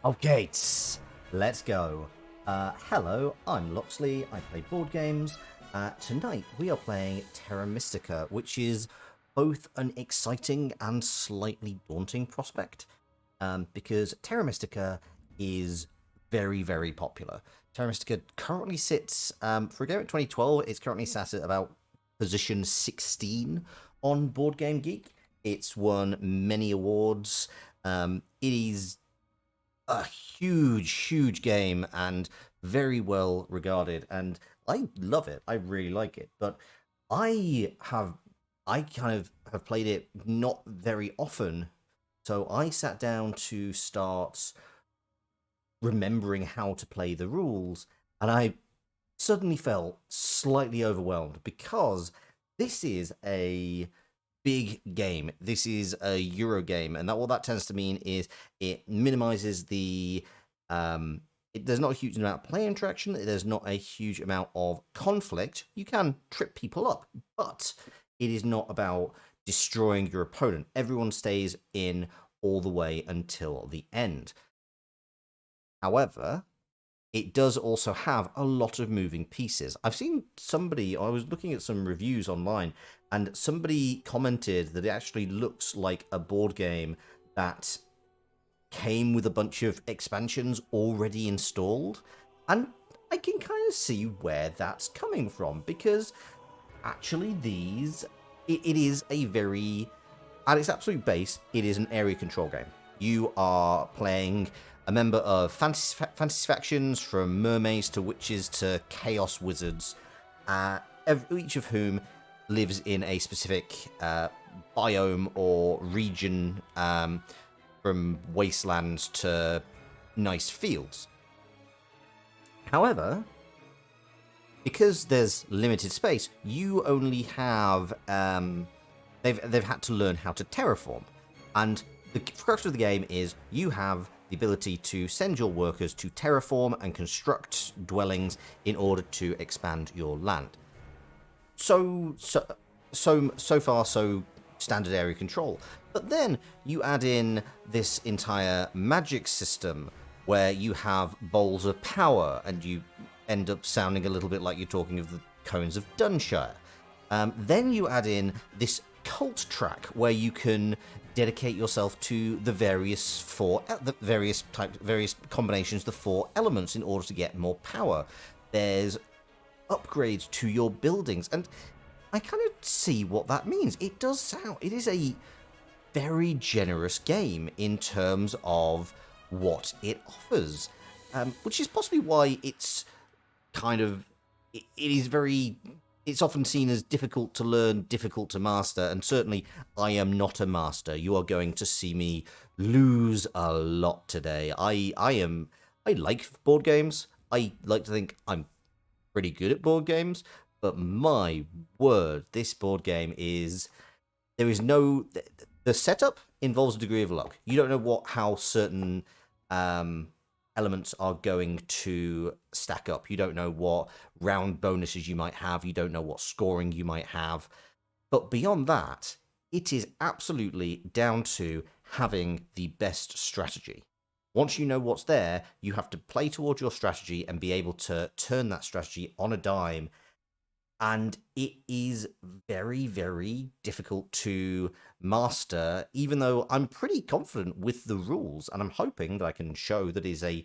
Okay, let's go. Hello, I'm Loxley. I play board games. Tonight we are playing Terra Mystica, which is both an exciting and slightly daunting prospect. Because Terra Mystica is very, very popular. Terra Mystica currently sits, for a game at 2012, it's currently sat at about position 16 on Board Game Geek. It's won many awards. It is a huge, huge game and very well regarded, and I love it. I really like it, but I have, I kind of have played it not very often, so I sat down to start remembering how to play the rules, and I suddenly felt slightly overwhelmed because this is a big game. This is a Euro game, and that what that tends to mean is it minimizes the there's not a huge amount of play interaction. There's not a huge amount of conflict. You can trip people up, but it is not about destroying your opponent. Everyone stays in all the way until the end. However, it does also have a lot of moving pieces. I've seen somebody, I was looking at some reviews online, and somebody commented that it actually looks like a board game that came with a bunch of expansions already installed. And I can kind of see where that's coming from, because actually it is a very, at its absolute base, it is an area control game. You are playing a member of fantasy factions, from mermaids to witches to chaos wizards, each of whom lives in a specific biome or region, from wastelands to nice fields. However, because there's limited space, you only have they've had to learn how to terraform, and the crux of the game is you have the ability to send your workers to terraform and construct dwellings in order to expand your land. So far, so standard area control. But then you add in this entire magic system where you have bowls of power, and you end up sounding a little bit like you're talking of the cones of Dunshire. Then you add in this cult track where you can dedicate yourself to the various various combinations, the four elements, in order to get more power. There's upgrades to your buildings, and I kind of see what that means. It is a very generous game in terms of what it offers, which is possibly why it's kind of, it is very, it's often seen as difficult to learn, difficult to master, and certainly I am not a master. You are going to see me lose a lot today. I like board games. I like to think I'm pretty good at board games, but my word, this board game is, there is no, the setup involves a degree of luck. You don't know how certain elements are going to stack up. You don't know what round bonuses you might have. You don't know what scoring you might have. But beyond that, it is absolutely down to having the best strategy. Once you know what's there, you have to play towards your strategy and be able to turn that strategy on a dime. And it is very, very difficult to master, even though I'm pretty confident with the rules, and I'm hoping that I can show that it is a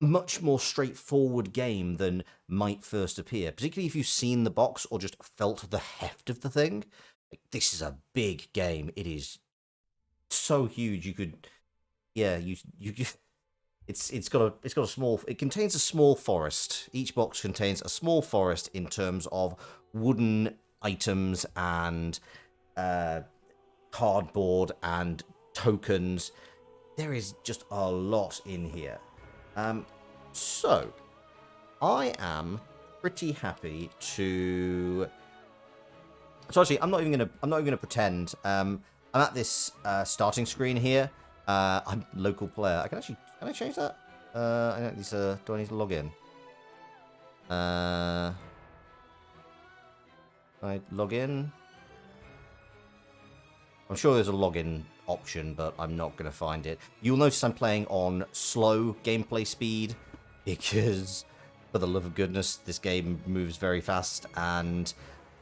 much more straightforward game than might first appear, particularly if you've seen the box or just felt the heft of the thing. Like, this is a big game. It is so huge. You could, yeah, you it's got a small, it contains a small forest. Each box contains a small forest in terms of wooden items and cardboard and tokens. There is just a lot in here. So I am pretty happy to. So actually, I'm not even gonna pretend. I'm at this starting screen here. I'm local player. Can I change that? I don't need to. Do I need to log in? I log in. I'm sure there's a login option, but I'm not going to find it. You'll notice I'm playing on slow gameplay speed because, for the love of goodness, this game moves very fast, and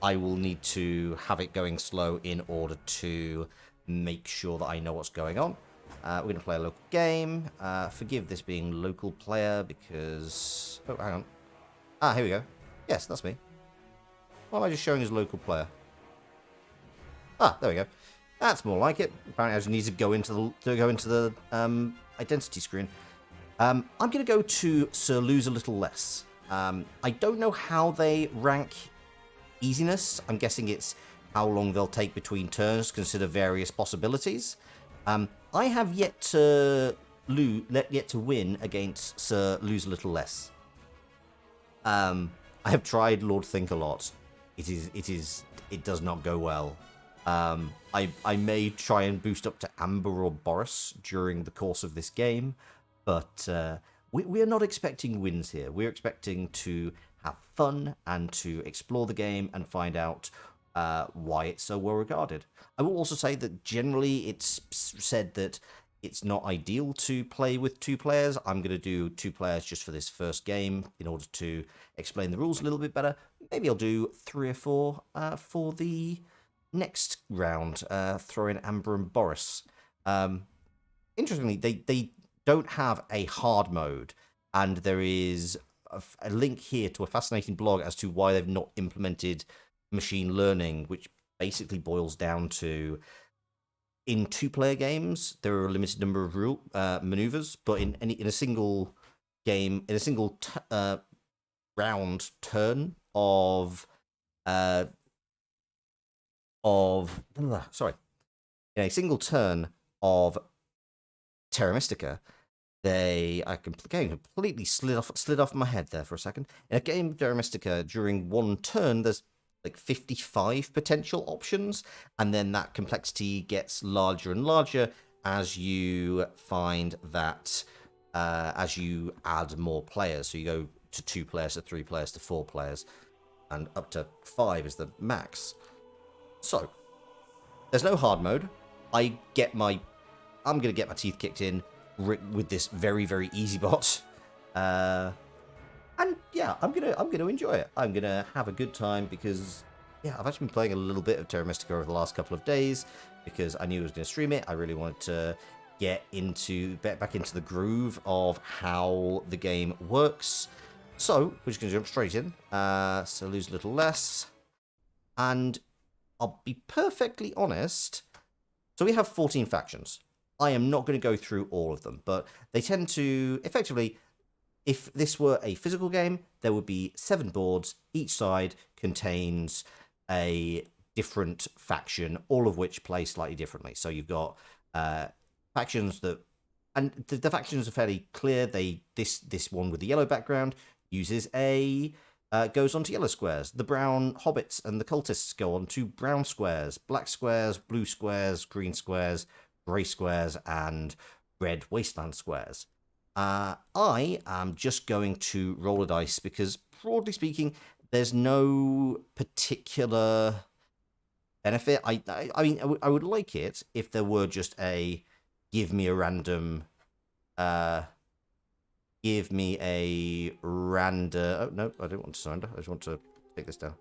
I will need to have it going slow in order to make sure that I know what's going on. We're going to play a local game. Forgive this being local player because... Oh, hang on. Ah, here we go. Yes, that's me. Why am I just showing as local player? Ah, there we go. That's more like it. Apparently, I just need to go into the identity screen. I'm going to go to Sir Lose a Little Less. I don't know how they rank easiness. I'm guessing it's how long they'll take between turns, consider various possibilities. I have yet to win against Sir Lose a Little Less. I have tried Lord Think a lot. It does not go well. I may try and boost up to Amber or Boris during the course of this game, but we are not expecting wins here. We're expecting to have fun and to explore the game and find out why it's so well regarded. I will also say that generally it's said that it's not ideal to play with 2 players. I'm going to do 2 players just for this first game in order to explain the rules a little bit better. Maybe I'll do 3 or 4 for the next round. Throw in Amber and Boris. Interestingly, they don't have a hard mode, and there is a link here to a fascinating blog as to why they've not implemented machine learning, which basically boils down to, in 2-player games there are a limited number of maneuvers, but in a single game, in a single round turn of in a single turn of Terra Mystica, completely slid off my head there for a second. In a game of Terra Mystica, during one turn, there's like 55 potential options, and then that complexity gets larger and larger as you find that as you add more players. So you go to 2 players, to 3 players, to 4 players, and up to 5 is the max. So there's no hard mode. I'm going to get my teeth kicked in with this very, very easy bot. And yeah, I'm gonna enjoy it. I'm gonna have a good time because I've actually been playing a little bit of Terra Mystica over the last couple of days because I knew I was gonna stream it. I really wanted to get back into the groove of how the game works. So we're just gonna jump straight in. So Lose a Little Less, and I'll be perfectly honest. So we have 14 factions. I am not going to go through all of them, but they tend to effectively. If this were a physical game, there would be 7 boards. Each side contains a different faction, all of which play slightly differently. So you've got factions that, and the factions are fairly clear. This one with the yellow background uses goes onto yellow squares. The brown hobbits and the cultists go onto brown squares, black squares, blue squares, green squares, grey squares, and red wasteland squares. I am just going to roll a dice because, broadly speaking, there's no particular benefit. I mean, I would like it if there were just give me a random. Oh no, I don't want to surrender. I just want to take this down.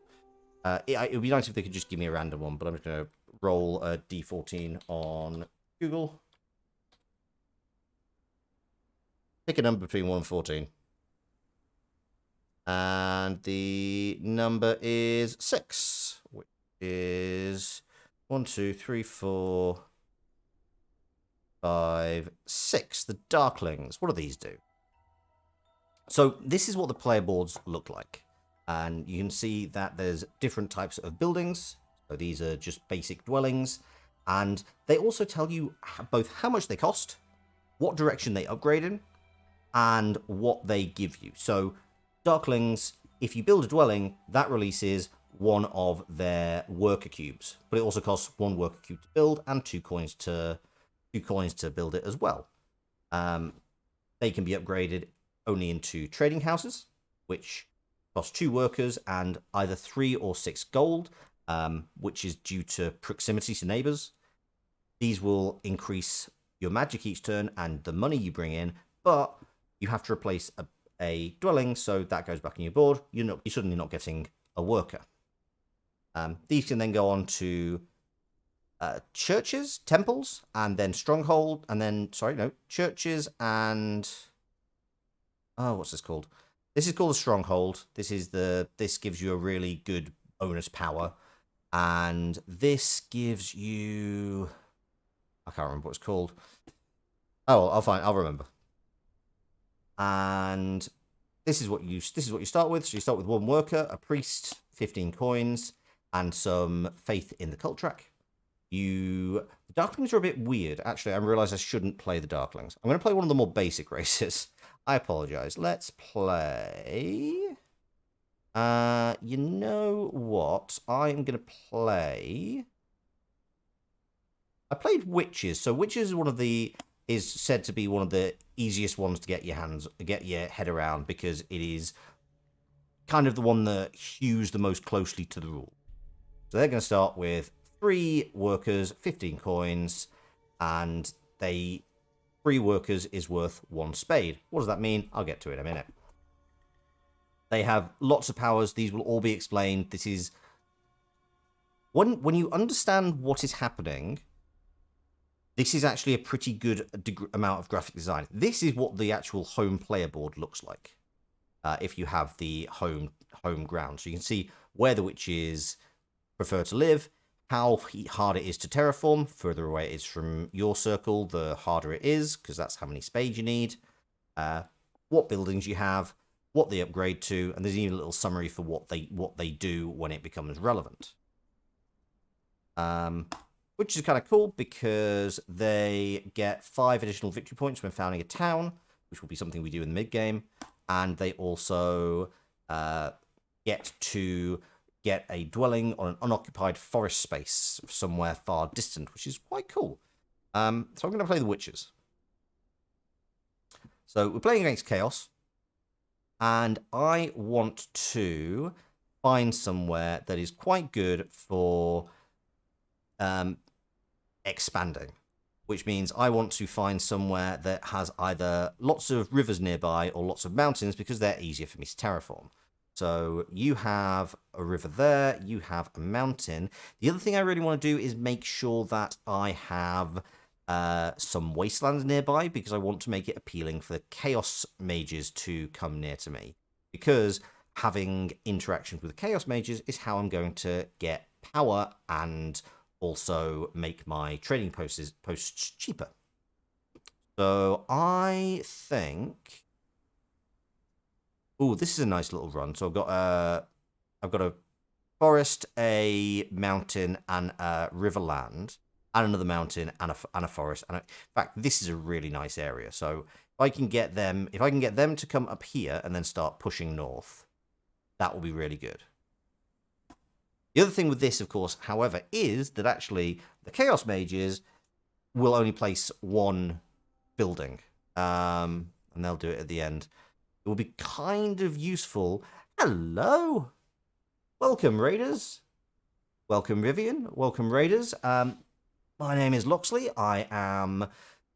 It would be nice if they could just give me a random one, but I'm just going to roll a d14 on Google. Pick a number between 1 and 14. And the number is 6, which is 1, 2, 3, 4, 5, 6. The Darklings. What do these do? So this is what the player boards look like. And you can see that there's different types of buildings. So these are just basic dwellings. And they also tell you both how much they cost, what direction they upgrade in, and what they give you. So Darklings, if you build a dwelling, that releases 1 of their worker cubes, but it also costs 1 worker cube to build and 2 coins to build it as well. They can be upgraded only into trading houses, which cost 2 workers and either 3 or 6 gold, which is due to proximity to neighbors. These will increase your magic each turn and the money you bring in, but you have to replace a dwelling, so that goes back on your board. You're suddenly not getting a worker. These can then go on to churches, temples, and then stronghold, and then churches and what's this called? This is called a stronghold. This gives you a really good bonus power, and this gives you I can't remember what it's called. Oh, I'll remember. And this is what you start with. So you start with 1 worker, a priest, 15 coins, and some faith in the cult track. The Darklings are a bit weird. Actually, I realize I shouldn't play the Darklings. I'm going to play one of the more basic races. I apologize. Let's play. You know what? I'm going to play. I played Witches. So Witches is said to be one of the easiest ones to get your head around, because it is kind of the one that hews the most closely to the rule. So they're going to start with 3 workers, 15 coins, and 3 workers is worth 1 spade. What does that mean? I'll get to it in a minute. They have lots of powers. These will all be explained. This is when you understand what is happening. This is actually a pretty good amount of graphic design. This is what the actual home player board looks like if you have the home ground. So you can see where the witches prefer to live, how hard it is to terraform. Further away it is from your circle, the harder it is, because that's how many spades you need. What buildings you have, what they upgrade to, and there's even a little summary for what they do when it becomes relevant. Which is kind of cool, because they get 5 additional victory points when founding a town, which will be something we do in the mid-game. And they also get to get a dwelling on an unoccupied forest space somewhere far distant, which is quite cool. So I'm going to play the Witches. So we're playing against Chaos, and I want to find somewhere that is quite good for expanding, which means I want to find somewhere that has either lots of rivers nearby or lots of mountains, because they're easier for me to terraform. So you have a river there, you have a mountain. The other thing I really want to do is make sure that I have some wastelands nearby, because I want to make it appealing for the Chaos Mages to come near to me, because having interactions with the Chaos Mages is how I'm going to get power and also make my trading posts cheaper. So I think, this is a nice little run. So I've got a forest, a mountain, and a riverland, and another mountain, and a forest. And in fact, this is a really nice area. So if I can get them to come up here and then start pushing north, that will be really good. The other thing with this, of course, however, is that actually the Chaos Mages will only place 1 building, and they'll do it at the end. It will be kind of useful. Hello! Welcome, Raiders. Welcome, Rivian. Welcome, Raiders. My name is Loxley. I am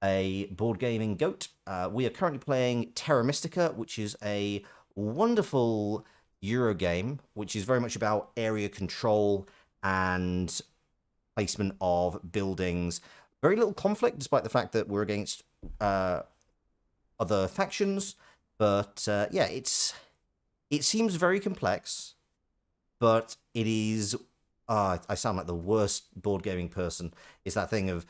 a board gaming goat. We are currently playing Terra Mystica, which is a wonderful Euro game, which is very much about area control and placement of buildings. Very little conflict, despite the fact that we're against other factions. But yeah, it seems very complex, but it is. I sound like the worst board gaming person. It's that thing of,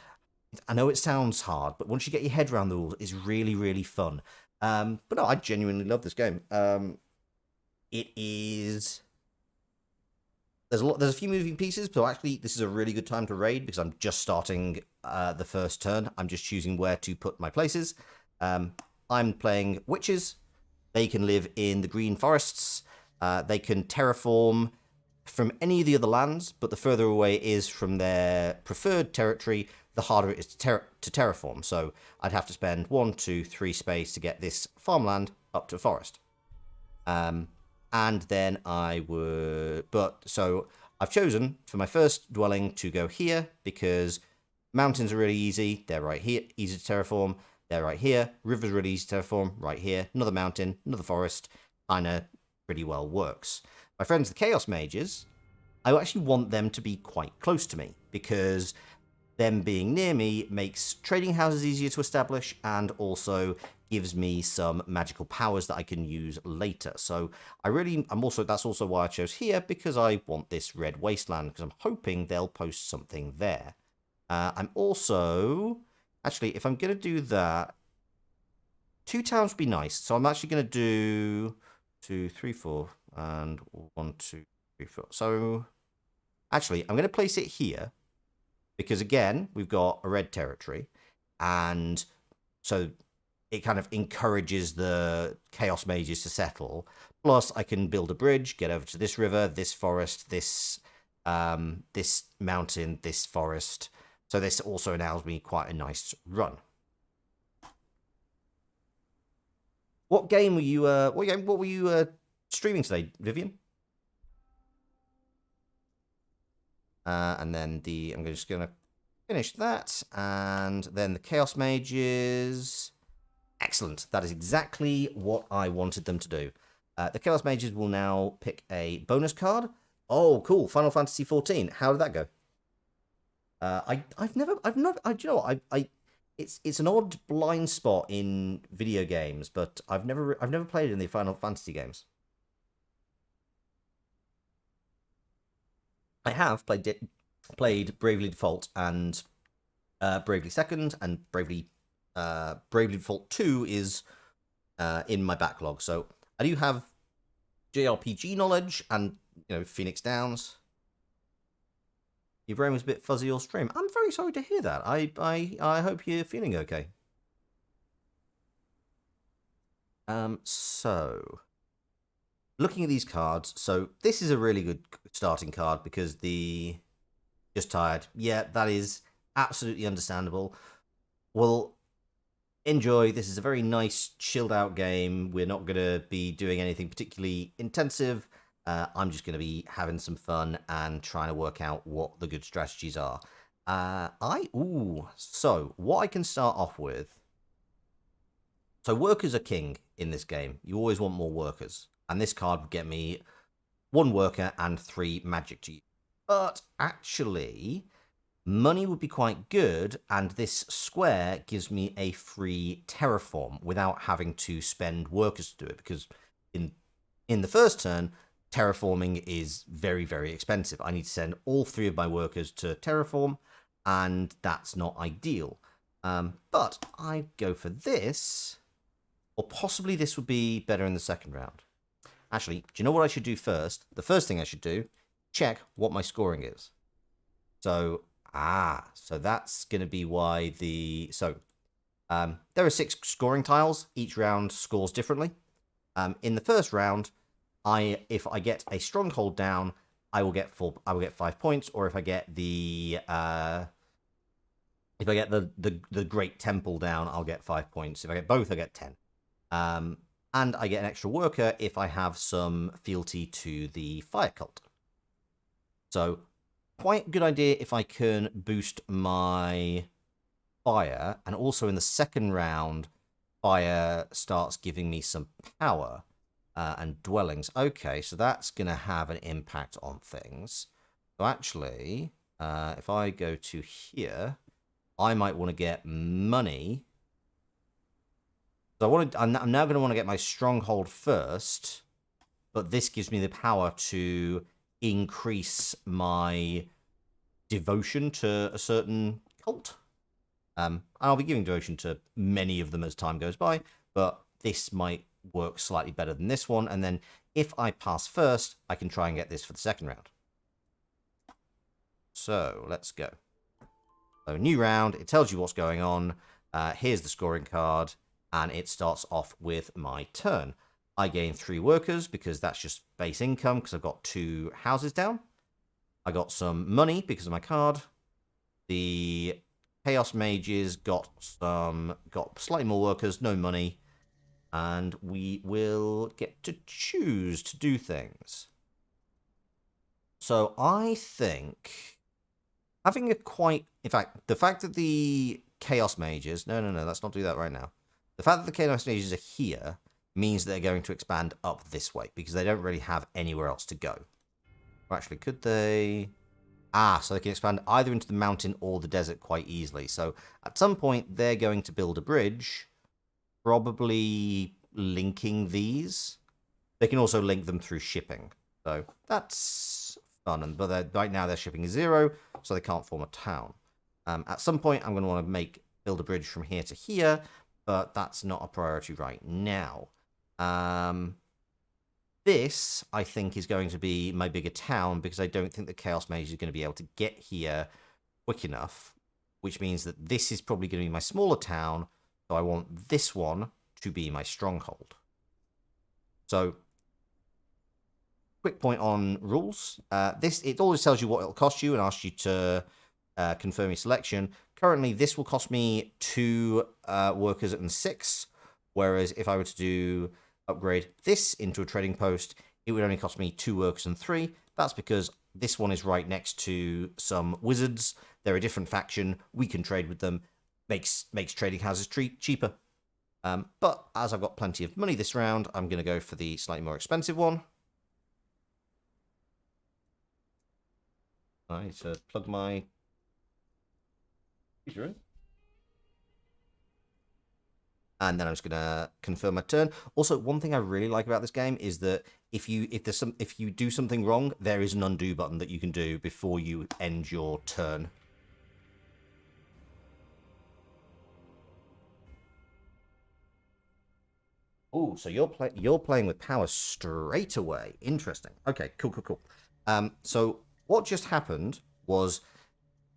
I know it sounds hard, but once you get your head around the rules, it's really, really fun. But no, I genuinely love this game. It is. There's a few moving pieces, so actually this is a really good time to raid, because I'm just starting the first turn. I'm just choosing where to put my places. I'm playing Witches. They can live in the green forests. They can terraform from any of the other lands, but the further away it is from their preferred territory, the harder it is to terraform. So I'd have to spend 1, 2, 3 space to get this farmland up to forest. And then I would... so I've chosen for my first dwelling to go here, because Mountains are really easy. They're right here. Easy to terraform. They're right here. Rivers really easy to terraform. Right here. Another mountain. Another forest. Kinda pretty well works. My friends, the Chaos Mages, I actually want them to be quite close to me because them being near me makes trading houses easier to establish and also gives me some magical powers that I can use later. So that's also why I chose here, because I want this red wasteland, because I'm hoping they'll post something there. I'm also, actually, if I'm going to do that, 2 towns would be nice. So I'm actually going to do 2, 3, 4, and 1, 2, 3, 4. So actually, I'm going to place it here because, again, we've got a red territory. And so it kind of encourages the Chaos Mages to settle. Plus, I can build a bridge, get over to this river, this forest, this mountain, this forest. So this also allows me quite a nice run. What game were you? What were you streaming today, Vivian? And then I'm just gonna finish that, and then the Chaos Mages. Excellent. That is exactly what I wanted them to do. The Chaos Mages will now pick a bonus card. Oh, cool! Final Fantasy 14. How did that go? Do you know what? It's an odd blind spot in video games, but I've never played in the Final Fantasy games. I have played Bravely Default and Bravely Second, and Bravely Default 2 is in my backlog. So I do have JRPG knowledge and Phoenix Downs. Your brain was a bit fuzzy or stream. I'm very sorry to hear that. I hope you're feeling okay. So looking at these cards, so this is a really good starting card because the just tired. Yeah, that is absolutely understandable. Well, enjoy. This is a very nice, chilled out game. We're not going to be doing anything particularly intensive. I'm just going to be having some fun and trying to work out what the good strategies are. So what I can start off with. So workers are king in this game. You always want more workers. And this card would get me 1 worker and 3 magic to use. But actually, money would be quite good, and this square gives me a free terraform without having to spend workers to do it, because in the first turn, terraforming is very, very expensive. I need to send all 3 of my workers to terraform, and that's not ideal. But I go for this, or possibly this would be better in the second round. Actually, do you know what I should do first? The first thing I should do, check what my scoring is. So that's going to be why there are 6 scoring tiles. Each round scores differently. In the first round, if I get a stronghold down, I will get 5 points, or if I get the Great Temple down, I'll get 5 points. If I get both, I get 10. And I get an extra worker if I have some fealty to the Fire Cult. So quite a good idea if I can boost my fire, and also in the second round, fire starts giving me some power and dwellings. Okay, so that's going to have an impact on things. So actually, if I go to here, I might want to get money. So I'm now going to want to get my stronghold first, but this gives me the power to increase my devotion to a certain cult. I'll be giving devotion to many of them as time goes by, but this might work slightly better than this one. And then if I pass first, I can try and get this for the second round. So let's go. So new round, it tells you what's going on. Here's the scoring card, and it starts off with my turn. I gain 3 workers because that's just base income because I've got 2 houses down. I got some money because of my card. The Chaos Mages got slightly more workers, no money, and we will get to choose to do things. So I think having a quite... In fact, the fact that the Chaos Mages... No, let's not do that right now. The fact that the Chaos Mages are here means they're going to expand up this way, because they don't really have anywhere else to go. Or actually, could they... so they can expand either into the mountain or the desert quite easily. So at some point, they're going to build a bridge, probably linking these. They can also link them through shipping. So that's fun. But right now, their shipping is 0, so they can't form a town. At some point, I'm going to want to build a bridge from here to here, but that's not a priority right now. This, I think, is going to be my bigger town, because I don't think the Chaos Mage is going to be able to get here quick enough, which means that this is probably going to be my smaller town, so I want this one to be my stronghold. So, quick point on rules. It always tells you what it'll cost you and asks you to confirm your selection. Currently, this will cost me 2 workers and 6, whereas if I were to upgrade this into a trading post, it would only cost me 2 workers and 3. That's because this one is right next to some wizards. They're a different faction. We can trade with them. Makes trading houses cheaper. But as I've got plenty of money this round, I'm going to go for the slightly more expensive one. I need to plug my computer in. And then I'm just gonna confirm my turn. Also, one thing I really like about this game is that if you do something wrong, there is an undo button that you can do before you end your turn. Oh, so you're playing with power straight away. Interesting. Okay, cool. So what just happened was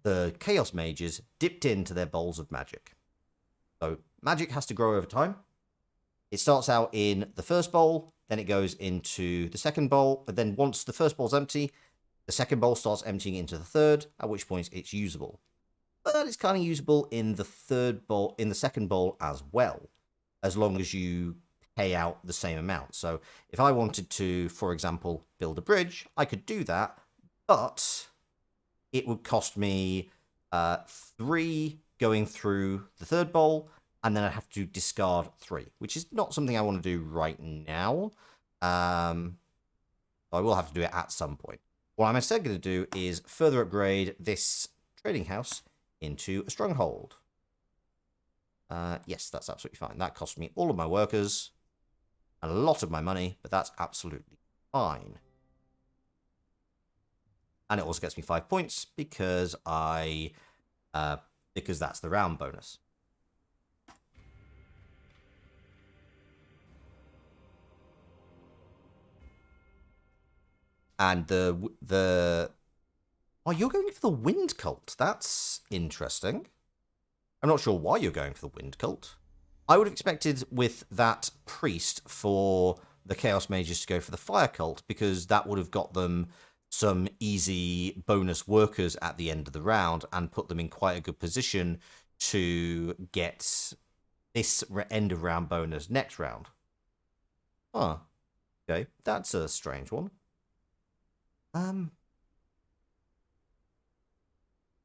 the Chaos Mages dipped into their bowls of magic. So magic has to grow over time. It starts out in the first bowl, then it goes into the second bowl, but then once the first bowl's empty, the second bowl starts emptying into the third, at which point it's usable. But it's kind of usable in the second bowl as well, as long as you pay out the same amount. So if I wanted to, for example, build a bridge, I could do that, but it would cost me 3 going through the third bowl, and then I'd have to discard 3, which is not something I want to do right now. I will have to do it at some point. What I'm instead going to do is further upgrade this trading house into a stronghold. Yes, that's absolutely fine. That cost me all of my workers and a lot of my money, but that's absolutely fine. And it also gets me 5 points because because that's the round bonus. And oh, you're going for the wind cult. That's interesting. I'm not sure why you're going for the wind cult. I would have expected with that priest for the Chaos Mages to go for the fire cult, because that would have got them some easy bonus workers at the end of the round and put them in quite a good position to get this end of round bonus next round. Huh. Okay, that's a strange one.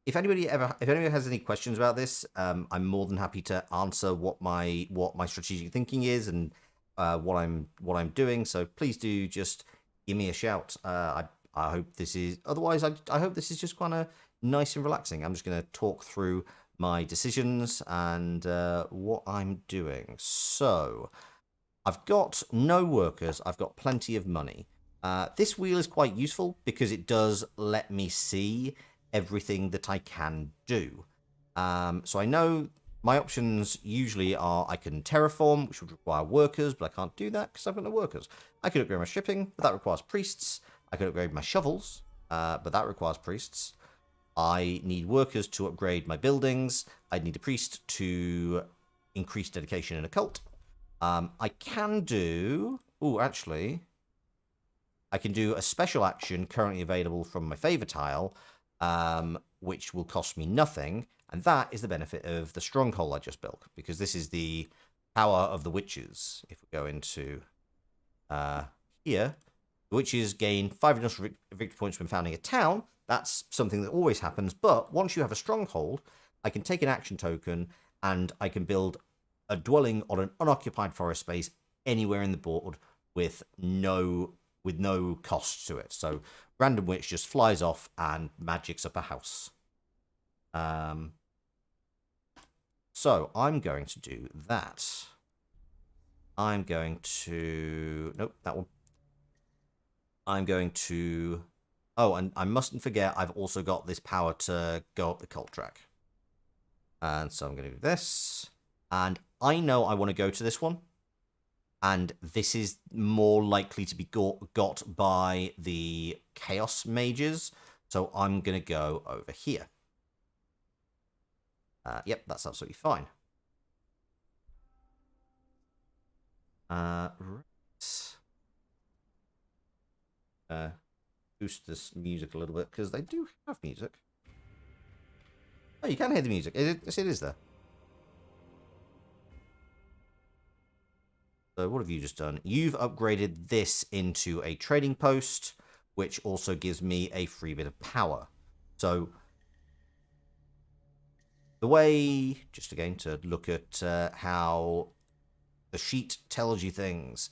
If anybody has any questions about this, I'm more than happy to answer what my strategic thinking is and what I'm doing. So please do just give me a shout. I hope this is. Otherwise, I hope this is just kind of nice and relaxing. I'm just going to talk through my decisions and what I'm doing. So I've got no workers. I've got plenty of money. This wheel is quite useful because it does let me see everything that I can do. So I know my options usually are I can terraform, which would require workers, but I can't do that because I've got no workers. I could upgrade my shipping, but that requires priests. I could upgrade my shovels, but that requires priests. I need workers to upgrade my buildings. I need a priest to increase dedication in a cult. I can do... Oh, actually... I can do a special action currently available from my favor tile, which will cost me nothing, and that is the benefit of the stronghold I just built, because this is the power of the witches. If we go into here, the witches gain 5 industrial victory points when founding a town, That's something that always happens. But once you have a stronghold, I can take an action token and I can build a dwelling on an unoccupied forest space anywhere in the board with no cost to it. So Random Witch just flies off and magics up a house. So I'm going to do that. I'm going to... Nope, that one. I'm going to... Oh, and I mustn't forget I've also got this power to go up the cult track. And so I'm going to do this. And I know I want to go to this one. And this is more likely to be got by the Chaos Mages. So I'm going to go over here. Yep, that's absolutely fine. Right. Boost this music a little bit, because they do have music. Oh, you can hear the music. Yes, it is there. So what have you just done? You've upgraded this into a trading post, which also gives me a free bit of power. So the way, just again to look at how the sheet tells you things,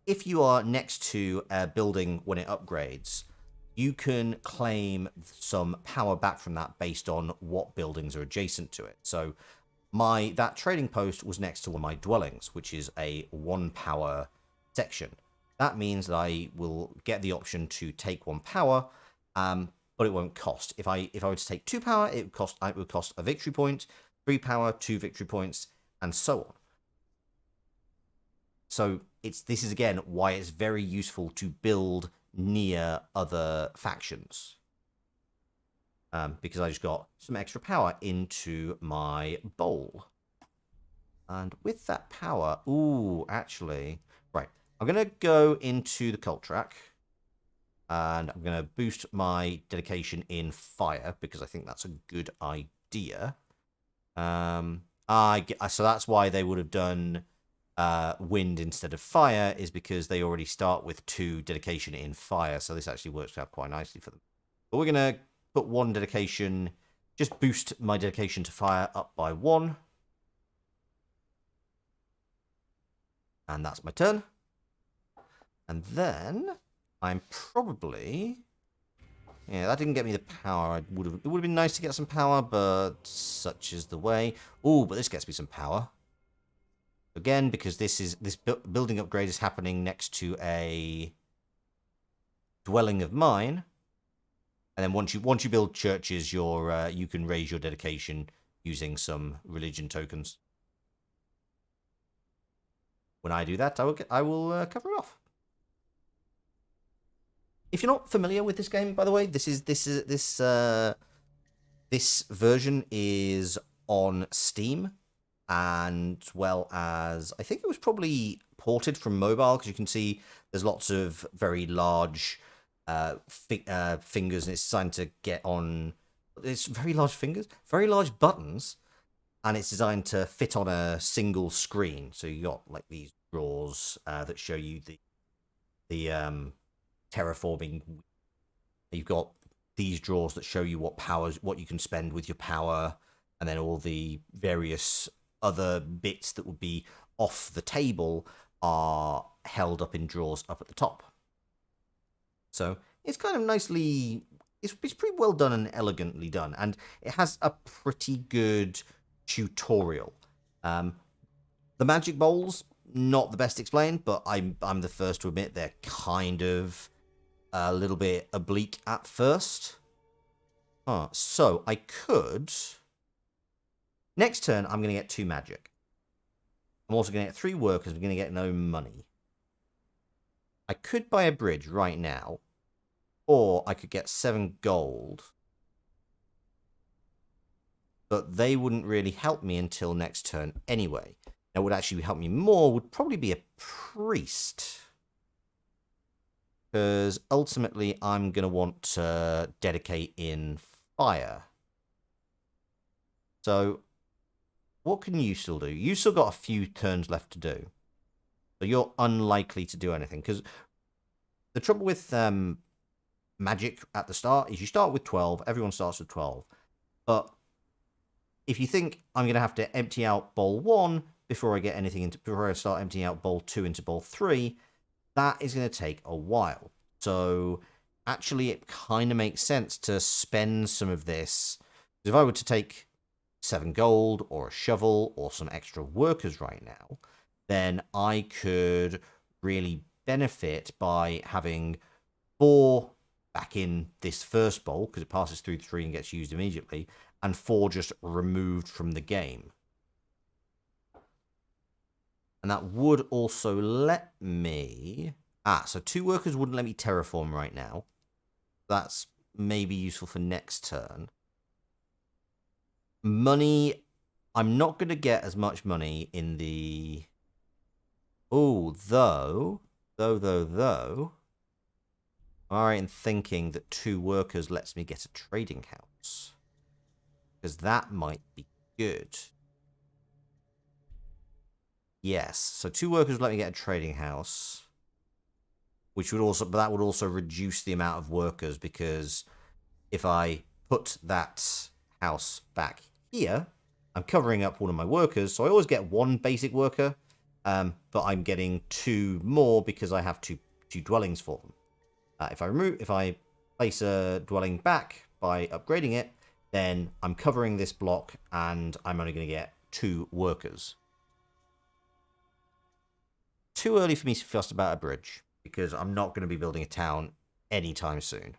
if you are next to a building when it upgrades, you can claim some power back from that based on what buildings are adjacent to it. So that trading post was next to one of my dwellings, which is a 1 power section. That means that I will get the option to take 1 power, but it won't cost. If I were to take 2 power, it would cost a victory point, 3 power, 2 victory points, and so on. So this is again why it's very useful to build near other factions. Because I just got some extra power into my bowl. And with that power, actually, right, I'm going to go into the cult track. And I'm going to boost my dedication in fire, because I think that's a good idea. So that's why they would have done wind instead of fire, is because they already start with 2 dedication in fire. So this actually works out quite nicely for them. But we're going to put 1 dedication, just boost my dedication to fire up by 1. And that's my turn. And then I'm probably... Yeah, that didn't get me the power. It would have been nice to get some power, but such is the way. Oh, but this gets me some power. Again, because this building upgrade is happening next to a dwelling of mine. And then once you build churches, you can raise your dedication using some religion tokens. When I do that, I will cover it off. If you're not familiar with this game, by the way, this version is on Steam, and well as I think it was probably ported from mobile, because you can see there's lots of very large fingers, and it's designed to get on. It's very large fingers, very large buttons, and it's designed to fit on a single screen. So you got like these drawers that show you the terraforming. You've got these drawers that show you what you can spend with your power, and then all the various other bits that would be off the table are held up in drawers up at the top. So it's kind of nicely, it's pretty well done and elegantly done, and it has a pretty good tutorial. The magic bowls, not the best explained, but I'm the first to admit they're kind of a little bit oblique at first. So I could... Next turn, I'm going to get 2 magic. I'm also going to get 3 workers. I'm going to get no money. I could buy a bridge right now, or I could get 7 gold. But they wouldn't really help me until next turn anyway. Now, what would actually help me more would probably be a priest. Because ultimately, I'm going to want to dedicate in fire. So, what can you still do? You still got a few turns left to do. So you're unlikely to do anything. Because the trouble with magic at the start is you start with 12. Everyone starts with 12. But if you think I'm going to have to empty out bowl 1 before I get anything into, before I start emptying out bowl 2 into bowl 3, that is going to take a while. So actually it kind of makes sense to spend some of this. If I were to take 7 gold or a shovel or some extra workers right now, then I could really benefit by having 4 back in this first bowl, because it passes through 3 and gets used immediately, and 4 just removed from the game. And that would also let me... so 2 workers wouldn't let me terraform right now. That's maybe useful for next turn. Money, I'm not going to get as much money in the... Oh, though... I'm right in thinking that 2 workers lets me get a trading house. Because that might be good. Yes, so 2 workers let me get a trading house. Which would also, but that would also reduce the amount of workers, because if I put that house back here, I'm covering up one of my workers, so I always get 1 basic worker, but I'm getting 2 more because I have two dwellings for them. If I place a dwelling back by upgrading it, then I'm covering this block and I'm only going to get 2 workers. Too early for me to fuss about a bridge, because I'm not going to be building a town anytime soon.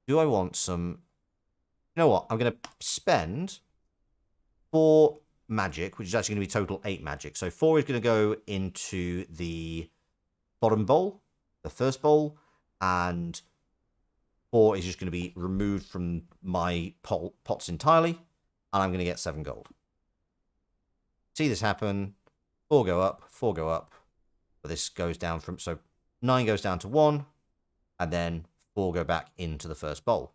Do I want some... You know what? I'm going to spend 4 magic, which is actually going to be total 8 magic. So 4 is going to go into the bottom bowl, the first bowl, and 4 is just going to be removed from my pots entirely, and I'm going to get 7 gold. See this happen. 4 go up, 4 go up. But this goes down from... So 9 goes down to 1, and then 4 go back into the first bowl.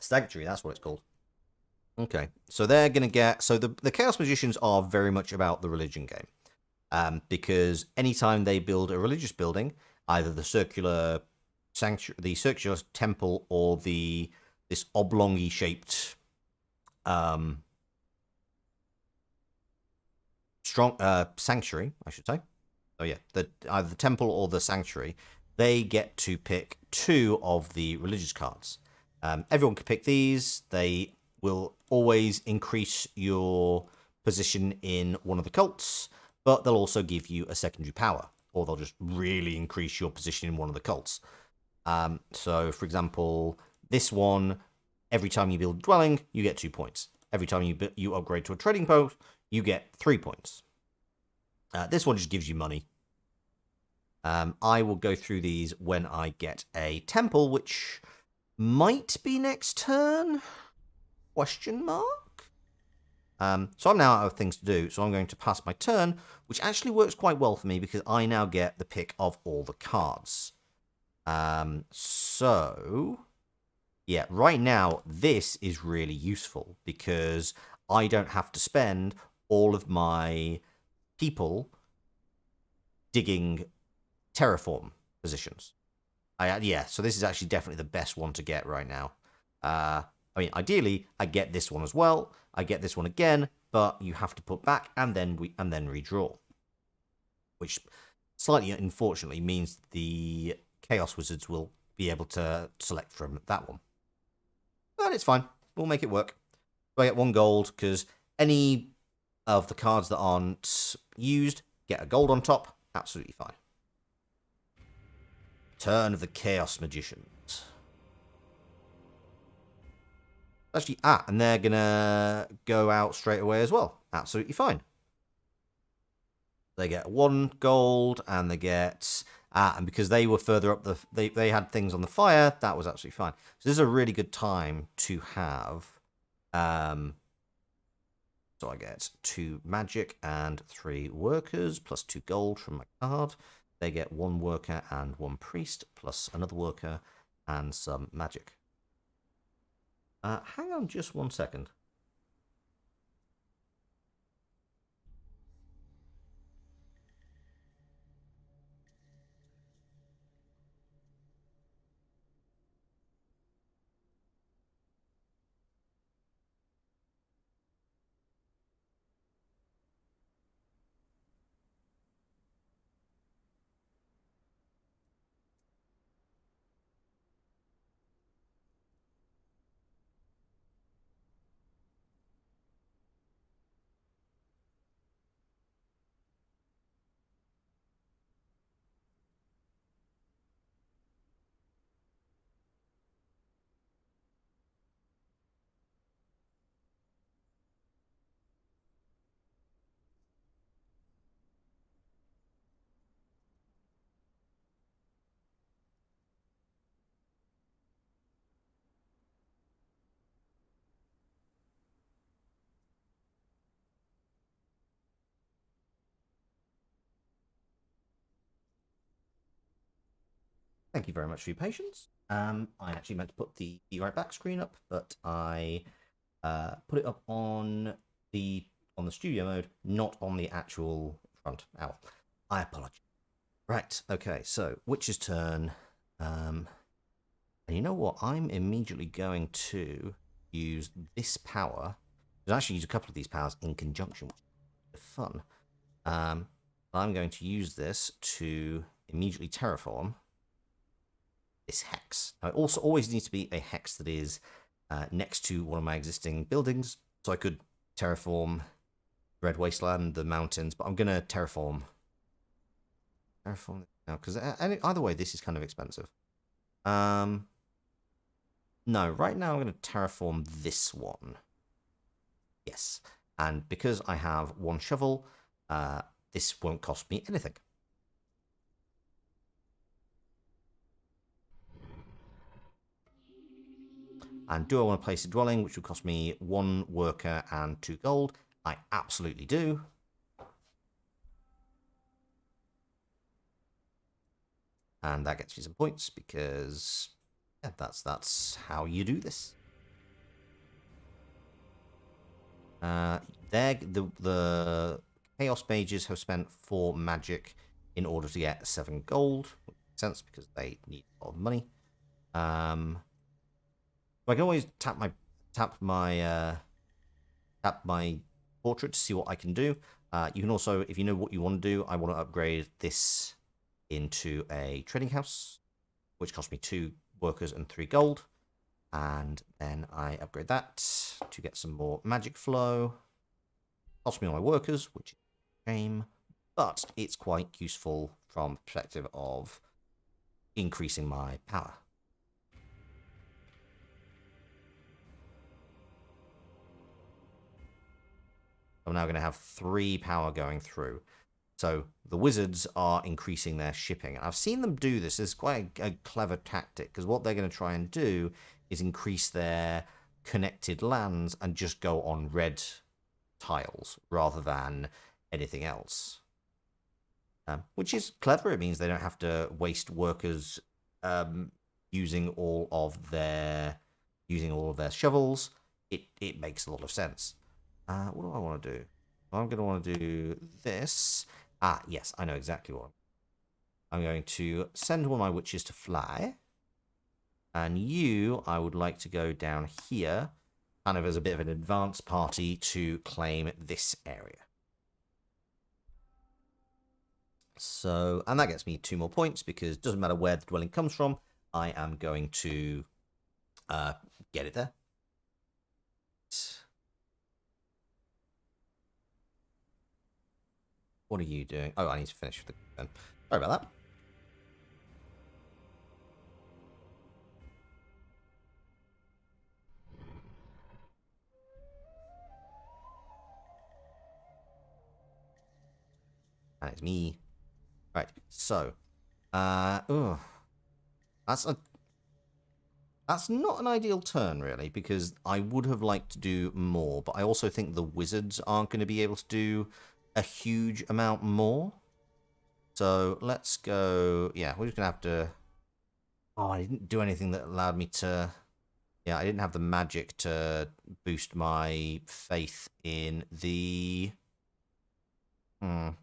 Staggery, that's what it's called. Okay, so they're going to get... So the Chaos Magicians are very much about the religion game. Because anytime they build a religious building, either the circular sanctuary, the circular temple, or this oblongy shaped sanctuary, I should say. Oh yeah, either the temple or the sanctuary, they get to pick 2 of the religious cards. Everyone can pick these. They will always increase your position in one of the cults, but they'll also give you a secondary power, or they'll just really increase your position in one of the cults. So, for example, this one, every time you build a dwelling, you get 2 points. Every time you upgrade to a trading post, you get 3 points. This one just gives you money. I will go through these when I get a temple, which might be next turn? Question mark? So I'm now out of things to do, so I'm going to pass my turn, which actually works quite well for me because I now get the pick of all the cards. So, yeah, right now, this is really useful because I don't have to spend all of my people digging terraform positions. Yeah, so this is actually definitely the best one to get right now. I mean, ideally, I get this one as well. I get this one again, but you have to put back and then redraw, which slightly unfortunately means the Chaos Wizards will be able to select from that one. But it's fine. We'll make it work. So I get 1 gold because any of the cards that aren't used get a gold on top. Absolutely fine. Turn of the Chaos Magicians. Actually, and they're gonna go out straight away as well. Absolutely fine. They get 1 gold, and they get... and because they were further up they had things on the fire, that was absolutely fine. So this is a really good time to have... so I get 2 magic and 3 workers, plus 2 gold from my card. They get 1 worker and 1 priest, plus another worker and some magic. Hang on just 1 second. Thank you very much for your patience. I actually meant to put the Be Right Back screen up, but I put it up the on the studio mode, not on the actual front. Ow. I apologize. Right, okay, so Witch's turn. And you know what? I'm immediately going to use this power. I'll actually use a couple of these powers in conjunction, which is fun. I'm going to use this to immediately terraform this hex. Now, it also always needs to be a hex that is next to one of my existing buildings. So I could terraform Red Wasteland, the mountains, but I'm going to terraform now because either way, this is kind of expensive. No, right now I'm going to terraform this one. Yes, and because I have one shovel, this won't cost me anything. And do I want to place a dwelling, which will cost me 1 worker and 2 gold? I absolutely do. And that gets me some points because yeah, that's how you do this. The Chaos Mages have spent 4 magic in order to get 7 gold, which makes sense because they need a lot of money. I can always tap my portrait to see what I can do. You can also, if you know what you want to do, I want to upgrade this into a trading house, which costs me 2 workers and 3 gold. And then I upgrade that to get some more magic flow. Costs me all my workers, which is a shame, but it's quite useful from the perspective of increasing my power. I'm now going to have 3 power going through. So the wizards are increasing their shipping. And I've seen them do this. It's quite a clever tactic because what they're going to try and do is increase their connected lands and just go on red tiles rather than anything else. Which is clever. It means they don't have to waste workers using all of their shovels. It makes a lot of sense. What do I want to do? I'm going to want to do this. Yes, I know exactly what. I'm going to send one of my witches to fly. And you, I would like to go down here, kind of as a bit of an advance party to claim this area. So, and that gets me 2 more points because it doesn't matter where the dwelling comes from, I am going to get it there. What are you doing? Oh, I need to finish the then. Sorry about that. And it's me. Right, so that's not an ideal turn, really, because I would have liked to do more, but I also think the wizards aren't going to be able to do a huge amount more. So let's go. Yeah, we're just going to have to. Oh, I didn't do anything that allowed me to. Yeah, I didn't have the magic to boost my faith in the... I'm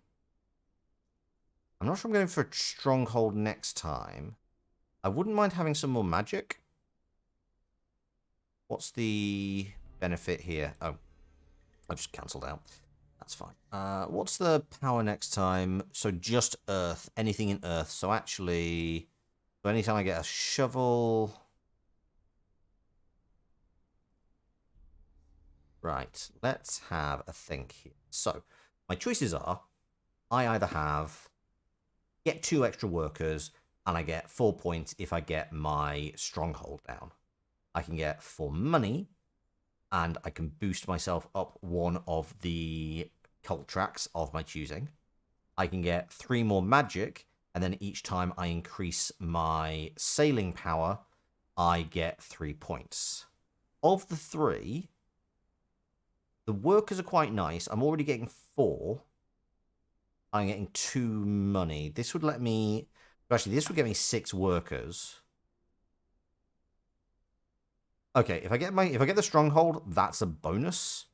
not sure I'm going for a stronghold next time. I wouldn't mind having some more magic. What's the benefit here? Oh, I just cancelled out. That's fine. What's the power next time? So just earth. Anything in earth. So actually... So anytime I get a shovel... Right, let's have a think here. So, my choices are, I either have get 2 extra workers, and I get 4 points if I get my stronghold down. I can get 4 money, and I can boost myself up 1 of the cult tracks of my choosing. I can get 3 more magic, and then each time I increase my sailing power, I get 3 points. Of the 3... the workers are quite nice. I'm already getting 4. I'm getting 2 money. This would let me... Actually, this would get me 6 workers. Okay, if I get the stronghold, that's a bonus.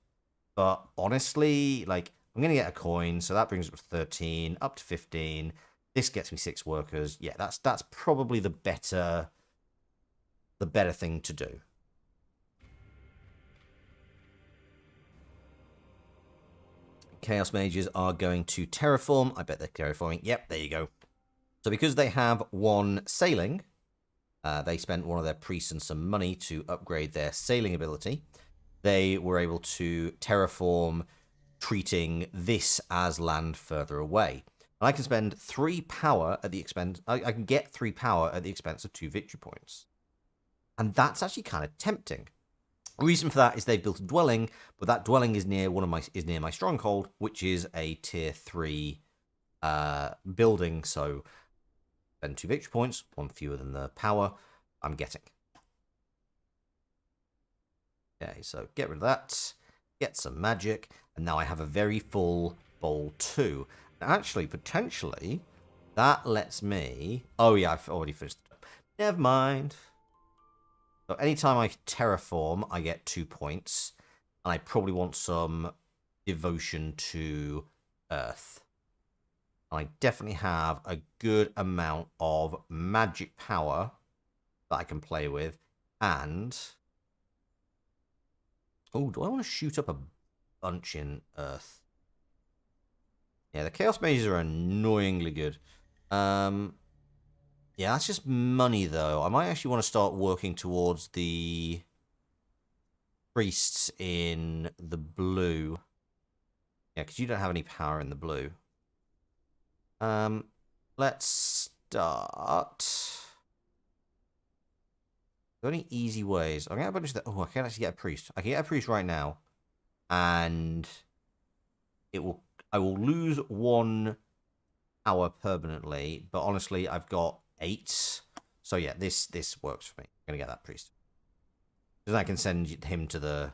But honestly, like, I'm going to get a coin, so that brings it to 13, up to 15. This gets me 6 workers. Yeah, that's probably the better thing to do. Chaos Mages are going to terraform. I bet they're terraforming. Yep, there you go. So because they have 1 sailing, they spent 1 of their priests and some money to upgrade their sailing ability. They were able to terraform, treating this as land further away. And I can spend 3 power at the expense... I can get 3 power at the expense of 2 victory points. And that's actually kind of tempting. The reason for that is they've built a dwelling, but that dwelling is near near my stronghold, which is a tier 3 building. So spend 2 victory points, 1 fewer than the power I'm getting. Okay, so get rid of that, get some magic, and now I have a very full bowl 2. And actually, potentially, that lets me... Oh yeah, I've already finished. Never mind. So anytime I terraform, I get 2 points. And I probably want some devotion to Earth. And I definitely have a good amount of magic power that I can play with. And... oh, do I want to shoot up a bunch in Earth? Yeah, the Chaos Mages are annoyingly good. Yeah, that's just money, though. I might actually want to start working towards the priests in the blue. Yeah, because you don't have any power in the blue. Let's start. Are there any easy ways? I'm going to have a bunch of that. Oh, I can actually get a priest. I can get a priest right now. And I will lose 1 power permanently. But honestly, I've got 8. So yeah, this works for me. I'm going to get that priest. Because I can send him to the...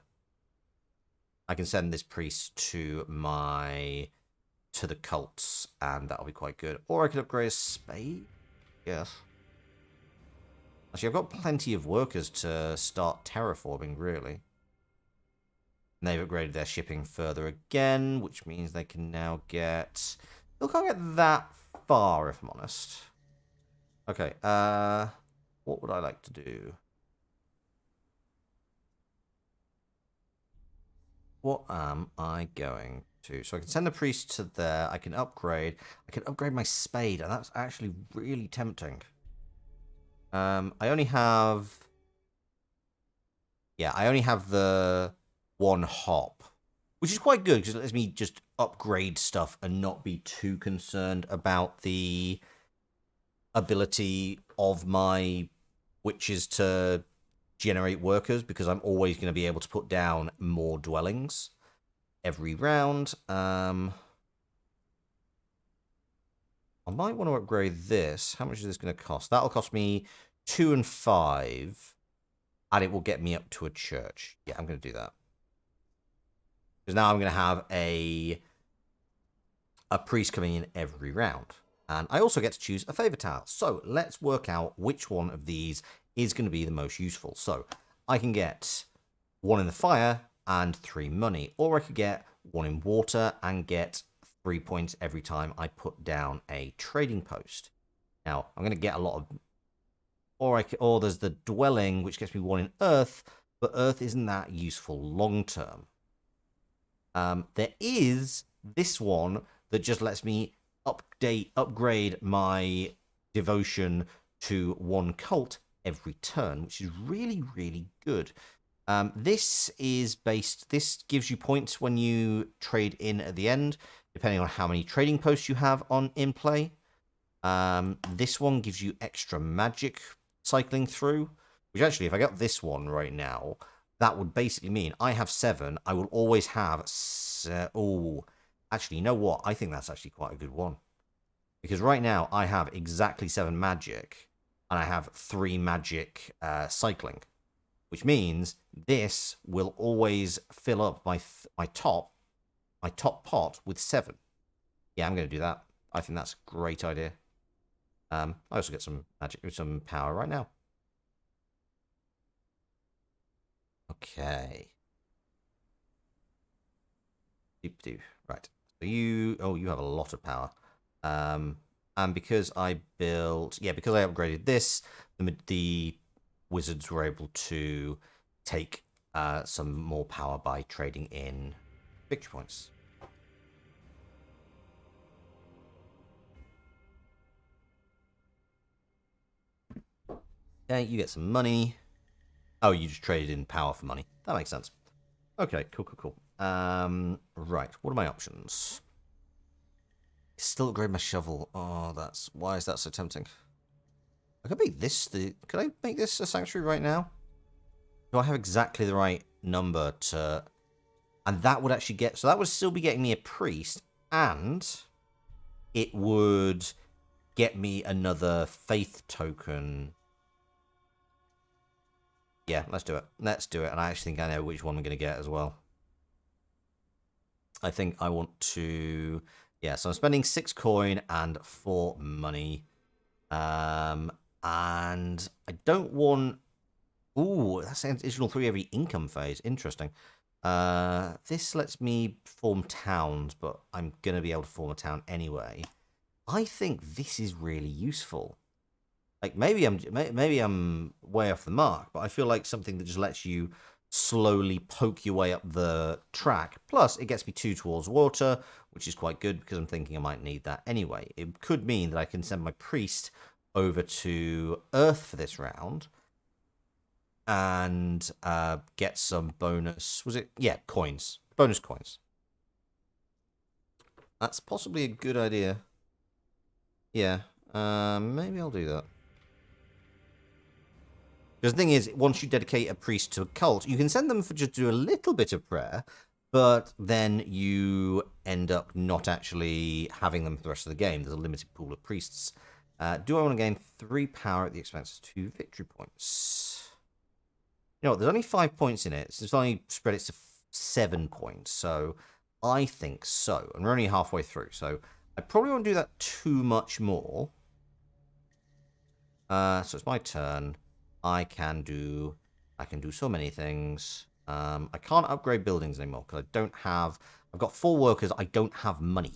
I can send this priest to the cults, and that'll be quite good. Or I could upgrade a spade. Yes. Actually, I've got plenty of workers to start terraforming, really. And they've upgraded their shipping further again, which means they can now get... Still can't get that far, if I'm honest. Okay, what would I like to do? What am I going to? So I can send the priest to there. I can upgrade. I can upgrade my spade, and that's actually really tempting. I only have... yeah, I only have the 1 hop, which is quite good because it lets me just upgrade stuff and not be too concerned about the ability of my witches to generate workers, because I'm always going to be able to put down more dwellings every round. I might want to upgrade this. How much is this going to cost? That'll cost me 2 and 5, and it will get me up to a church. Yeah, I'm going to do that. Because now I'm going to have a priest coming in every round. And I also get to choose a favor tile. So let's work out which one of these is going to be the most useful. So I can get 1 in the fire and 3 money, or I could get 1 in water and get 3 points every time I put down a trading post. Now, I'm going to get a lot of... Or there's the dwelling, which gets me 1 in earth, but earth isn't that useful long term. There is this one that just lets me upgrade my devotion to 1 cult every turn, which is really, really good. This gives you points when you trade in at the end, depending on how many trading posts you have in play. This one gives you extra magic cycling through, which actually, if I got this one right now, that would basically mean I have 7. I will always have... actually, you know what? I think that's actually quite a good one. Because right now, I have exactly 7 magic, and I have 3 magic cycling. Which means this will always fill up my top pot with 7. Yeah, I'm going to do that. I think that's a great idea. I also get some magic, some power right now. Okay. Right. So you have a lot of power. And because I upgraded this, the wizards were able to take some more power by trading in victory points. Okay, you get some money. Oh, you just traded in power for money. That makes sense. Okay, cool. Right, what are my options? Still upgrade my shovel. Oh, why is that so tempting? I could make this could I make this a sanctuary right now? Do I have exactly the right number to... And that would actually get... So that would still be getting me a priest, and it would get me another faith token. Yeah, let's do it. Let's do it. And I actually think I know which one I'm going to get as well. I think I want to... Yeah, so I'm spending 6 coin and 4 money. And I don't want... Ooh, that's an additional 3 every income phase. Interesting. This lets me form towns, but I'm going to be able to form a town anyway. I think this is really useful. Like, maybe I'm way off the mark, but I feel like something that just lets you slowly poke your way up the track. Plus, it gets me 2 towards water, which is quite good because I'm thinking I might need that anyway. It could mean that I can send my priest over to Earth for this round and get some bonus... Was it? Yeah, coins. Bonus coins. That's possibly a good idea. Yeah, maybe I'll do that. Because the thing is, once you dedicate a priest to a cult, you can send them for just do a little bit of prayer, but then you end up not actually having them for the rest of the game. There's a limited pool of priests. Do I want to gain 3 power at the expense of 2 victory points? You know what, there's only 5 points in it, so it's only spread it to 7 points, so I think so. And we're only halfway through, so I probably won't do that too much more. So it's my turn. I can do so many things. I can't upgrade buildings anymore because I don't have... I've got 4 workers. I don't have money.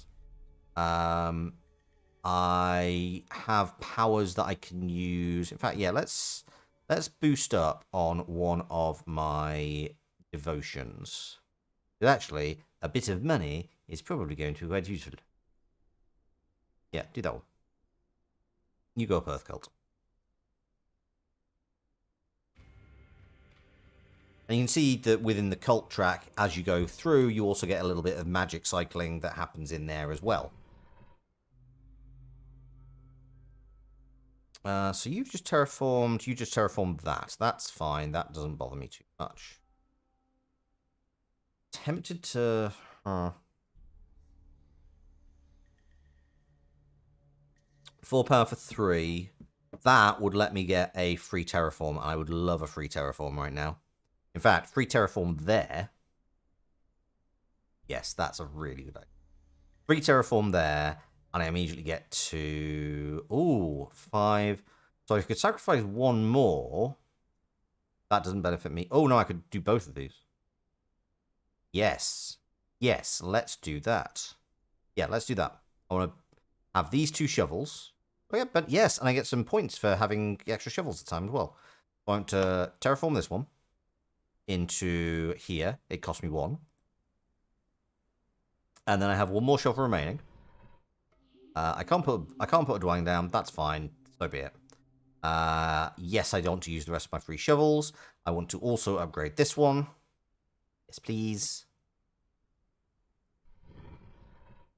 I have powers that I can use. In fact, yeah, let's boost up on one of my devotions. But actually, a bit of money is probably going to be quite useful. Yeah, do that one. You go up Earth Cult. And you can see that within the cult track, as you go through, you also get a little bit of magic cycling that happens in there as well. So you just terraformed that. That's fine. That doesn't bother me too much. Tempted to... 4 power for 3. That would let me get a free terraform. I would love a free terraform right now. In fact, free terraform there. Yes, that's a really good idea. Free terraform there, and I immediately get to... Ooh, 5. So I could sacrifice 1 more. That doesn't benefit me. Oh, no, I could do both of these. Yes. Yes, let's do that. Yeah, let's do that. I want to have these 2 shovels. Oh, yeah, but yes, and I get some points for having extra shovels at the time as well. I want to terraform this one into here. It cost me 1. And then I have 1 more shovel remaining. I can't put a dwelling down. That's fine. So be it. Yes, I don't want to use the rest of my free shovels. I want to also upgrade this one. Yes, please.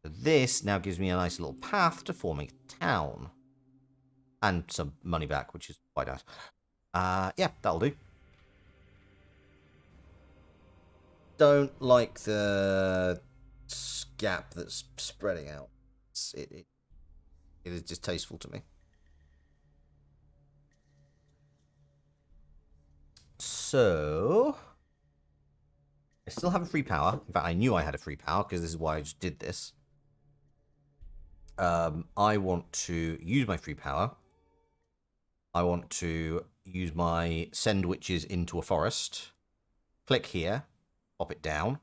This now gives me a nice little path to forming a town. And some money back, which is quite nice. Yeah, that'll do. Don't like the gap that's spreading out. It is distasteful to me. So, I still have a free power. In fact, I knew I had a free power because this is why I just did this. I want to use my free power. I want to use my send witches into a forest. Click here, pop it down.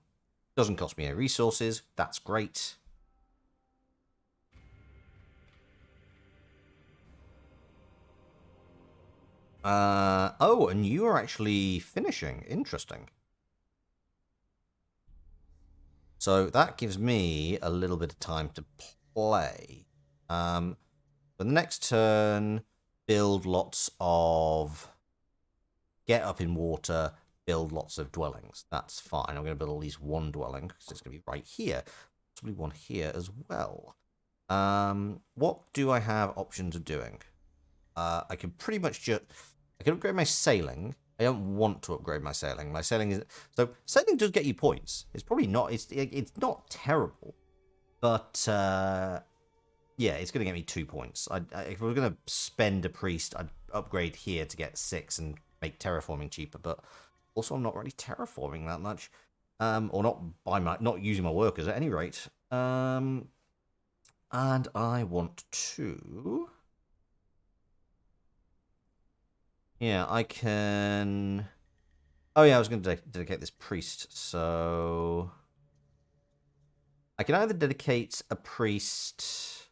Doesn't cost me any resources. That's great. Oh, and you are actually finishing. Interesting. So that gives me a little bit of time to play. For the next turn, build lots of... Get up in water, build lots of dwellings. That's fine. I'm going to build at least 1 dwelling, because it's going to be right here. Possibly 1 here as well. What do I have options of doing? I can pretty much just... I can upgrade my sailing. I don't want to upgrade my sailing. My sailing is... So, sailing does get you points. It's probably not... It's not terrible. But, yeah, it's going to get me 2 points. If we were going to spend a priest, I'd upgrade here to get 6 and make terraforming cheaper. But also, I'm not really terraforming that much. Or not using my workers at any rate. And I want to... Yeah, I can... Oh yeah, I was going to dedicate this priest, so... I can either dedicate a priest...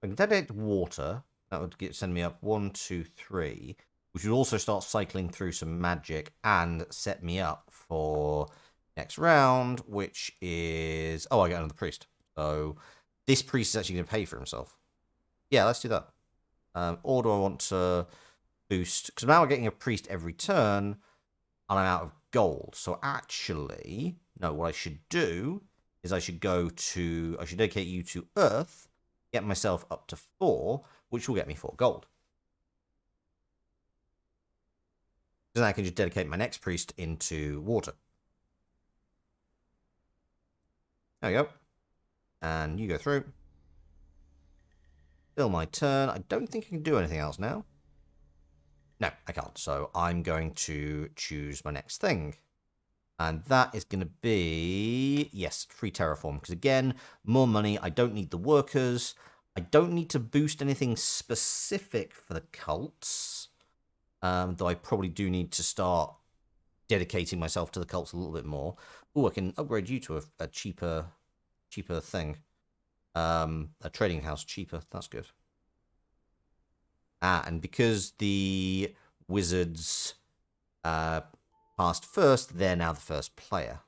I can dedicate water. That would send me up 1, 2, 3. Which would also start cycling through some magic and set me up for next round, which is... Oh, I get another priest. So this priest is actually going to pay for himself. Yeah, let's do that. Or do I want to... boost, because now I'm getting a priest every turn and I'm out of gold. So actually, no, what I should do is I should dedicate you to earth, get myself up to 4, which will get me 4 gold. Then I can just dedicate my next priest into water. There we go. And you go through. Still my turn. I don't think I can do anything else now. No, I can't. So I'm going to choose my next thing. And that is going to be, yes, free terraform. Because again, more money. I don't need the workers. I don't need to boost anything specific for the cults. Though I probably do need to start dedicating myself to the cults a little bit more. Oh, I can upgrade you to a cheaper thing. A trading house cheaper. That's good. And because the wizards passed first, they're now the first player.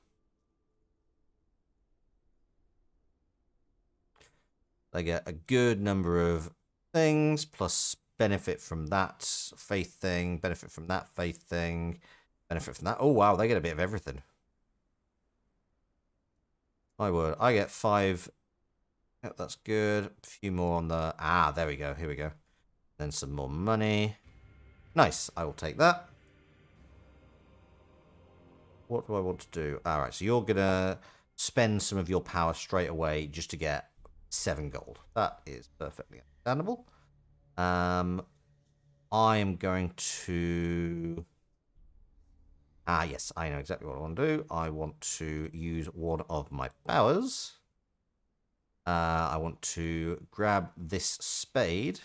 They get a good number of things, plus benefit from that faith thing, benefit from that faith thing, benefit from that. Oh, wow, they get a bit of everything. My word, I get 5. Yep, that's good. A few more on the... Ah, there we go. Here we go. Then some more money. Nice. I will take that. What do I want to do? All right, so you're going to spend some of your power straight away just to get 7 gold. That is perfectly understandable. I am going to... Ah, yes, I know exactly what I want to do. I want to use one of my powers. I want to grab this spade.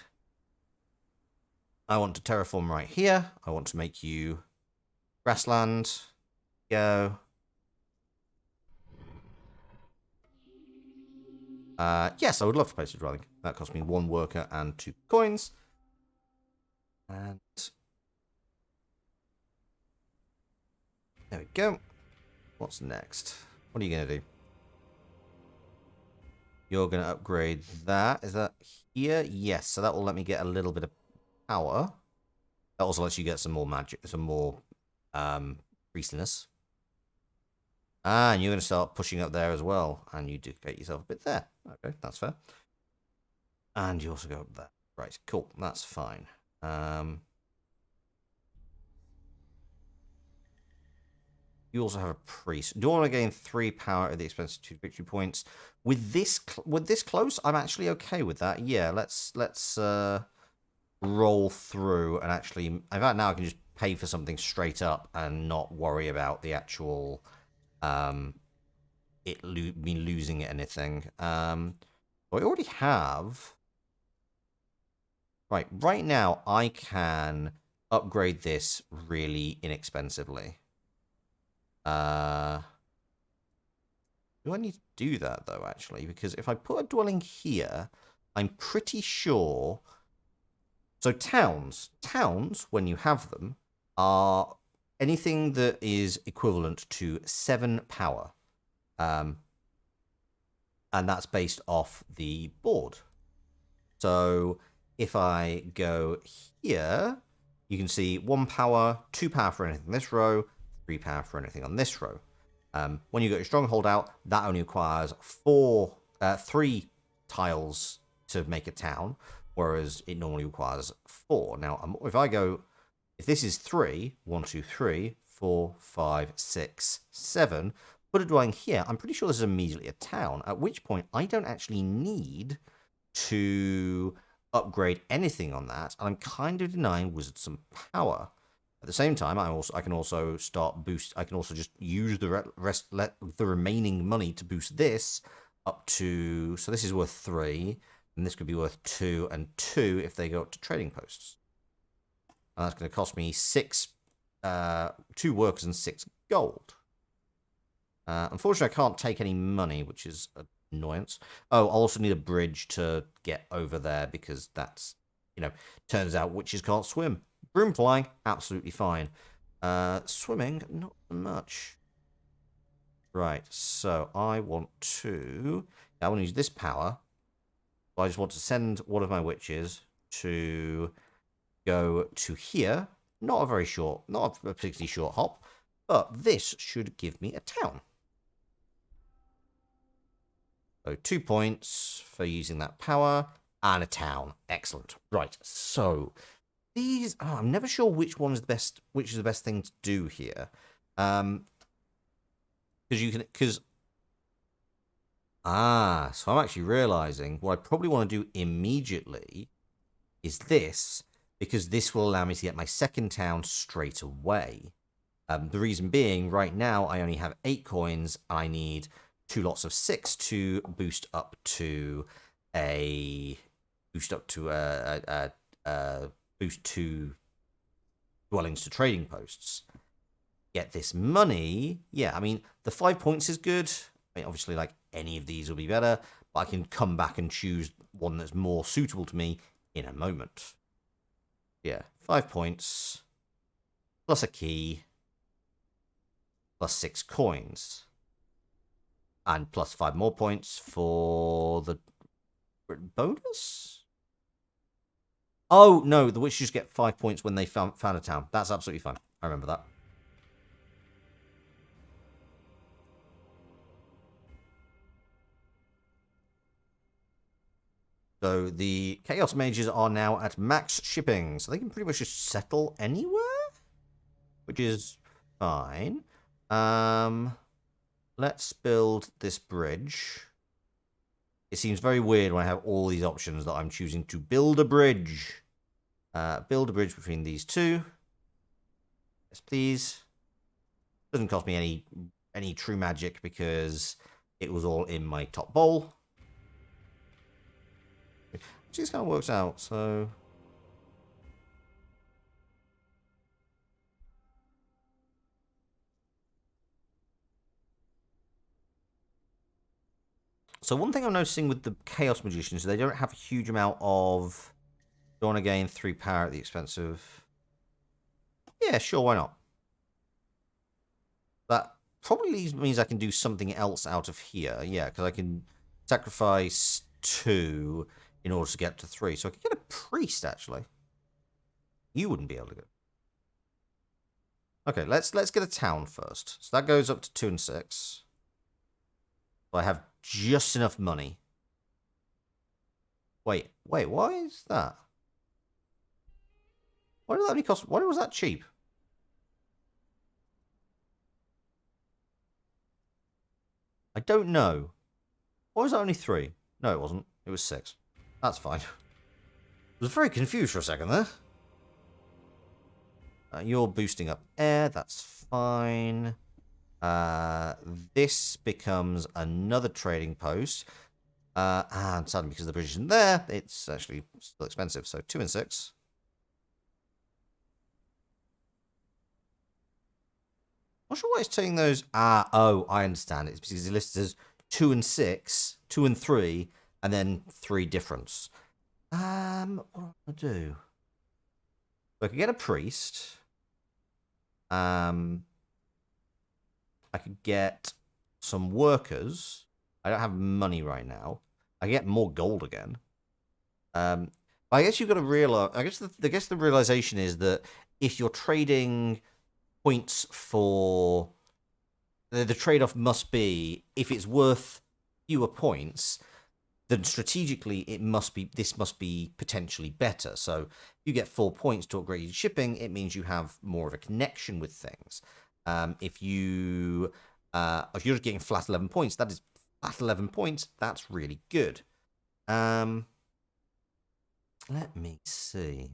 I want to terraform right here. I want to make you Grassland. Go. Yes, I would love to place a dwelling. That cost me 1 worker and 2 coins. And there we go. What's next? What are you going to do? You're going to upgrade that. Is that here? Yes, so that will let me get a little bit of power. That also lets you get some more magic, some more priestliness. And you're going to start pushing up there as well. And you do get yourself a bit there. Okay, that's fair. And you also go up there. Right, cool. That's fine. You also have a priest. Do you want to gain 3 power at the expense of 2 victory points? With this close, I'm actually okay with that. Yeah, let's roll through and actually. In fact, now I can just pay for something straight up and not worry about the actual me losing anything. I already have. Right now I can upgrade this really inexpensively. Do I need to do that, though, actually? Because if I put a dwelling here, I'm pretty sure... So towns, when you have them, are anything that is equivalent to 7 power. And that's based off the board. So if I go here, you can see 1 power, 2 power for anything in this row, 3 power for anything on this row. When you get your stronghold out, that only requires 3 tiles to make a town, whereas it normally requires 4. Now, if this is 3, 1, 2, 3, 4, 5, 6, 7, put a dwelling here, I'm pretty sure this is immediately a town, at which point I don't actually need to upgrade anything on that, and I'm kind of denying wizards some power. At the same time, I can also start boost. I can also just use the remaining money to boost this up to. So this is worth 3, and this could be worth 2 and 2 if they go up to trading posts. And that's going to cost me 2 workers and 6 gold. Unfortunately, I can't take any money, which is an annoyance. Oh, I'll also need a bridge to get over there because that's, turns out witches can't swim. Broom flying, absolutely fine. Swimming, not so much. Right, so I want to use this power. I just want to send one of my witches to go to here. Not a particularly short hop, but this should give me a town. So 2 points for using that power and a town. Excellent. Right, so these, I'm never sure which is the best thing to do here. So I'm actually realizing what I probably want to do immediately is this, because this will allow me to get my second town straight away. The reason being, right now I only have 8 coins, and I need 2 lots of 6 to boost up to boost 2 dwellings to trading posts. Get this money. Yeah, I mean, the 5 points is good. I mean, obviously, like, any of these will be better, but I can come back and choose one that's more suitable to me in a moment. Yeah, 5 points, plus a key, plus 6 coins, and plus 5 more points for the bonus? Oh, no, the witches get 5 points when they found a town. That's absolutely fine. I remember that. So the Chaos Mages are now at max shipping, so they can pretty much just settle anywhere, which is fine. Let's build this bridge. It seems very weird when I have all these options that I'm choosing to build a bridge. Build a bridge between these 2. Yes, please. Doesn't cost me any true magic because it was all in my top bowl. This kind of works out, so... So one thing I'm noticing with the Chaos Magicians, they don't have a huge amount of... Do you want to gain 3 power at the expense of... Yeah, sure, why not? That probably means I can do something else out of here. Yeah, because I can sacrifice 2 in order to get to 3. So I could get a priest, actually. You wouldn't be able to go. Okay, let's get a town first. So that goes up to 2 and 6. So I have just enough money. Wait, why is that? Why did that only cost? Why was that cheap? I don't know. Why was that only 3? No, it wasn't. It was 6. That's fine. I was very confused for a second there. You're boosting up air. That's fine. This becomes another trading post. And sadly, because the British isn't there, it's actually still expensive. So 2 and 6. Not sure why it's taking those. Oh, I understand. It's because it lists as 2 and 6, 2 and 3, and then 3 difference. What am I gonna do? So I could get a priest. I could get some workers. I don't have money right now. I get more gold again. I guess you've got to realize. I guess the realization is that if you're trading points for the trade-off must be if it's worth fewer points, then strategically this must be potentially better. So if you get 4 points to upgrade your shipping, it means you have more of a connection with things. If you're just getting flat 11 points, that is flat 11 points. That's really good. Let me see.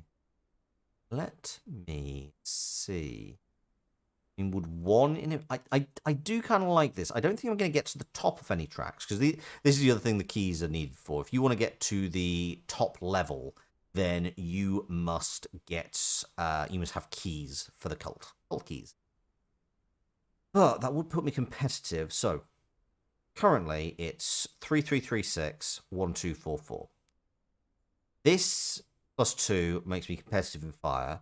I mean, would 1 in it? I do kind of like this. I don't think I'm going to get to the top of any tracks because this is the other thing the keys are needed for. If you want to get to the top level, then you must have keys for the cult keys. But that would put me competitive. So currently it's 3336 1244. This +2 makes me competitive in fire.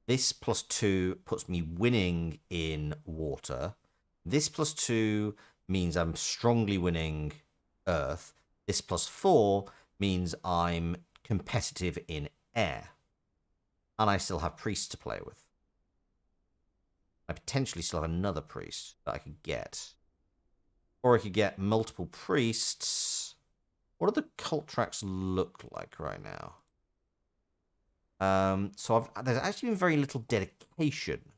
This +2 puts me winning in water. This +2 means I'm strongly winning earth. This +4 means I'm competitive in air. And I still have priests to play with. I potentially still have another priest that I could get. Or I could get multiple priests. What do the cult tracks look like right now? So there's actually been very little dedication.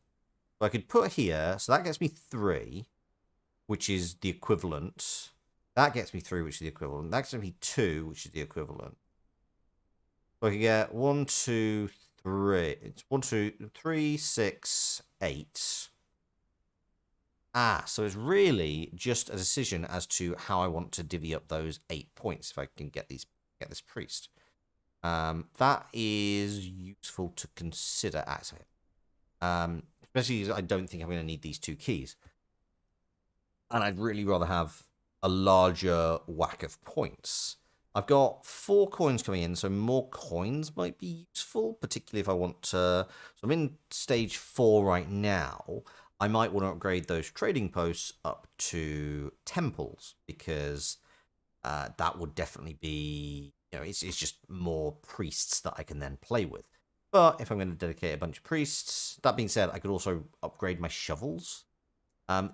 So I could put here, so that gets me 3, which is the equivalent. That gets me 3, which is the equivalent. That gets me 2, which is the equivalent. So I could get 1, 2, 3. It's 1, 2, 3, 6, 8. So it's really just a decision as to how I want to divvy up those 8 points if I can get this priest. That is useful to consider, actually. Especially because I don't think I'm going to need these 2 keys. And I'd really rather have a larger whack of points. I've got 4 coins coming in, so more coins might be useful, particularly if I want to... So I'm in stage 4 right now. I might want to upgrade those trading posts up to temples, because that would definitely be... it's just more priests that I can then play with. But if I'm going to dedicate a bunch of priests, that being said, I could also upgrade my shovels.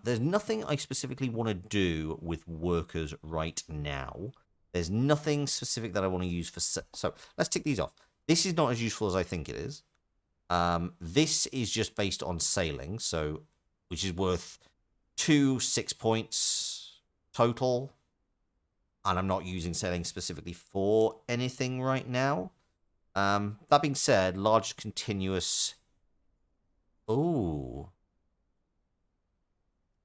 There's nothing I specifically want to do with workers right now. There's nothing specific that I want to use for... So let's tick these off. This is not as useful as I think it is. This is just based on sailing, so which is worth 2 6 points total. And I'm not using sailing specifically for anything right now. That being said, large continuous... Ooh.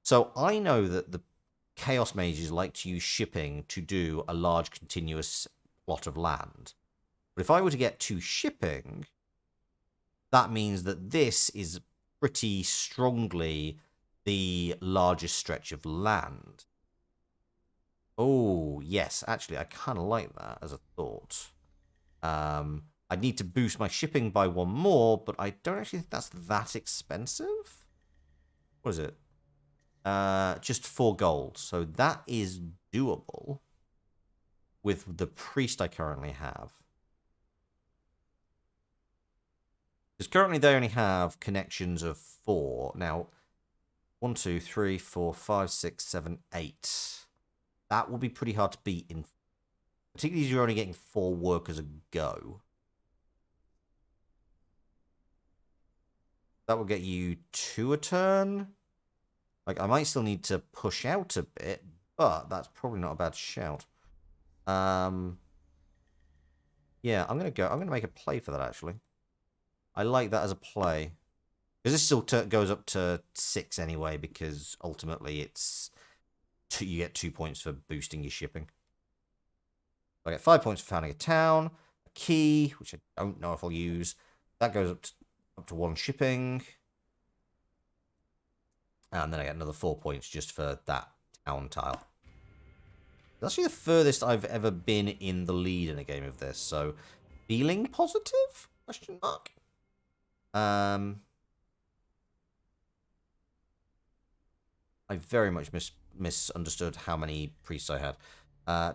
So I know that the Chaos Mages like to use shipping to do a large continuous plot of land. But if I were to get 2 shipping, that means that this is pretty strongly the largest stretch of land. Oh, yes. Actually, I kind of like that as a thought. I need to boost my shipping by one more, but I don't actually think that's that expensive. What is it? Just 4 gold. So that is doable with the priest I currently have. Because currently they only have connections of 4. Now, 1, 2, 3, 4, 5, 6, 7, 8. That will be pretty hard to beat, in particularly as you're only getting 4 workers a go. That will get you 2 a turn. Like, I might still need to push out a bit, but that's probably not a bad shout. Yeah, I'm gonna make a play for that, actually. I like that as a play. Because this still goes up to 6 anyway, because ultimately it's you get 2 points for boosting your shipping. I get 5 points for founding a town, a key, which I don't know if I'll use. That goes up to 1 shipping. And then I get another 4 points just for that town tile. It's actually the furthest I've ever been in the lead in a game of this, so feeling positive? Question mark. I very much misunderstood how many priests I had.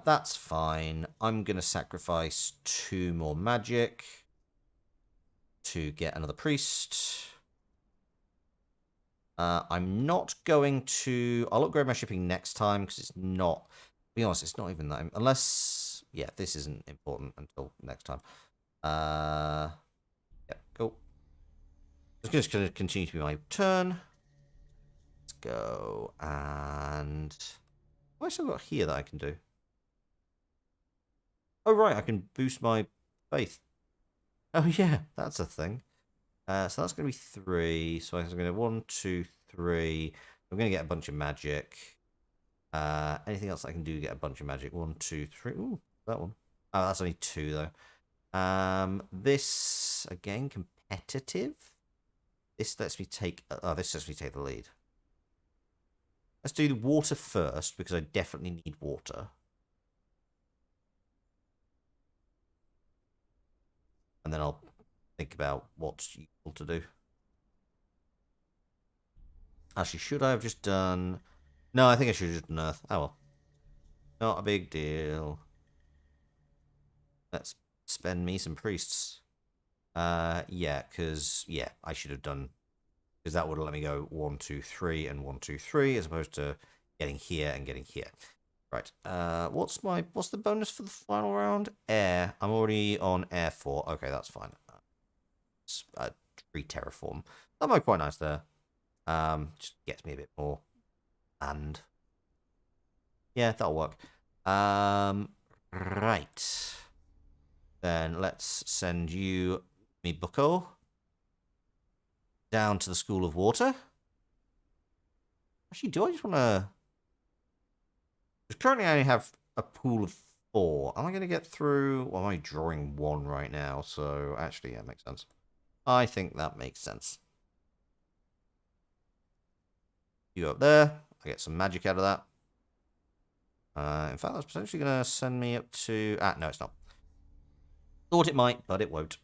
That's fine. I'm going to sacrifice 2 more magic to get another priest. I'm not going to... I'll upgrade my shipping next time because it's not... To be honest, it's not even that... Unless... Yeah, this isn't important until next time. Yeah, cool. It's just going to continue to be my turn. Let's go. And... What have I still got here that I can do? Oh, right, I can boost my faith. Oh, yeah, that's a thing. So that's going to be 3. So I'm going to 1, 2, 3. I'm going to get a bunch of magic. Anything else I can do to get a bunch of magic? 1, 2, 3. Ooh, that one. Oh, that's only 2, though. This, again, competitive. This lets me take... this lets me take the lead. Let's do the water first, because I definitely need water. And then I'll think about what's useful to do. Actually, should I have just done... No, I think I should have just done Earth. Oh, well. Not a big deal. Let's spend me some priests. Yeah, because... Yeah, I should have done... Because that would have let me go 1, 2, 3, and 1, 2, 3, as opposed to getting here and getting here. Right. What's the bonus for the final round? Air. I'm already on Air 4. Okay, that's fine. It's re-terraform. That might be quite nice there. Just gets me a bit more. And yeah, that'll work. Right. Then let's send you, me bucko, down to the School of Water. Actually, do I just want to... Because currently I only have a pool of 4. Am I going to get through... Well, I'm only drawing 1 right now, so actually, yeah, makes sense. I think that makes sense. You go up there. I get some magic out of that. In fact, that's potentially going to send me up to... no, it's not. Thought it might, but it won't.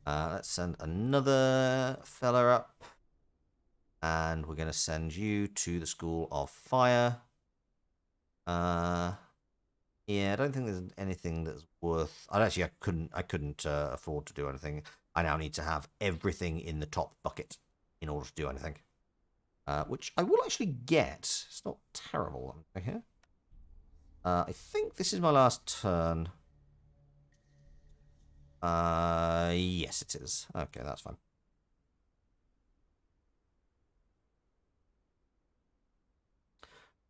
Let's send another fella up. And we're going to send you to the School of Fire. Yeah, I don't think there's anything that's worth... I couldn't afford to do anything. I now need to have everything in the top bucket in order to do anything. Which I will actually get. It's not terrible. Okay, here. I think this is my last turn. Yes, it is. Okay, that's fine.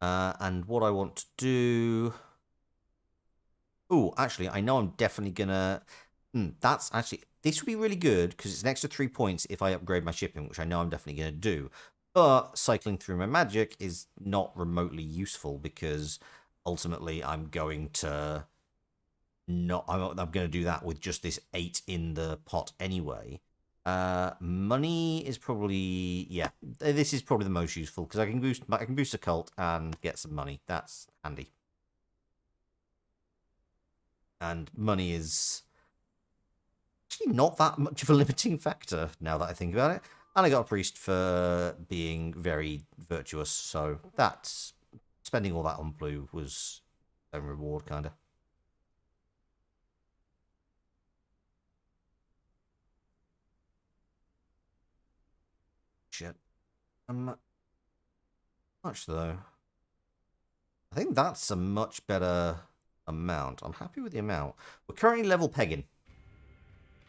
And what I want to do... Oh, actually, I know I'm definitely gonna... that's actually... This would be really good, because it's an extra 3 points if I upgrade my shipping, which I know I'm definitely going to do. But cycling through my magic is not remotely useful, because ultimately I'm going to... I'm going to do that with just this 8 in the pot anyway. Money is probably, yeah, this is probably the most useful because I can boost a cult and get some money. That's handy. And money is actually not that much of a limiting factor now that I think about it. And I got a priest for being very virtuous, so that's spending all that on blue was a reward, kind of. Shit. Much though. I think that's a much better amount. I'm happy with the amount. We're currently level pegging.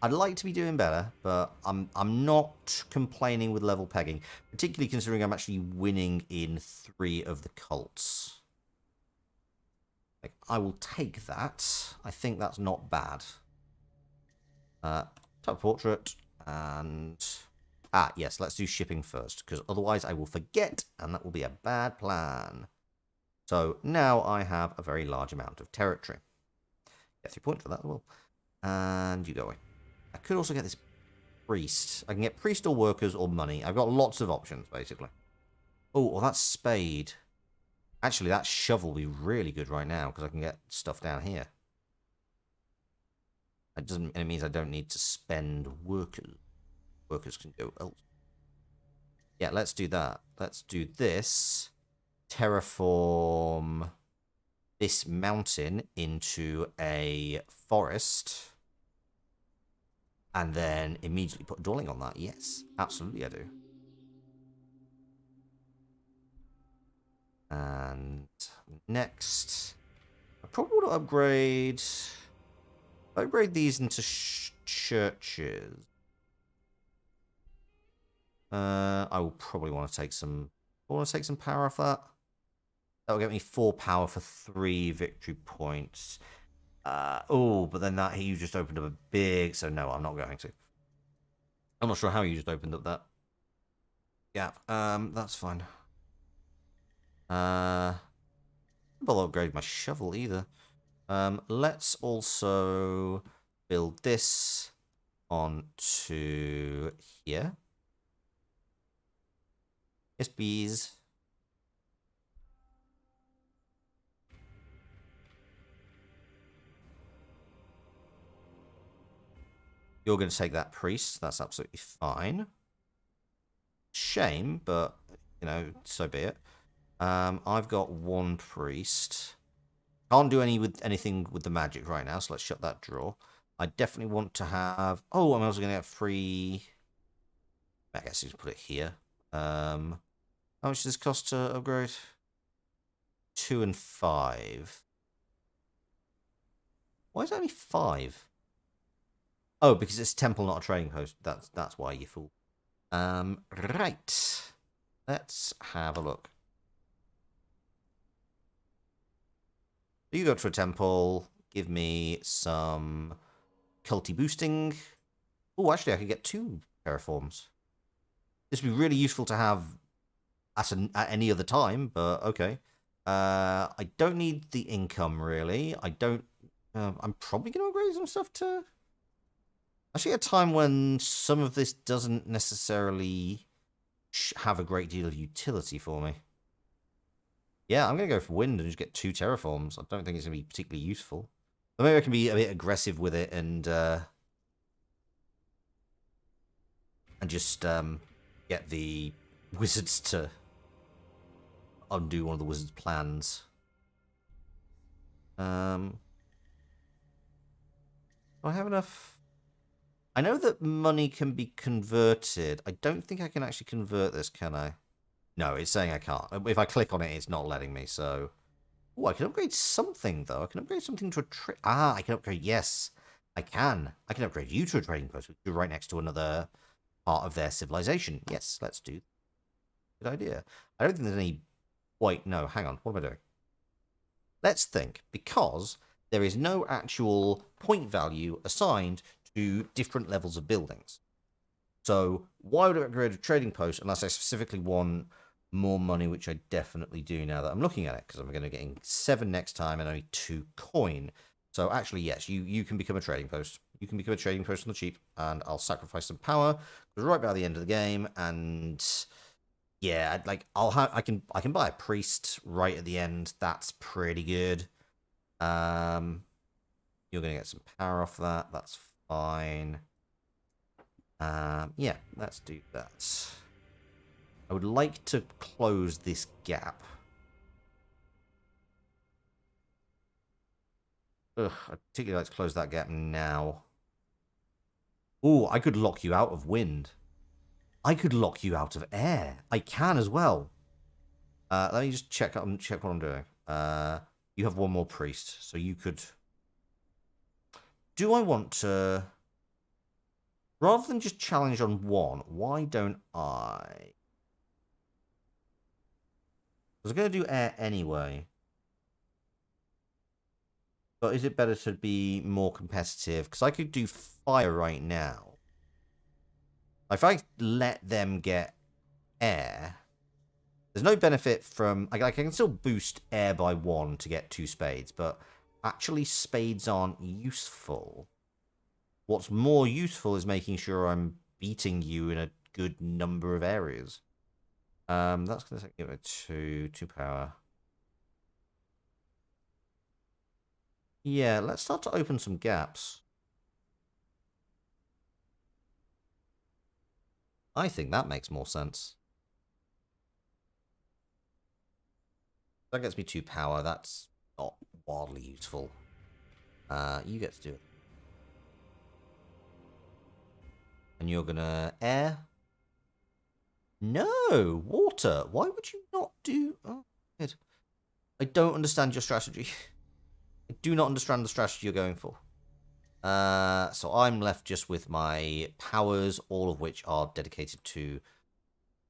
I'd like to be doing better, but I'm not complaining with level pegging, particularly considering I'm actually winning in 3 of the cults. Like, I will take that. I think that's not bad. Type portrait and yes, let's do shipping first because otherwise I will forget and that will be a bad plan. So now I have a very large amount of territory. Get 3 points for that as well. And you go away. I could also get this priest. I can get priest or workers or money. I've got lots of options, basically. Oh, well, that's spade. Actually, that shovel will be really good right now because I can get stuff down here. It means I don't need to spend workers. Workers can go else. Yeah, let's do that. Let's do this. Terraform this mountain into a forest. And then immediately put a dwelling on that. Yes, absolutely I do. And next, I probably want to upgrade these into churches. I will probably want to take some. I want to take some power off that. That will get me 4 power for 3 victory points. Oh, but then that you just opened up a big. So no, I'm not going to. I'm not sure how you just opened up that. Yeah, that's fine. I'll upgrade my shovel either. Let's also build this onto here. Yes, bees. You're going to take that priest. That's absolutely fine. Shame, but, you know, so be it. I've got 1 priest. Can't do anything with the magic right now, so let's shut that drawer. I definitely want to have... Oh, I'm also going to get free... I guess you just put it here. How much does this cost to upgrade? 2 and 5. Why is it only 5? Oh, because it's a temple, not a trading post. That's why, you fool. Right. Let's have a look. You go to a temple, give me some culty boosting. Oh, actually, I could get 2 terraforms. This would be really useful to have at any other time, but okay. I don't need the income, really. I don't... I'm probably going to upgrade some stuff to... Actually, at a time when some of this doesn't necessarily have a great deal of utility for me. Yeah, I'm going to go for wind and just get 2 terraforms. I don't think it's going to be particularly useful. But maybe I can be a bit aggressive with it and just get the wizards to undo one of the wizards' plans. Do I have enough? I know that money can be converted. I don't think I can actually convert this, can I? No, it's saying I can't. If I click on it, it's not letting me, so... Oh, I can upgrade something, though. I can upgrade something to a... I can upgrade... Yes, I can. I can upgrade you to a trading post, which is right next to another part of their civilization. Yes, let's do... Good idea. I don't think there's any... Wait, no, hang on. What am I doing? Let's think. Because there is no actual point value assigned to different levels of buildings. So why would I upgrade a trading post unless I specifically want more money, which I definitely do now that I'm looking at it, because I'm going to get 7 next time and only 2 coin. So actually, yes, you can become a trading post. You can become a trading post on the cheap, and I'll sacrifice some power. Because right by the end of the game, and yeah, I can buy a priest right at the end. That's pretty good. You're gonna get some power off that. That's fine. Yeah, let's do that. I would like to close this gap. Ugh, I'd particularly like to close that gap now. Ooh, I could lock you out of wind. I could lock you out of air. I can as well. Let me just check what I'm doing. You have one more priest, so you could... Do I want to... Rather than just challenge on one, why don't I... I was going to do air anyway. But is it better to be more competitive? Because I could do fire right now. If I let them get air, there's no benefit from... I can still boost air by 1 to get 2 spades, but actually spades aren't useful. What's more useful is making sure I'm beating you in a good number of areas. That's going to give it 2 power. Yeah, let's start to open some gaps. I think that makes more sense. That gets me 2 power. That's not wildly useful. You get to do it. And you're gonna air? No! Water! Why would you not do... Oh, good. I don't understand your strategy. I do not understand the strategy you're going for. So I'm left just with my powers, all of which are dedicated to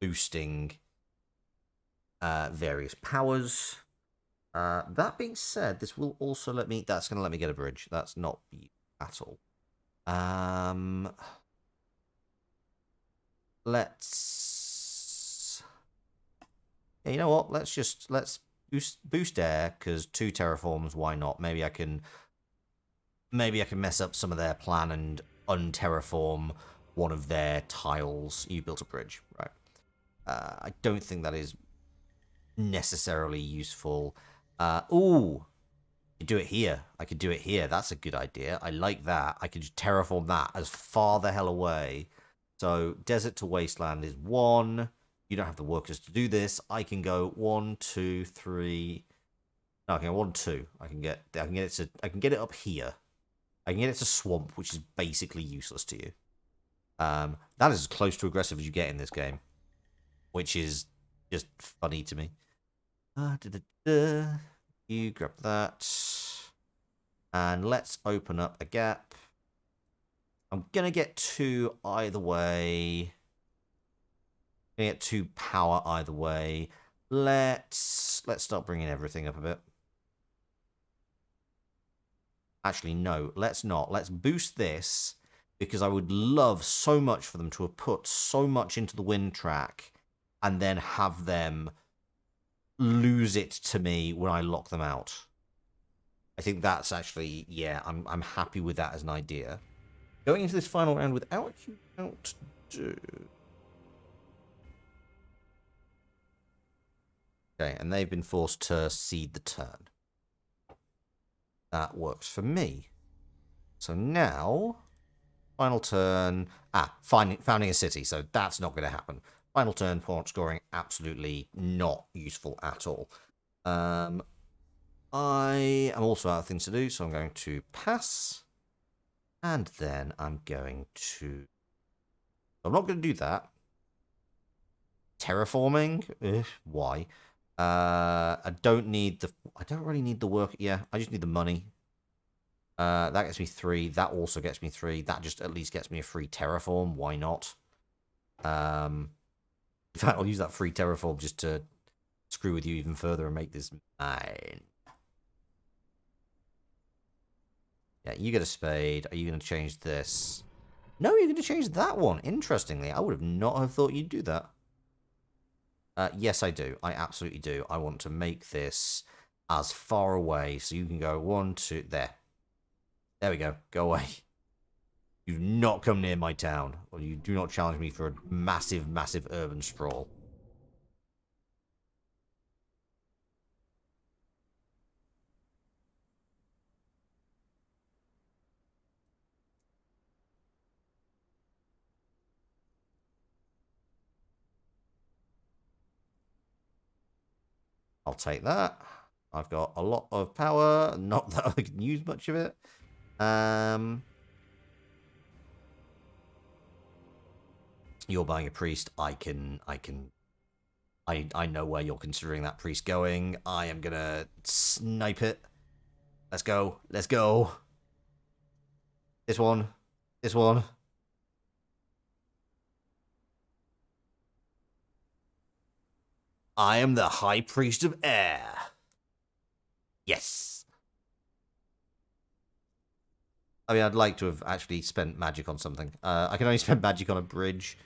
boosting various powers. That being said, this will also let me... That's going to let me get a bridge. That's not at all. Let's... Yeah, you know what? Let's boost air, because 2 terraforms, why not? Maybe I can mess up some of their plan and unterraform one of their tiles. You built a bridge, right? I don't think that is necessarily useful. Ooh, you do it here. I could do it here. That's a good idea. I like that. I could terraform that as far the hell away. So desert to wasteland is 1. You don't have the workers to do this. I can go 1, 2, 3. No, I can go 1, 2. I can get it up here. I can get it to swamp, which is basically useless to you. That is as close to aggressive as you get in this game, which is just funny to me. You grab that. And let's open up a gap. I'm going to get 2 either way. I'm going to get 2 power either way. Let's start bringing everything up a bit. Actually, no, let's not. Let's boost this, because I would love so much for them to have put so much into the wind track and then have them lose it to me when I lock them out. I think that's actually, yeah, I'm happy with that as an idea. Going into this final round without you outdo. Okay, and they've been forced to cede the turn. That works for me. So now, final turn. Founding a city, so that's not going to happen. Final turn, point scoring, absolutely not useful at all. I am also out of things to do, so I'm going to pass. And then I'm going to... I'm not going to do that. Terraforming? Ugh, why? I don't really need the work. Yeah, I just need the money. That gets me 3. That also gets me 3. That just at least gets me a free terraform. Why not? In fact, I'll use that free terraform just to screw with you even further and make this mine. Yeah, you get a spade. Are you going to change this? No, you're going to change that one. Interestingly, I would have not have thought you'd do that. Yes, I do. I absolutely do. I want to make this as far away so you can go 1, 2, there. There we go. Go away. Do not come near my town, or you do not challenge me for a massive, massive urban sprawl. I'll take that. I've got a lot of power. Not that I can use much of it. You're buying a priest. I know where you're considering that priest going. I am gonna snipe it. Let's go. Let's go. This one. This one. I am the High Priest of Air. Yes. I mean, I'd like to have actually spent magic on something. I can only spend magic on a bridge.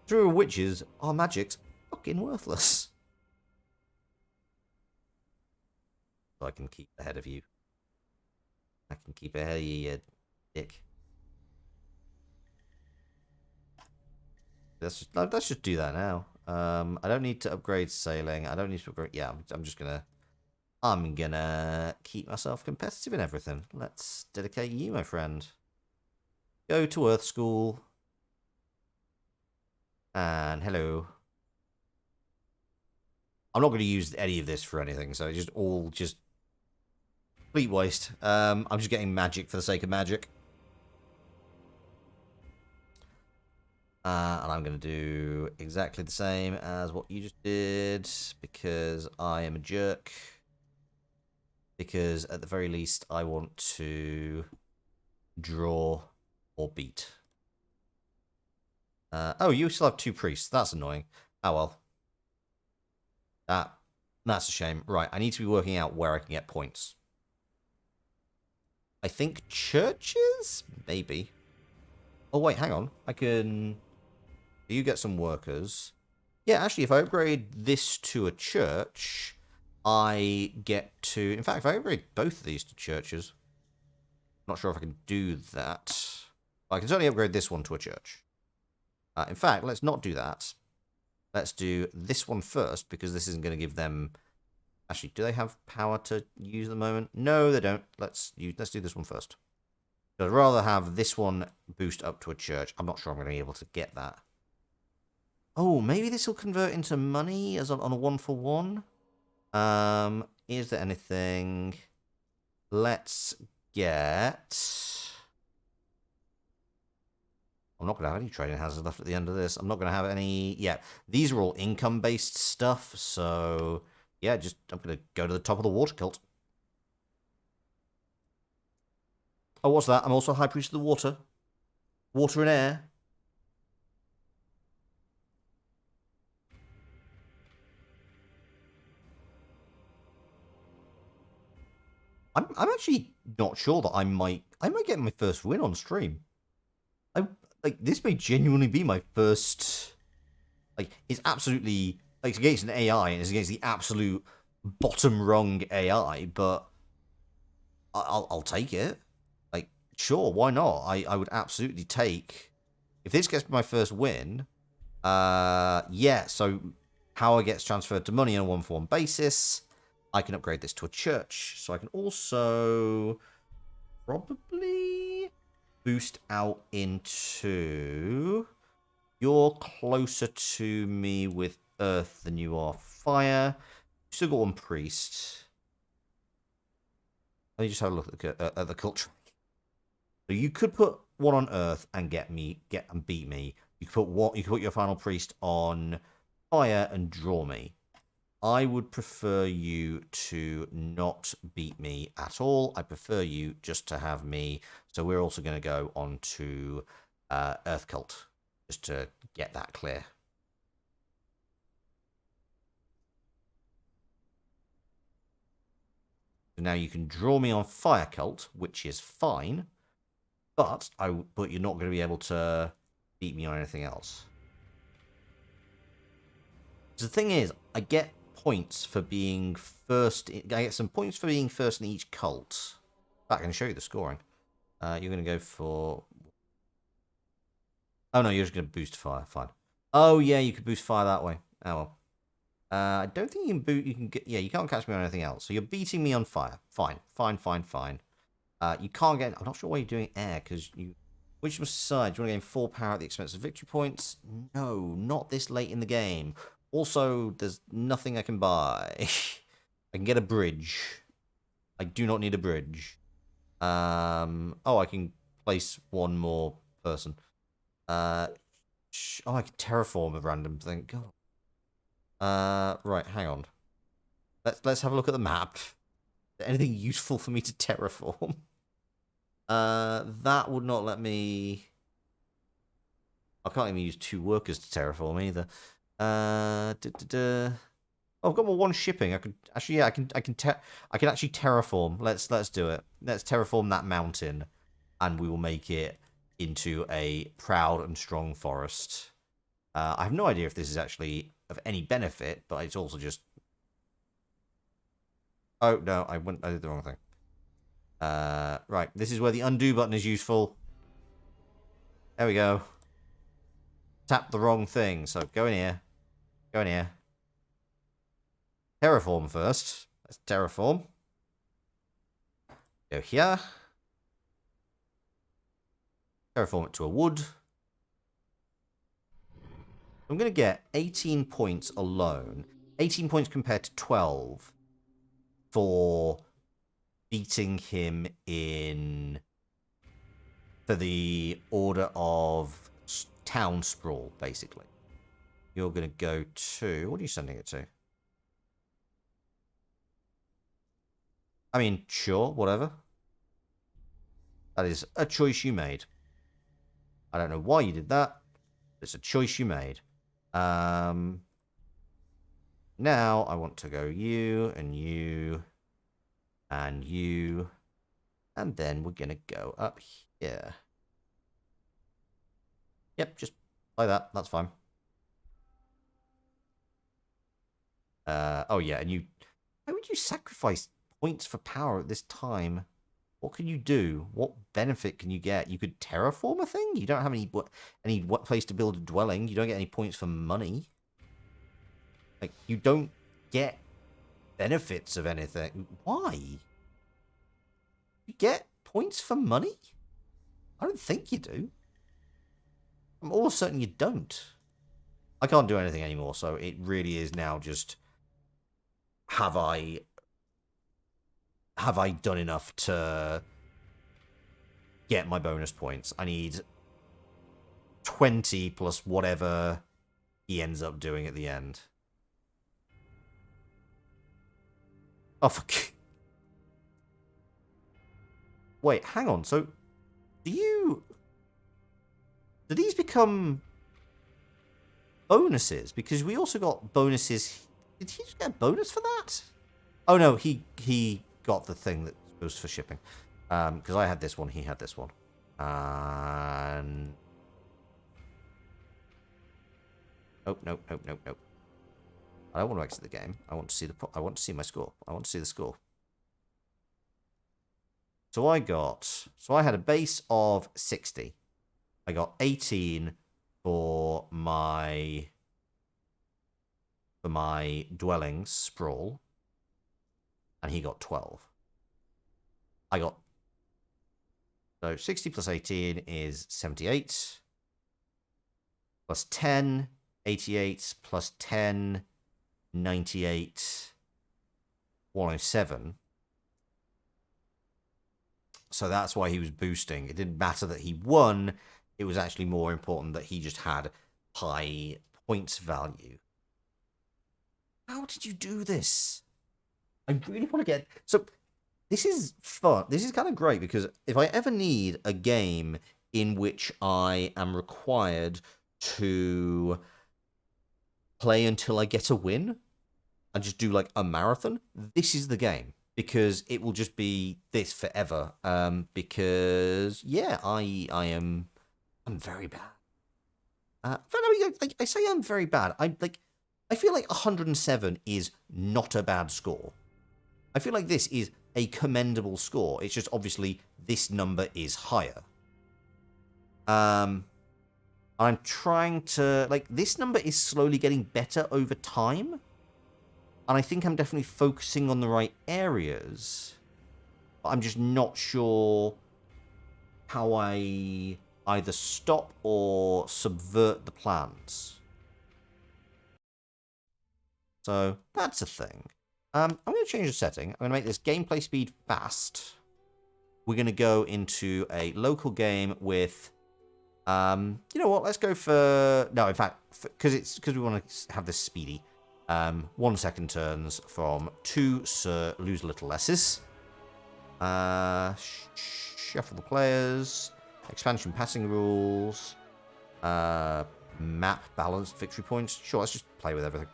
True witches are magic's fucking worthless. So I can keep ahead of you. I can keep ahead of you, you dick. Let's just do that now. I don't need to upgrade sailing. I don't need to upgrade. Yeah, I'm just gonna. I'm gonna keep myself competitive in everything. Let's dedicate you, my friend. Go to Earth School. And hello. I'm not going to use any of this for anything, so just all just complete waste. I'm just getting magic for the sake of magic. And I'm going to do exactly the same as what you just did, because I am a jerk. Because at the very least, I want to draw or beat. Oh, you still have 2 priests. That's annoying. Oh well. That's a shame. Right, I need to be working out where I can get points. I think churches? Maybe. Oh, wait, hang on. I can... You get some workers. Yeah, actually, if I upgrade this to a church, I get to... In fact, if I upgrade both of these to churches... I'm not sure if I can do that. I can certainly upgrade this one to a church. In fact, let's not do that. Let's do this one first, because this isn't going to give them... Actually, do they have power to use at the moment? No, they don't. Let's do this one first. I'd rather have this one boost up to a church. I'm not sure I'm going to be able to get that. Oh, maybe this will convert into money as on a 1-for-1. Is there anything? Let's get... I'm not going to have any trading houses left at the end of this. I'm not going to have any... Yeah, these are all income-based stuff, so... Yeah, I'm going to go to the top of the water cult. Oh, what's that? I'm also High Priest of the Water. Water and air. I'm actually not sure that I might get my first win on stream. This may genuinely be my first. It's absolutely it's against an AI and it's against the absolute bottom rung AI, but I'll take it. Sure, why not? I would absolutely take if this gets my first win. Yeah. So power gets transferred to money on a 1-for-1 basis. I can upgrade this to a church, so I can also probably boost out into... You're closer to me with earth than you are fire. Still got 1 priest. Let me just have a look at the cult track. So you could put 1 on earth and beat me. You could put your final priest on fire and draw me. I would prefer you to not beat me at all. I prefer you just to have me. So we're also going to go on to Earth Cult, just to get that clear. So now you can draw me on Fire Cult, which is fine, but you're not going to be able to beat me on anything else. So the thing is, I get points for being first. I get some points for being first in each cult. In fact, I can show you the scoring. You're going to go for... Oh, no, you're just going to boost fire. Fine. Oh, yeah, you could boost fire that way. Oh, well. I don't think you can boot... You can get... Yeah, you can't catch me on anything else. So you're beating me on fire. Fine. Fine, fine, fine. You can't get... I'm not sure why you're doing air, because you... Which side? Do you want to gain 4 power at the expense of victory points? No, not this late in the game. Also, there's nothing I can buy. I can get a bridge. I do not need a bridge. Oh, I can place one more person. Oh, I can terraform a random thing. God. Right, hang on. Let's have a look at the map. Is there anything useful for me to terraform? That would not let me... I can't even use 2 workers to terraform either. Oh, I've got more 1 shipping. I could actually, yeah, I can actually terraform. Let's do it. Let's terraform that mountain, and we will make it into a proud and strong forest. I have no idea if this is actually of any benefit, but it's also just... Oh no, I did the wrong thing. Right, this is where the undo button is useful. There we go. Tap the wrong thing, so go in here. Go in here. Terraform first. Let's terraform. Go here. Terraform it to a wood. I'm going to get 18 points alone. 18 points compared to 12 for beating him in... for the order of town sprawl, basically. You're going to go to... What are you sending it to? I mean, sure, whatever. That is a choice you made. I don't know why you did that. It's a choice you made. Now I want to go you, and you, and you, and then we're going to go up here. Yep, just like that. That's fine. Oh, yeah, and you... Why would you sacrifice points for power at this time? What can you do? What benefit can you get? You could terraform a thing? You don't have any place to build a dwelling. You don't get any points for money. Like, you don't get benefits of anything. Why? You get points for money? I don't think you do. I'm almost certain you don't. I can't do anything anymore, so it really is now just... Have I done enough to get my bonus points? I need 20 plus whatever he ends up doing at the end. Oh, fuck. Wait, hang on. So, do these become bonuses? Because we also got bonuses. Did he just get a bonus for that? Oh, no, he got the thing that goes for shipping. Because I had this one, he had this one. And... Nope. I don't want to exit the game. I want to see my score. I want to see the score. So I had a base of 60. I got 18 for my dwelling sprawl, and he got 12. So 60 plus 18 is 78. Plus 10, 88, plus 10, 98, 107. So that's why he was boosting. It didn't matter that he won. It was actually more important that he just had high points value. How did you do this? I really want to get... So, this is fun. This is kind of great, because if I ever need a game in which I am required to play until I get a win, and just do, like, a marathon, this is the game. Because it will just be this forever. Because, yeah, I'm very bad. I say I'm very bad. I feel like 107 is not a bad score. I feel like this is a commendable score. It's just obviously this number is higher. I'm trying to, like, this number is slowly getting better over time. And I think I'm definitely focusing on the right areas. But I'm just not sure how I either stop or subvert the plans. So that's a thing. I'm going to change the setting. I'm going to make this gameplay speed fast. We're going to go into a local game with... you know what? Let's go for... No, in fact, because we want to have this speedy. 1 second turns from 2 Sir Lose Little Lesses. Shuffle the players. Expansion passing rules. Map balanced victory points. Sure, let's just play with everything.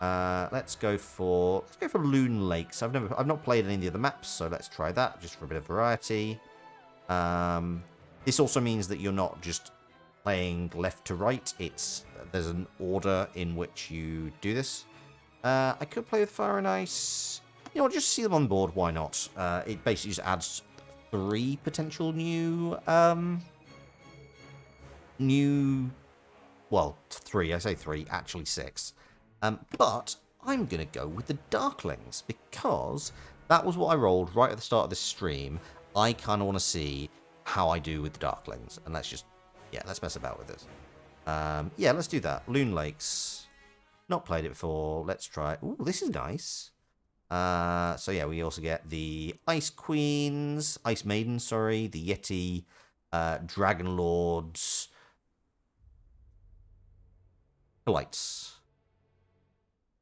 Let's go for Loon Lakes. I've not played any of the other maps, so let's try that just for a bit of variety. This also means that you're not just playing left to right. There's an order in which you do this. I could play with Fire and Ice. You know what, just see them on board, why not? It basically just adds 3 potential well, 3, I say 3, actually 6. But I'm going to go with the Darklings, because that was what I rolled right at the start of this stream. I kind of want to see how I do with the Darklings, and let's mess about with this. Yeah, let's do that. Loon Lakes. Not played it before. Let's try. Ooh, this is nice. So yeah, we also get the Ice Queens, Ice Maidens, sorry, the Yeti, Dragon Lords, Lights,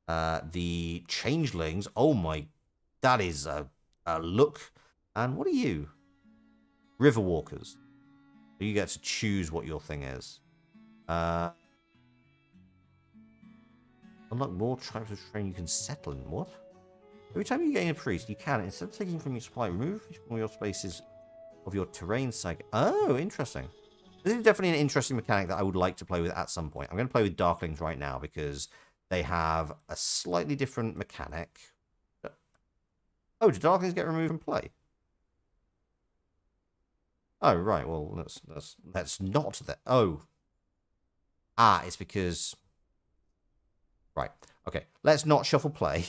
the Changelings. Oh my, that is a look. And what are you? River Walkers. You get to choose what your thing is. Unlock more types of terrain you can settle in. What? Every time you gain a priest, you can, instead of taking from your supply, remove from your spaces of your terrain site. Oh, interesting. This is definitely an interesting mechanic that I would like to play with at some point. I'm going to play with Darklings right now because they have a slightly different mechanic. Oh, do Darklings get removed from play? Oh, right. Well, that's not that. Oh. Ah, it's because... Right. Okay. Let's not shuffle play.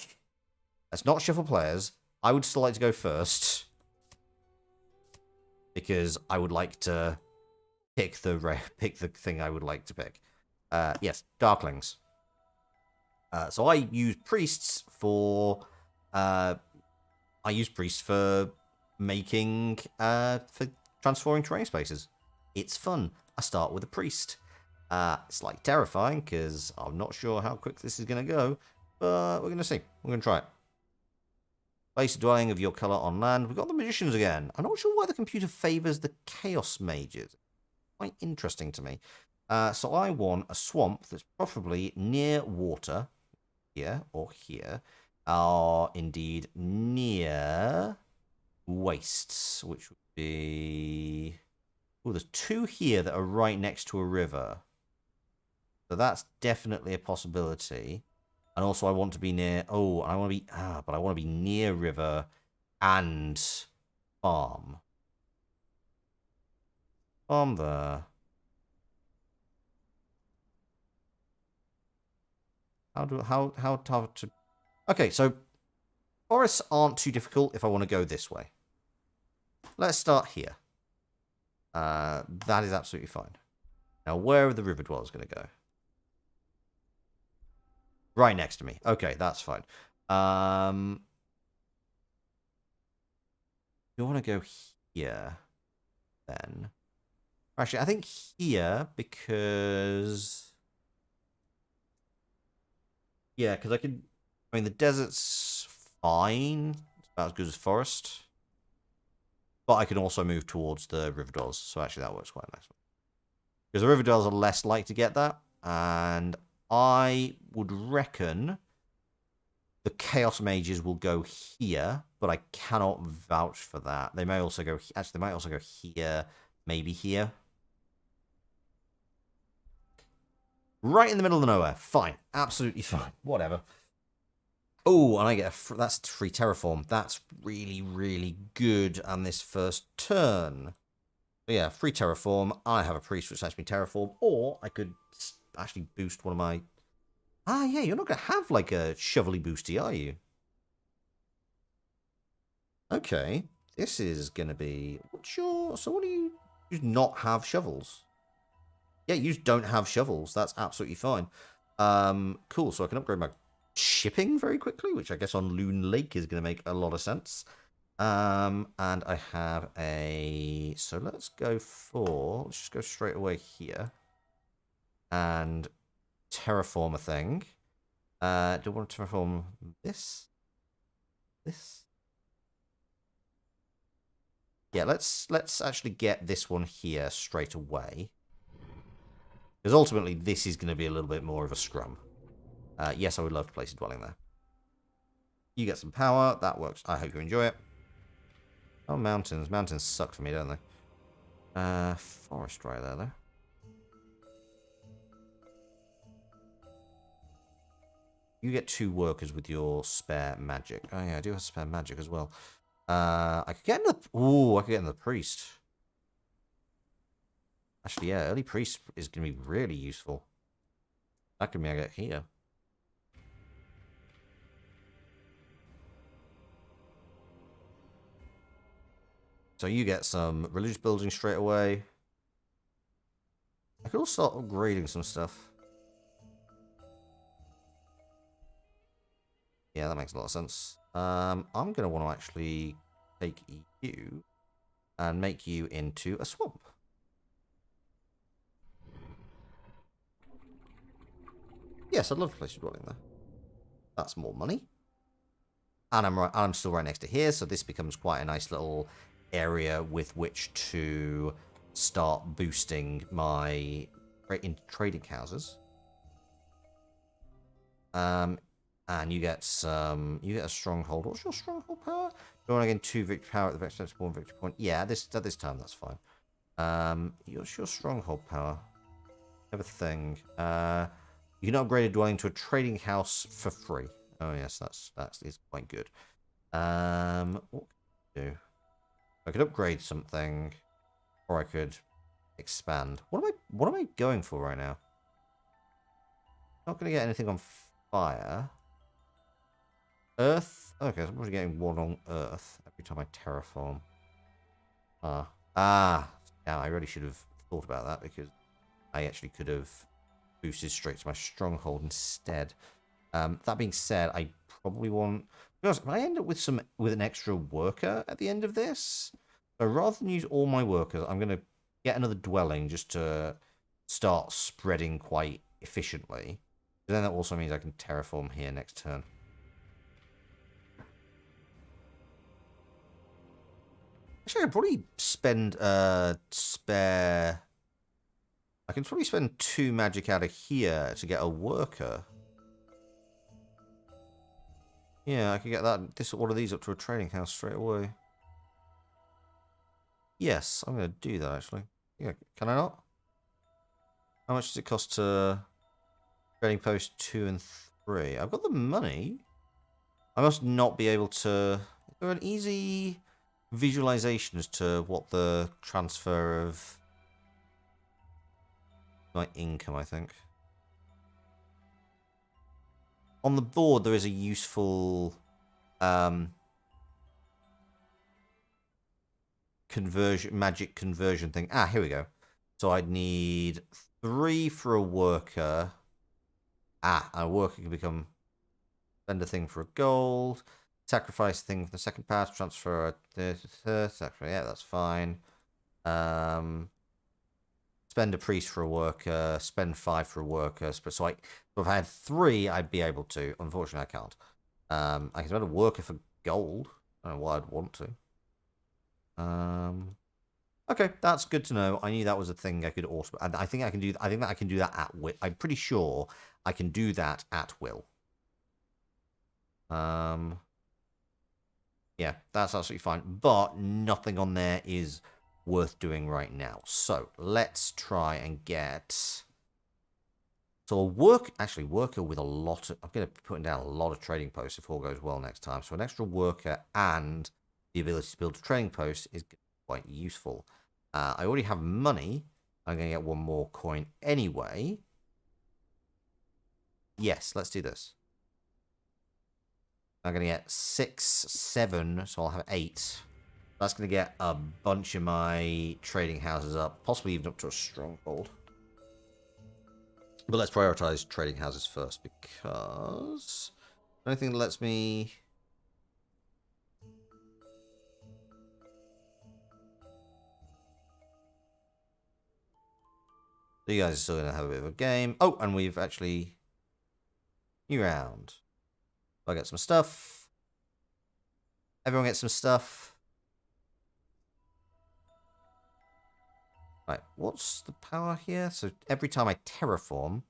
Let's not shuffle players. I would still like to go first. Because I would like to pick the thing I would like to pick. Yes, Darklings. So I use priests for... making... for transforming terrain spaces. It's fun. I start with a priest. It's like terrifying because I'm not sure how quick this is going to go, but we're going to see. We're going to try it. Place a dwelling of your colour on land. We've got the magicians again. I'm not sure why the computer favours the chaos mages. Quite interesting to me. So I want a swamp that's probably near water, here or here, or indeed near wastes, which would be... Oh, there's 2 here that are right next to a river. So that's definitely a possibility. And also I want to be near... Oh, I want to be... but I want to be near river and farm. Farm there. How tough to... Okay, so forests aren't too difficult if I want to go this way. Let's start here. That is absolutely fine. Now, where are the river dwellers going to go? Right next to me. Okay, that's fine. You want to go here, then? Actually, I think here, because... Yeah, because I could... I mean, the desert's fine. It's about as good as forest. But I can also move towards the river dwellers, so actually that works quite nicely. Because the river dwellers are less likely to get that, and I would reckon the chaos mages will go here, but I cannot vouch for that. They may also go... Actually, they might also go here, maybe here. Right in the middle of nowhere. Fine. Absolutely fine. Whatever. Oh, and I get that's free terraform. That's really, really good on this first turn. But yeah, free terraform. I have a priest which lets me terraform, or I could actually boost one of my. Ah, yeah, you're not gonna have like a shovelly boosty, are you? Okay, this is gonna be. What's your? So what do you? You not have shovels? Yeah, you just don't have shovels. That's absolutely fine. Cool. So I can upgrade my shipping very quickly, which I guess on Loon Lake is going to make a lot of sense. And I have a. So let's go for. Let's just go straight away here and terraform a thing. Do I want to terraform this? This? Yeah, let's actually get this one here straight away. Because ultimately this is going to be a little bit more of a scrum. Yes, I would love to place a dwelling there. You get some power. That works. I hope you enjoy it. Oh, mountains. Mountains suck for me, don't they? Forest right there, though. You get 2 workers with your spare magic. Oh, yeah, I do have spare magic as well. I could get another... Ooh, I could get another priest. Actually, yeah, early priest is going to be really useful. That could mean I get here. So you get some religious building straight away. I could also start upgrading some stuff. Yeah, that makes a lot of sense. I'm going to want to actually take you and make you into a swamp. Yes, I'd love to place a dwelling there. That's more money. And I'm still right next to here, so this becomes quite a nice little area with which to start boosting my trading houses. And you get a stronghold. What's your stronghold power? You want to gain 2 victory power at the next 1 victory point. Yeah, at this time that's fine. What's your stronghold power? Have a thing. You can upgrade a dwelling to a trading house for free. Oh yes, that is quite good. What can I do? I could upgrade something, or I could expand. What am I going for right now? Not going to get anything on fire. Earth. Okay, so I'm probably getting 1 on Earth every time I terraform. Yeah, I really should have thought about that because I actually could have boosted straight to my stronghold instead. That being said, I probably want. To be honest, if I end up with an extra worker at the end of this, so rather than use all my workers, I'm going to get another dwelling just to start spreading quite efficiently. But then that also means I can terraform here next turn. Actually, I could probably spend spare. I can probably spend 2 magic out of here to get a worker. Yeah, I could get one of these up to a trading house straight away. Yes, I'm going to do that, actually. Yeah, can I not? How much does it cost to trading post 2 and 3? I've got the money. I must not be able to... Is there an easy visualization as to what the transfer of my income, I think? On the board, there is a useful... magic conversion thing. Ah, here we go. So I'd need 3 for a worker. A worker can become spend a thing for a gold, sacrifice a thing for the second pass, transfer a yeah, that's fine. Spend a priest for a worker, spend 5 for a worker. So if I had 3, I'd be able to. Unfortunately, I can't. I can spend a worker for gold. I don't know why I'd want to. Okay, that's good to know. I knew that was a thing I could also. I think I can do. I think that I can do that at will. I'm pretty sure I can do that at will. Yeah, that's absolutely fine. But nothing on there is worth doing right now. So let's try and get So actually worker with a lot of, I'm going to be putting down a lot of trading posts if all goes well next time. So an extra worker and the ability to build a trading post is quite useful. I already have money. I'm going to get one more coin anyway. Yes, let's do this. I'm going to get 6, 7, so I'll have 8. That's going to get a bunch of my trading houses up, possibly even up to a stronghold. But let's prioritize trading houses first, because the only thing that lets me... So you guys are still going to have a bit of a game. Oh, and we've actually... New round. I get some stuff. Everyone gets some stuff. Right, what's the power here? So every time I terraform...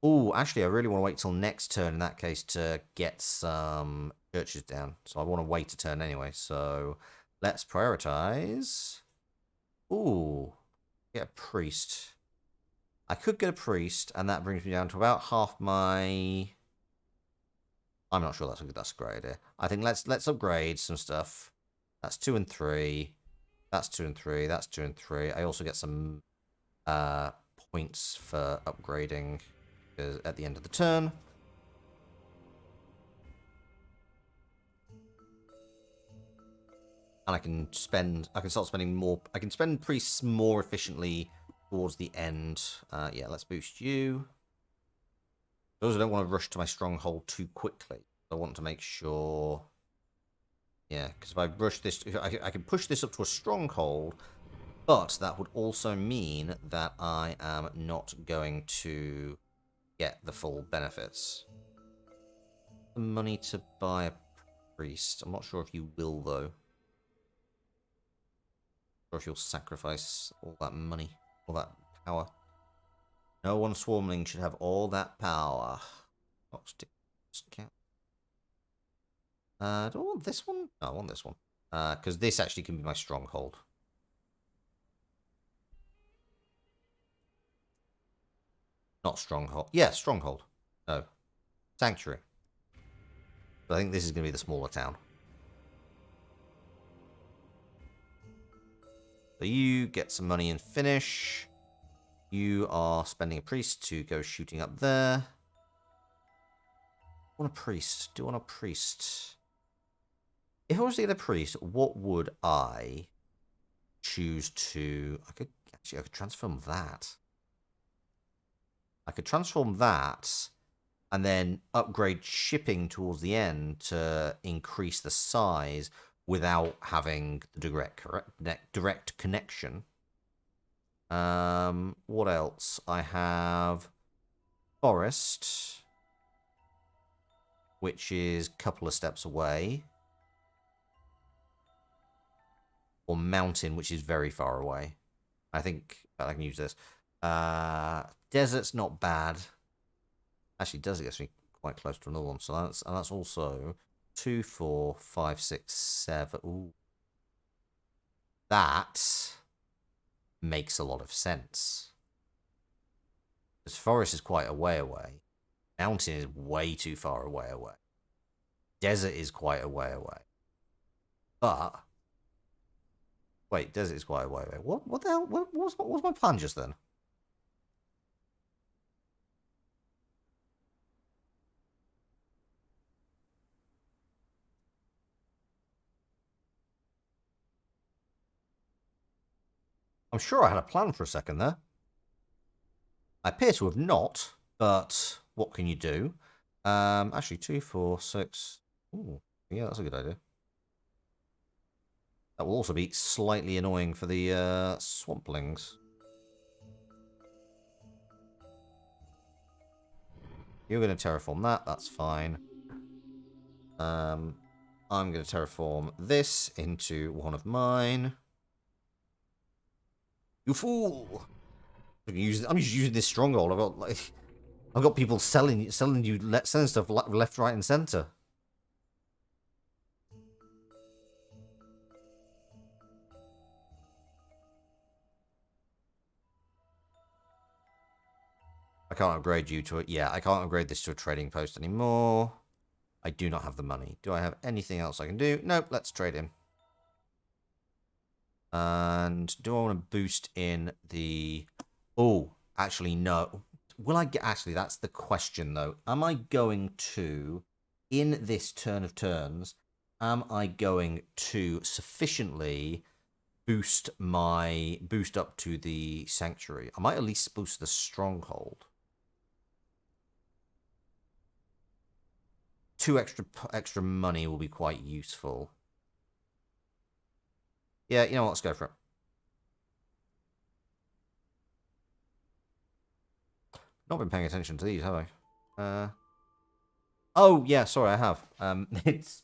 Oh, actually, I really want to wait till next turn in that case to get some churches down. So I want to wait a turn anyway. So let's prioritize. Ooh, get a priest. I could get a priest, and that brings me down to about half my... I'm not sure that's a great idea. I think let's upgrade some stuff. That's 2 and 3. That's 2 and 3. That's 2 and 3. I also get some points for upgrading at the end of the turn. And I can start spending more. I can spend priests more efficiently towards the end. Yeah, let's boost you. I also don't want to rush to my stronghold too quickly. I want to make sure... Yeah, because if I rush this... I can push this up to a stronghold, but that would also mean that I am not going to get the full benefits. The money to buy a priest. I'm not sure if you will, though. Or if you'll sacrifice all that money, all that power. No one swarmling should have all that power. Do I want this one? No, I want this one. Because this actually can be my stronghold. Not stronghold. Yeah, stronghold. No. Sanctuary. But I think this is going to be the smaller town. So you get some money and finish. You are spending a priest to go shooting up there. I want a priest. Do I want a priest? If I was to get a priest, what would I choose to... I could transform that. I could transform that and then upgrade shipping towards the end to increase the size without having the direct connection. What else? I have forest, which is a couple of steps away. Or mountain, which is very far away. I think I can use this. Desert's not bad. Actually, desert gets me quite close to another one. So that's also 2, 4, 5, 6, 7. Ooh. That makes a lot of sense. Because forest is quite a way away. Mountain is way too far away. Desert is quite a way away. But wait, desert is quite a way away. What the hell? What was my plan just then? I'm sure I had a plan for a second there. I appear to have not, but what can you do? Actually, 2, 4, 6. Ooh, yeah, that's a good idea. That will also be slightly annoying for the swamplings. You're going to terraform that. That's fine. I'm going to terraform this into one of mine. You fool! I'm just using this stronghold. I've got people selling stuff left, right, and center. I can't upgrade you to it. Yeah, I can't upgrade this to a trading post anymore. I do not have the money. Do I have anything else I can do? Nope, let's trade him. And do I want to boost in the... Oh, actually, no. Will I get... Actually, that's the question, though. Am I going to, in this turn of turns, am I going to sufficiently boost up to the sanctuary? I might at least boost the stronghold. 2 extra money will be quite useful. Yeah, you know what? Let's go for it. Not been paying attention to these, have I? Oh, yeah, sorry, I have. It's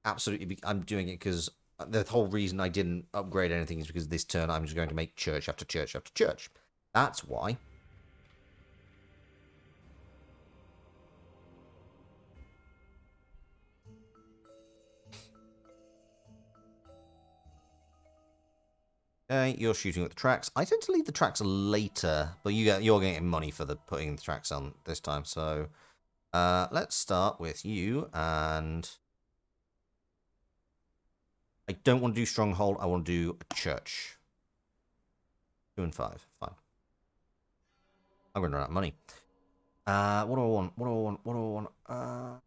absolutely... I'm doing it because the whole reason I didn't upgrade anything is because this turn I'm just going to make church after church after church. That's why. Okay, you're shooting at the tracks. I tend to leave the tracks later, but you're getting money for the putting the tracks on this time. So let's start with you, and I don't want to do stronghold. I want to do a church. 2 and 5, fine. I'm going to run out of money. What do I want? What do I want? What do I want?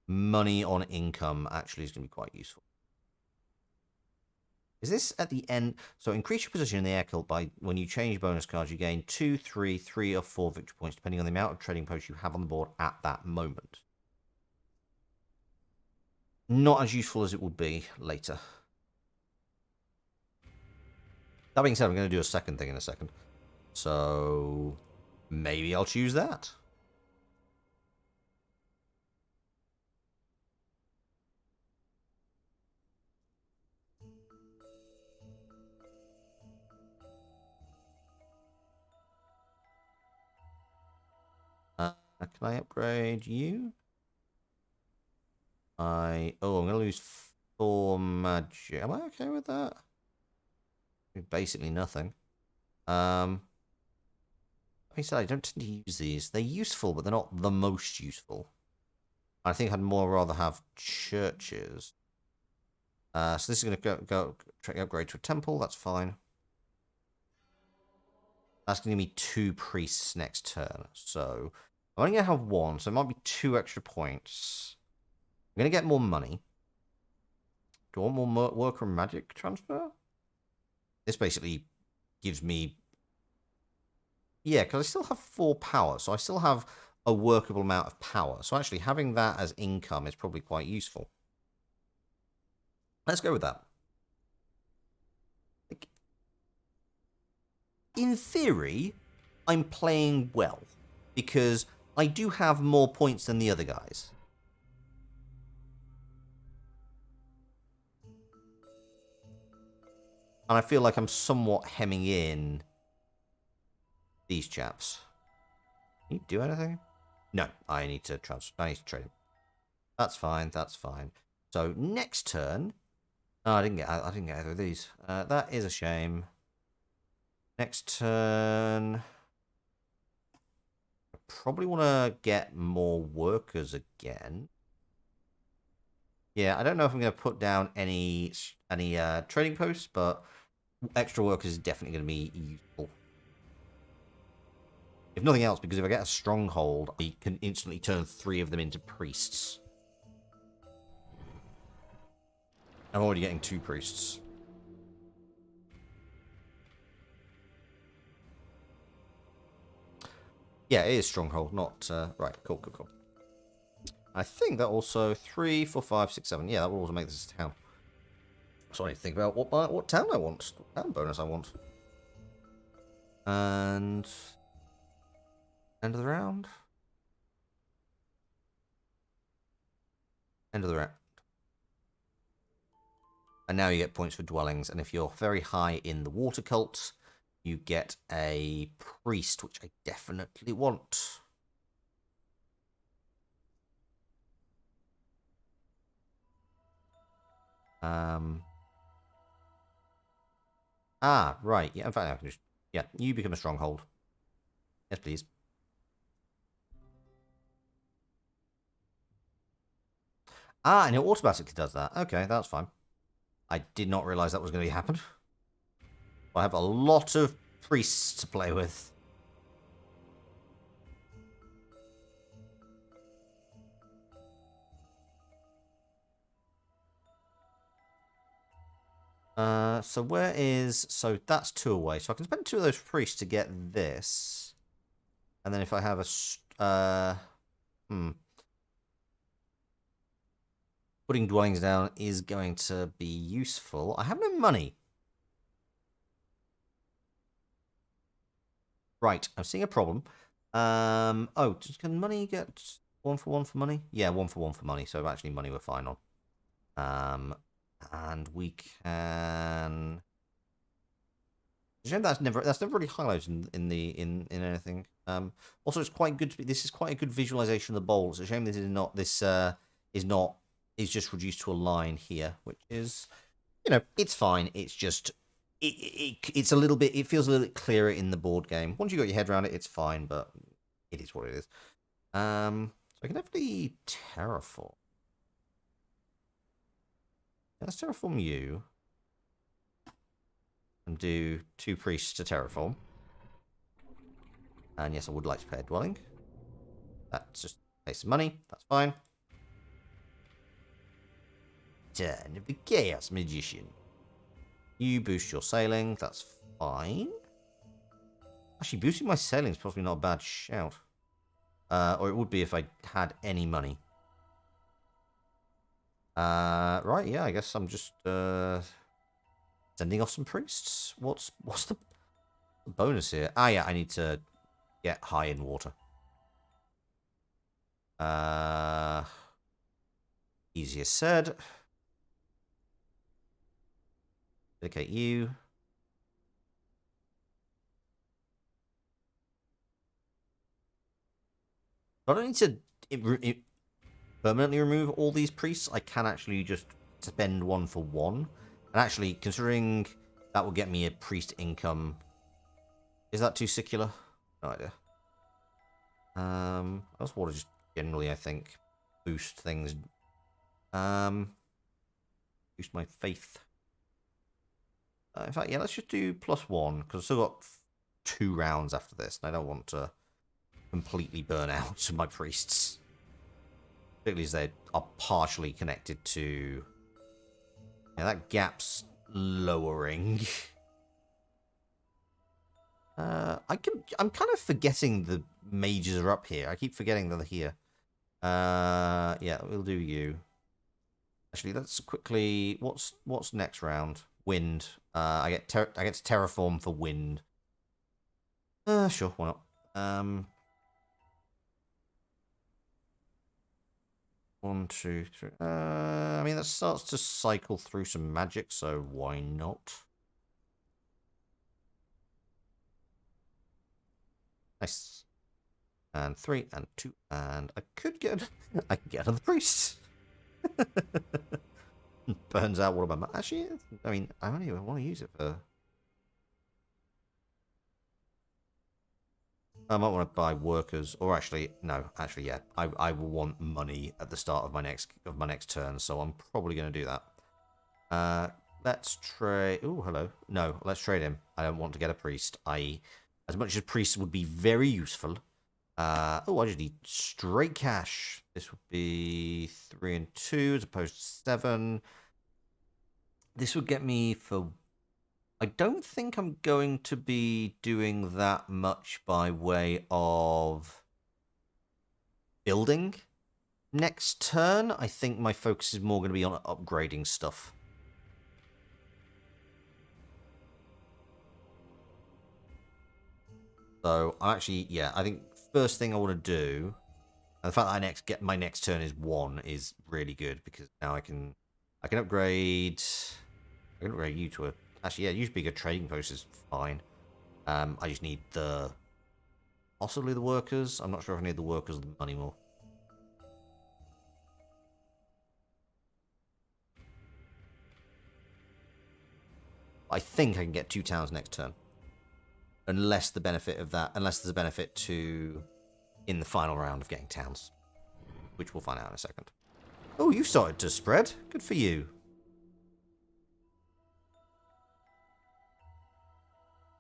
Money on income actually is going to be quite useful. Is this at the end? So increase your position in the air cult by when you change bonus cards, you gain 2, 3, 3 or 4 victory points, depending on the amount of trading posts you have on the board at that moment. Not as useful as it would be later. That being said, I'm going to do a second thing in a second. So maybe I'll choose that. Can I upgrade you? I'm going to lose 4 magic. Am I okay with that? Basically nothing. Like I said, I don't tend to use these. They're useful, but they're not the most useful. I think I'd more rather have churches. So this is going to go upgrade to a temple. That's fine. That's going to give me 2 priests next turn. So I'm only going to have 1, so it might be 2 extra points. I'm going to get more money. Do I want more worker magic transfer? This basically gives me... Yeah, because I still have 4 power, so I still have a workable amount of power. So actually having that as income is probably quite useful. Let's go with that. Like, in theory, I'm playing well, because I do have more points than the other guys. And I feel like I'm somewhat hemming in these chaps. Can you do anything? No, I need to trade him. That's fine, that's fine. So next turn... Oh, I didn't get either of these. That is a shame. Next turn... I probably want to get more workers again. Yeah, I don't know if I'm going to put down any trading posts, but extra workers is definitely going to be useful. If nothing else, because if I get a stronghold, I can instantly turn 3 of them into priests. I'm already getting 2 priests. Yeah, it is stronghold, not... right, cool. I think that also 3, 4, 5, 6, 7. Yeah, that will also make this a town. So I need to think about what town I want. What town bonus I want. And... end of the round. End of the round. And now you get points for dwellings. And if you're very high in the water cult, you get a priest, which I definitely want. Right. Yeah, in fact, I can just Yeah, you become a stronghold. Yes, please. Ah, and it automatically does that. Okay, that's fine. I did not realize that was going to happen. I have a lot of priests to play with. So where is... So that's 2 away. So I can spend 2 of those priests to get this. And then if I have a... Putting dwellings down is going to be useful. I have no money. Right, I'm seeing a problem. Oh, can money get 1 for 1 for money? Yeah, 1 for 1 for money. So actually money we're fine on. And we can... That's never really highlighted in anything. Also, it's quite good. This is quite a good visualization of the bowl. It's a shame this is not is just reduced to a line here, which is, it's fine. It's just it's a little bit. It feels a little bit clearer in the board game. Once you got your head around it, it's fine. But it is what it is. So I can definitely terraform. Let's terraform you. And do 2 priests to terraform. And yes, I would like to pay a dwelling. That's just pay some money. That's fine. Turn of the Chaos Magician. You boost your sailing. That's fine. Actually, boosting my sailing is probably not a bad shout. Or it would be if I had any money. Right, yeah, I guess I'm just sending off some priests. What's the bonus here? Ah, yeah, I need to get high in water. Easier said. Dedicate you. I don't need to permanently remove all these priests. I can actually just spend 1 for 1. And actually, considering that will get me a priest income, is that too secular? No idea. I also want to just generally, I think, boost things. Boost my faith. In fact, yeah, let's just do +1 because I've still got 2 rounds after this, and I don't want to completely burn out my priests. Particularly as they are partially connected to... Yeah, that gap's lowering. I'm kind of forgetting the mages are up here. I keep forgetting that they're here. Yeah, we'll do you. Actually, let's quickly... What's next round? Wind. I get to terraform for wind. Sure, why not? 1, 2, 3. I mean, that starts to cycle through some magic, so why not? Nice. And 3 and 2, and I could get another priest. Burns out one of my... Actually, I mean, I don't even want to use it for... I might want to buy workers, or actually, no, actually, yeah, I will want money at the start of my next turn, so I'm probably going to do that. Let's trade... Oh, hello. No, let's trade him. I don't want to get a priest. As much as priests would be very useful. Oh, I just need straight cash. This would be 3 and 2 as opposed to 7. This would get me for... I don't think I'm going to be doing that much by way of building next turn. I think my focus is more going to be on upgrading stuff. So I'm actually, yeah, I think first thing I want to do, and the fact that my next turn is 1 is really good because now I can upgrade. I can upgrade you to a... Actually, yeah, you should be a good trading post is fine. I just need possibly the workers. I'm not sure if I need the workers or the money more. I think I can get 2 towns next turn. unless there's a benefit to in the final round of getting towns, which we'll find out in a second. Oh, you started to spread. Good for you.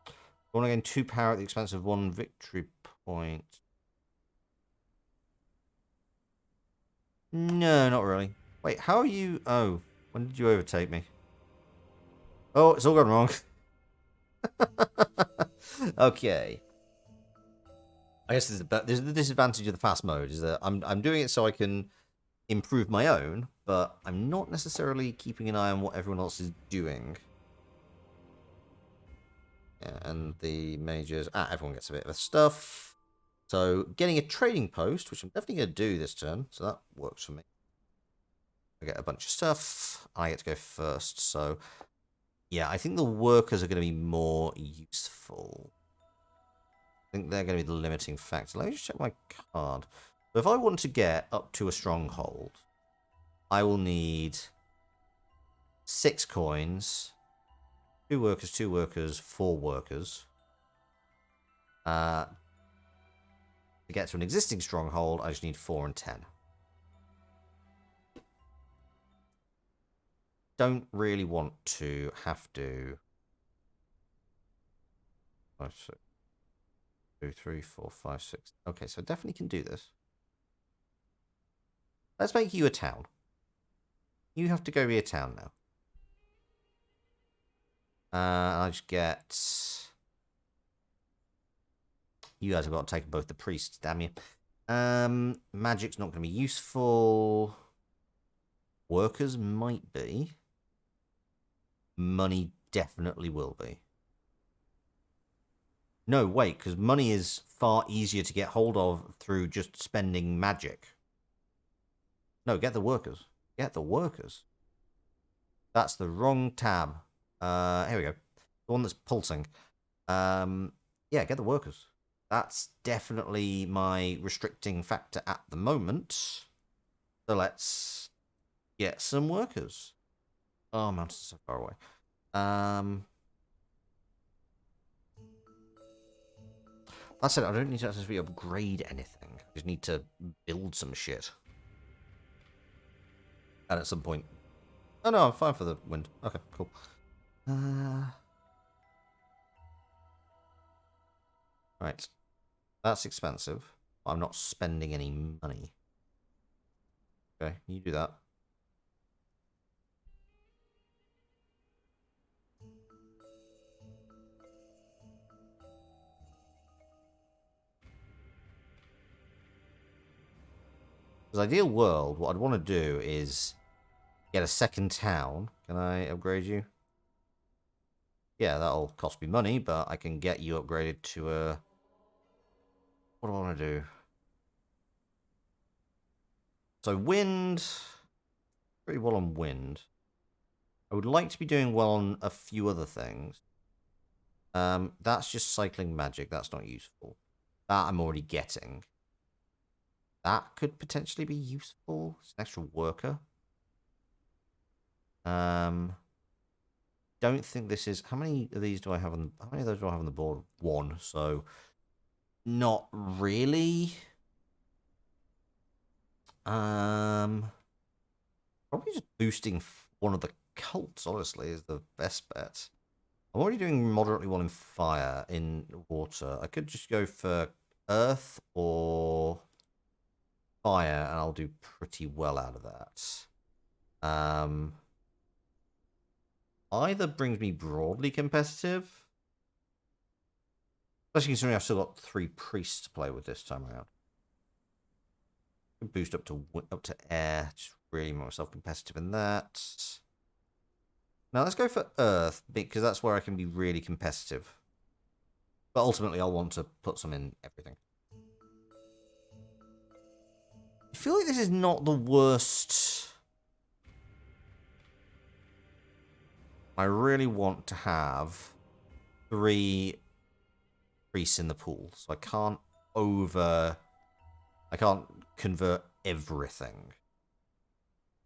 I want to gain 2 power at the expense of 1 victory point. No, not really. Wait, how are you... Oh, when did you overtake me? Oh, it's all gone wrong. Okay. I guess there's the disadvantage of the fast mode is that I'm doing it so I can improve my own, but I'm not necessarily keeping an eye on what everyone else is doing. Yeah, and the majors... everyone gets a bit of stuff. So, getting a trading post, which I'm definitely going to do this turn, so that works for me. I get a bunch of stuff. I get to go first, so... Yeah, I think the workers are going to be more useful. I think they're going to be the limiting factor. Let me just check my card. So if I want to get up to a stronghold, I will need 6 coins, 2 workers, 4 workers. To get to an existing stronghold, I just need 4 and 10. Don't really want to have to... 5, 6, 2, 3, 4, 5, 6. Okay, so I definitely can do this. Let's make you a town. You have to go be a town now. I just get... You guys have got to take both the priests, damn you. Magic's not going to be useful. Workers might be. Money definitely will be. No, wait, because money is far easier to get hold of through just spending magic. No, get the workers. Get the workers. That's the wrong tab. Here we go. The one that's pulsing. Yeah, get the workers. That's definitely my restricting factor at the moment. So let's get some workers. Oh, mountains are so far away. That said, I don't need to actually upgrade anything. I just need to build some shit. And at some point... Oh no, I'm fine for the wind. Okay, cool. Right. That's expensive. I'm not spending any money. Okay, you do that. Because ideal world, what I'd want to do is get a second town. Can I upgrade you? Yeah, that'll cost me money, but I can get you upgraded to a... What do I want to do? So wind... Pretty well on wind. I would like to be doing well on a few other things. That's just cycling magic. That's not useful. That I'm already getting. That could potentially be useful. It's an extra worker. Don't think this is... How many of these do I have on... How many of those do I have on the board? 1, so... Not really. Probably just boosting one of the cults, honestly, is the best bet. I'm already doing moderately well in fire, in water. I could just go for earth or fire, and I'll do pretty well out of that. Either brings me broadly competitive. Especially considering I've still got 3 priests to play with this time around. Boost up to air, just really make myself competitive in that. Now let's go for earth, because that's where I can be really competitive. But ultimately I'll want to put some in everything. I feel like this is not the worst. I really want to have 3 priests in the pool, so I can't convert everything.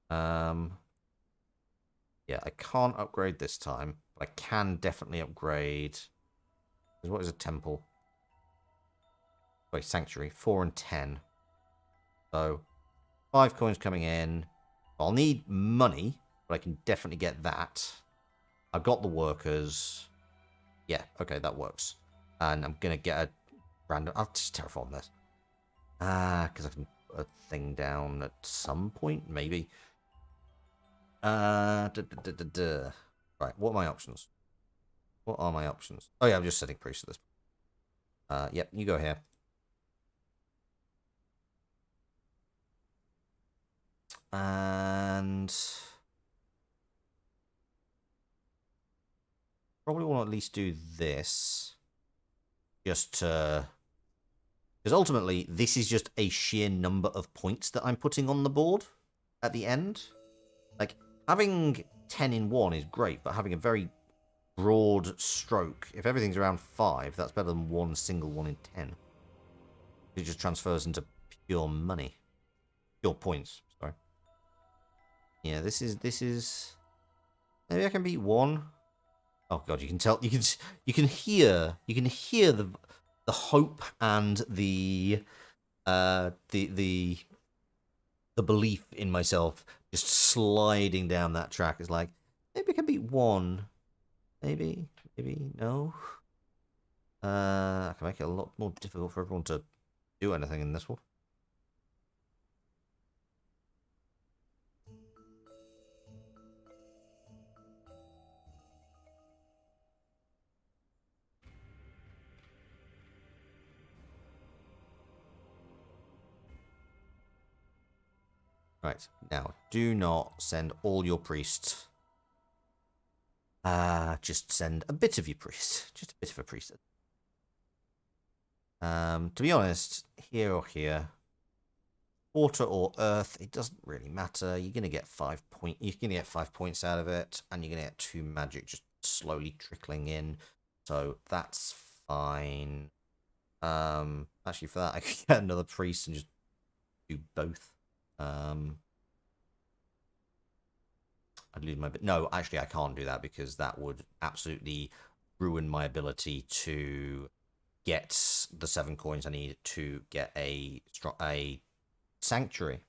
Yeah, I can't upgrade this time, but I can definitely upgrade What is a temple? Wait, sanctuary. 4 and 10. So 5 coins coming in. I'll need money, but I can definitely get that. I've got the workers. Yeah, okay, that works. And I'm gonna get a random. I'll just terraform this. Because I can put a thing down at some point, maybe. Right, what are my options? What are my options? Oh yeah, I'm just setting priest at this point. Yep, you go here. And probably want to at least do this. Just to... Because ultimately, this is just a sheer number of points that I'm putting on the board at the end. Like, having 10 in 1 is great, but having a very broad stroke, if everything's around 5, that's better than one single 1 in 10. It just transfers into pure money. Pure points, sorry. Yeah, this is... Maybe I can beat 1. Oh god, you can tell, you can hear the hope and the belief in myself just sliding down that track. It's like, maybe I can beat 1. Maybe no. I can make it a lot more difficult for everyone to do anything in this one. Right, now, do not send all your priests. Just send a bit of your priest. Just a bit of a priest. To be honest, here or here, water or earth, it doesn't really matter. You're gonna get 5 points. You're gonna get 5 points out of it, and you're gonna get 2 magic just slowly trickling in. So that's fine. Actually, for that, I could get another priest and just do both. I'd lose my... No, actually, I can't do that because that would absolutely ruin my ability to get the 7 coins I need to get a sanctuary.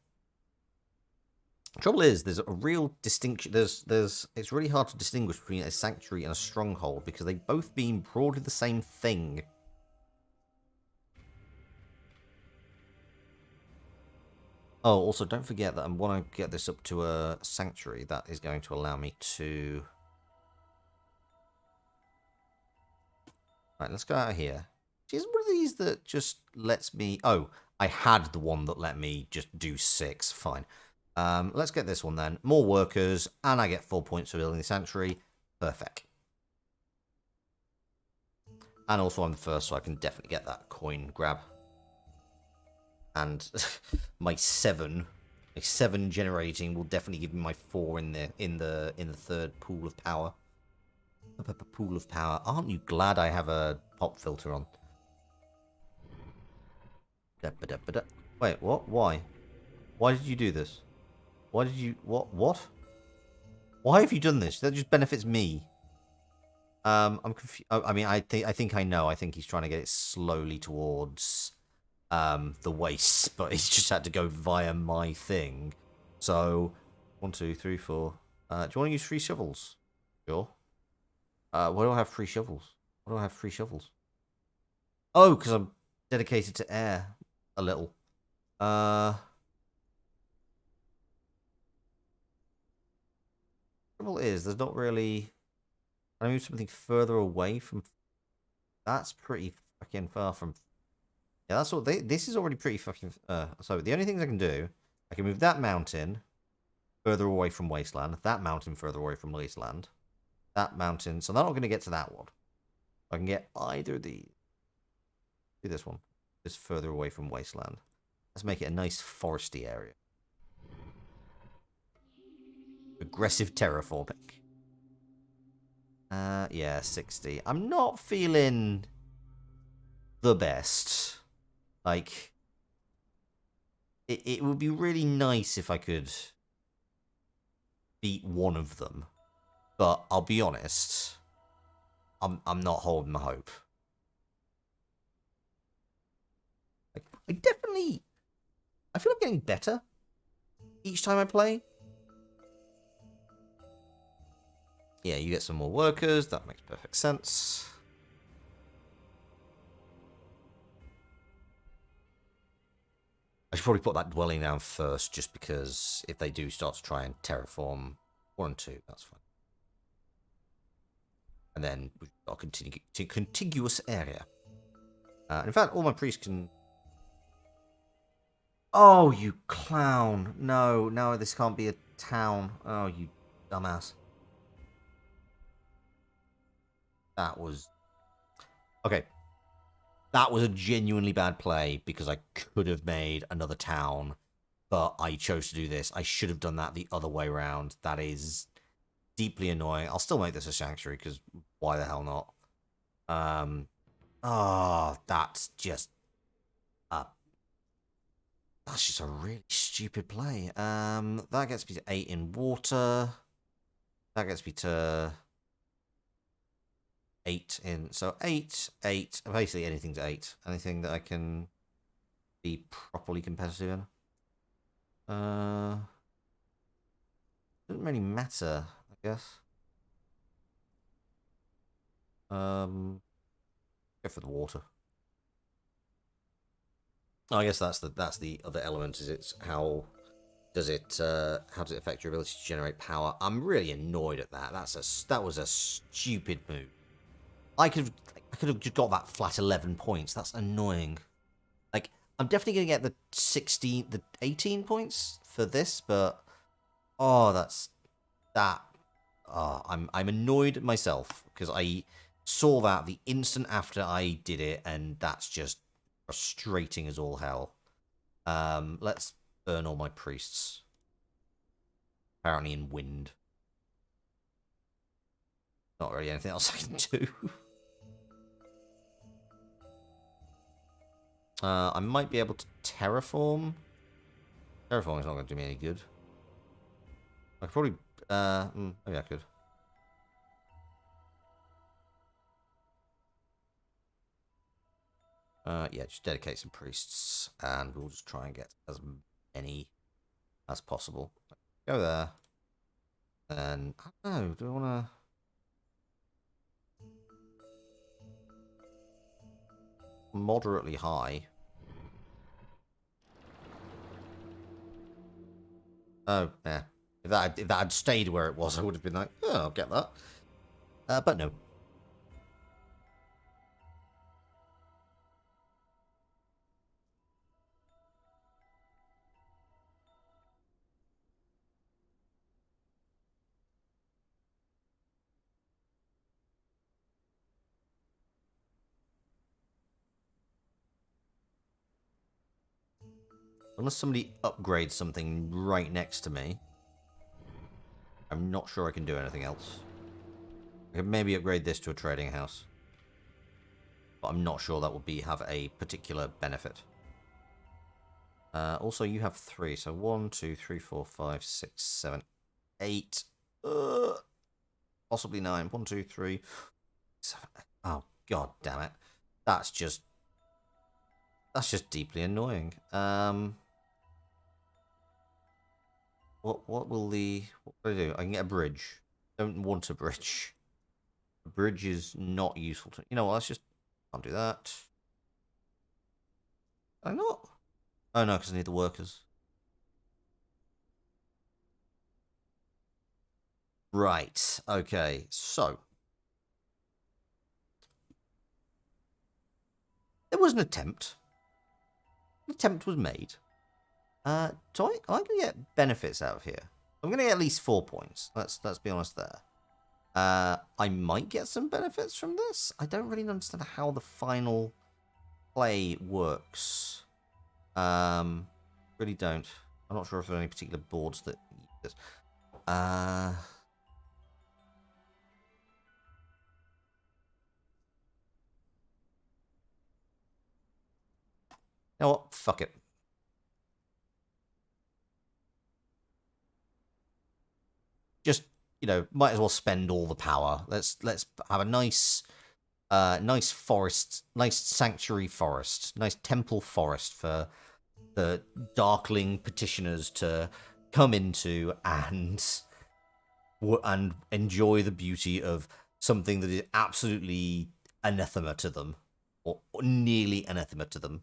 The trouble is, there's a real distinction. It's really hard to distinguish between a sanctuary and a stronghold because they both mean broadly the same thing. Oh, also, don't forget that I want to get this up to a sanctuary. That is going to allow me to... Right, let's go out of here. Is one of these that just lets me... Oh, I had the one that let me just do 6. Fine. Let's get this one then. More workers, and I get 4 points for building the sanctuary. Perfect. And also I'm the first, so I can definitely get that coin grab. And my 7 generating will definitely give me my 4 in the third pool of power. Pool of power. Aren't you glad I have a pop filter on? Wait, what? Why? Why did you do this? Why did you... What? Why have you done this? That just benefits me. I'm confused. I mean, I think I know. I think he's trying to get it slowly towards the waist, but he's just had to go via my thing. So, 1, 2, 3, 4. Do you want to use 3 shovels? Sure. Why do I have 3 shovels? Why do I have 3 shovels? Oh, because I'm dedicated to air a little. Trouble is, there's not really... I move something further away from... That's pretty fucking far from... Yeah, that's what they... This is already pretty fucking... So, the only things I can do... I can move that mountain further away from Wasteland. That mountain further away from Wasteland. That mountain... So, they're not going to get to that one. I can get either of these. Do this one. This further away from Wasteland. Let's make it a nice foresty area. Aggressive terraforming. Yeah, 60. I'm not feeling the best. Like, it would be really nice if I could beat one of them. But I'll be honest, I'm not holding my hope. Like, I feel I'm getting better each time I play. Yeah, you get some more workers. That makes perfect sense. I should probably put that dwelling down first, just because if they do start to try and terraform 1 and 2, that's fine. And then we've got a contiguous area. In fact, all my priests can... Oh, you clown. No, no, this can't be a town. Oh, you dumbass. That was... Okay. That was a genuinely bad play, because I could have made another town, but I chose to do this. I should have done that the other way around. That is deeply annoying. I'll still make this a sanctuary, because why the hell not? That's just... That's just a really stupid play. That gets me to 8 in water. That gets me to 8 in... So 8, 8. Basically anything to 8. Anything that I can be properly competitive in. Doesn't really matter, I guess. Go for the water. Oh, I guess that's the other element. Is it's how does it affect your ability to generate power? I'm really annoyed at that. That was a stupid move. I could have just got that flat 11 points. That's annoying. Like, I'm definitely gonna get the 18 points for this, but that's that. Oh, I'm annoyed at myself because I saw that the instant after I did it, and that's just frustrating as all hell. Let's burn all my priests. Apparently in wind. Not really anything else I can do. I might be able to terraform. Terraforming is not going to do me any good. I could probably... maybe I could. Yeah, just dedicate some priests, and we'll just try and get as many as possible. Go there. And, I don't know, do I want to... Moderately high. Oh, yeah. If that had stayed where it was, I would have been like, oh, I'll get that. But no. Unless somebody upgrades something right next to me, I'm not sure I can do anything else. I could maybe upgrade this to a trading house, but I'm not sure that would have a particular benefit. Also, you have 3, so 1, 2, 3, 4, 5, 6, 7, 8. Possibly 9. 1, 2, 3, 7, 8. Oh, god damn it. That's just deeply annoying. What will I do? I can get a bridge. Don't want a bridge. A bridge is not useful to... You know what, let's just... Can't do that. Can I not? Oh no, because I need the workers. Right, okay, so... There was an attempt. An attempt was made. So I'm going to get benefits out of here. I'm going to get at least 4 points. Let's be honest there. I might get some benefits from this. I don't really understand how the final play works. Really don't. I'm not sure if there are any particular boards that use this. You know what? Fuck it. Just, might as well spend all the power. Let's have a nice nice forest, nice sanctuary forest, nice temple forest for the darkling petitioners to come into and enjoy the beauty of something that is absolutely anathema to them, or nearly anathema to them.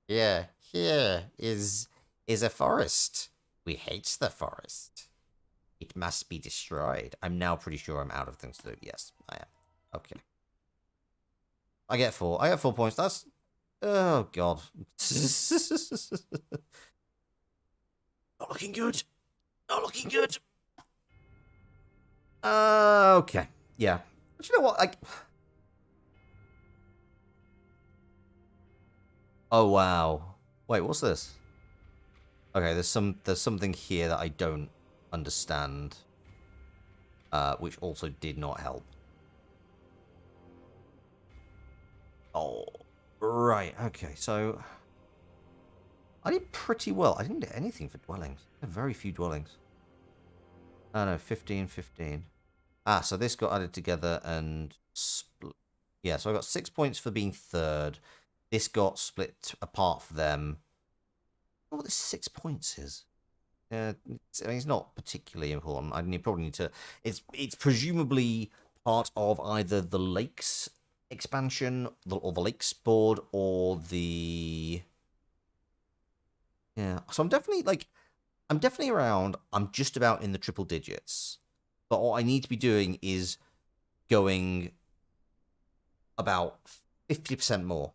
Yeah, here is a forest. We hate the forest. It must be destroyed. I'm now pretty sure I'm out of things to do. Yes, I am. Okay. I get 4. I get 4 points. That's... Oh, God. Not looking good. Not looking good. Okay. Yeah. But you know what? Oh, wow. Wait, what's this? Okay, there's something here that I don't understand. Which also did not help. Oh, right. Okay, so I did pretty well. I didn't get anything for dwellings. I had very few dwellings. Oh no, 15, 15. Ah, so this got added together and split. Yeah, so I got 6 points for being third. This got split apart for them. Oh, what this 6 points is. I mean, it's not particularly important. Probably need to. It's presumably part of either the lakes expansion, or the lakes board, or the. Yeah. So I'm definitely around. I'm just about in the triple digits, but what I need to be doing is going about 50% more,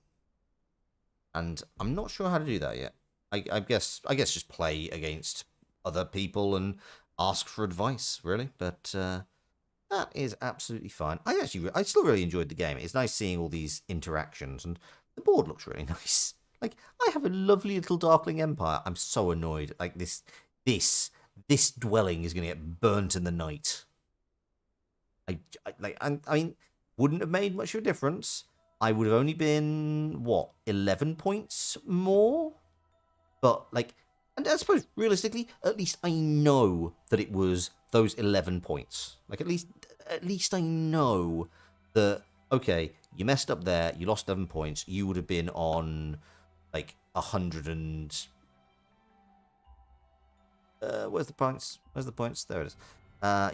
and I'm not sure how to do that yet. I guess just play against other people and ask for advice, really. But that is absolutely fine. I still really enjoyed the game. It's nice seeing all these interactions, and the board looks really nice. Like, I have a lovely little Darkling Empire. I'm so annoyed. Like, this dwelling is going to get burnt in the night. I mean, wouldn't have made much of a difference. I would have only been, what, 11 points more? But, like, and I suppose, realistically, at least I know that it was those 11 points. Like, at least I know that, okay, you messed up there, you lost 11 points, you would have been on, like, 100 and... where's the points? Where's the points? There it is.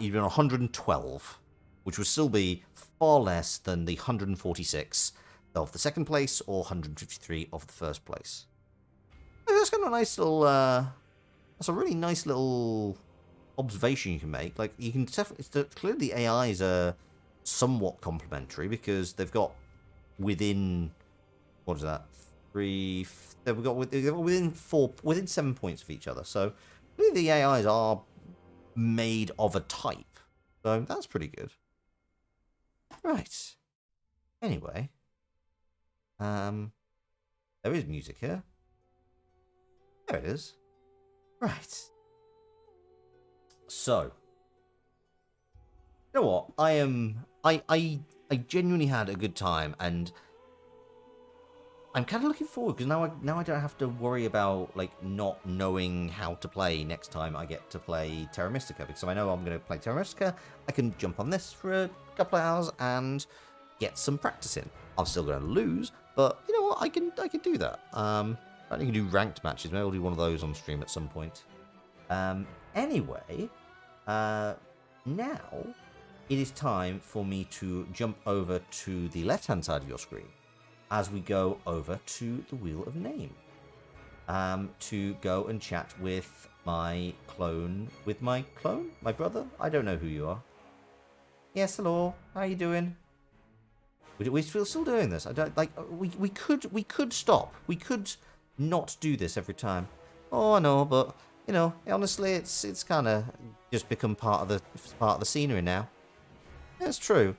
You'd been on 112, which would still be far less than the 146 of the second place or 153 of the first place. That's kind of a nice little. That's a really nice little observation you can make. Like, you can definitely clearly the AIs are somewhat complementary because they've got within, what is that, 3? They've got within 7 points of each other. So really the AIs are made of a type. So that's pretty good. Right. Anyway, there is music here. There it is. Right. So, you know what? I genuinely had a good time, and I'm kind of looking forward because now I don't have to worry about like not knowing how to play next time I get to play Terra Mystica, because I know I'm going to play Terra Mystica. I can jump on this for a couple of hours and get some practice in. I'm still going to lose, but you know what? I can do that. I think you can do ranked matches. Maybe I'll do one of those on stream at some point. Anyway, now it is time for me to jump over to the left-hand side of your screen as we go over to the Wheel of Name to go and chat with my clone. My brother? I don't know who you are. Yes, hello. How are you doing? We're still doing this. I don't like. We could stop. We could not do this every time. Oh, I know, but you know, honestly, it's kind of just become part of the scenery now. That's true.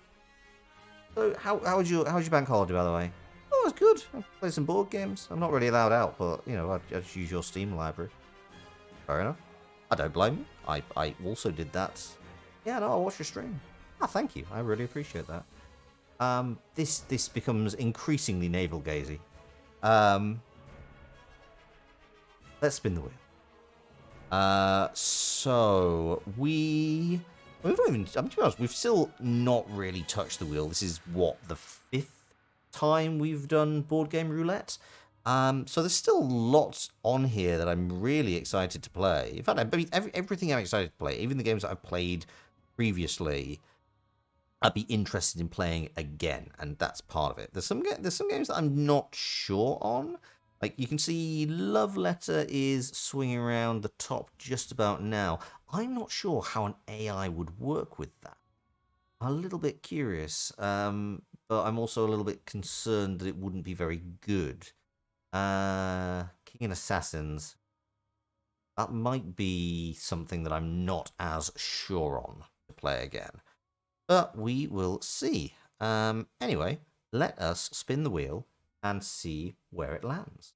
So how was your bank holiday, by the way? Oh, it's good. I played some board games. I'm not really allowed out, but you know, I just use your Steam library. Fair enough. I don't blame you. I also did that. Yeah, no, I'll watch your stream. Ah, thank you. I really appreciate that. This becomes increasingly navel-gazy. Let's spin the wheel. So we We've not even, to be honest, we've still not really touched the wheel. This is what, the 5th time we've done board game roulette. So there's still lots on here that I'm really excited to play. In fact, I mean, everything I'm excited to play, even the games that I've played previously, I'd be interested in playing again, and that's part of it. There's some games that I'm not sure on. Like, you can see Love Letter is swinging around the top just about now. I'm not sure how an AI would work with that. I'm a little bit curious, but I'm also a little bit concerned that it wouldn't be very good. King and Assassins. That might be something that I'm not as sure on to play again. But we will see. Anyway, let us spin the wheel and see where it lands.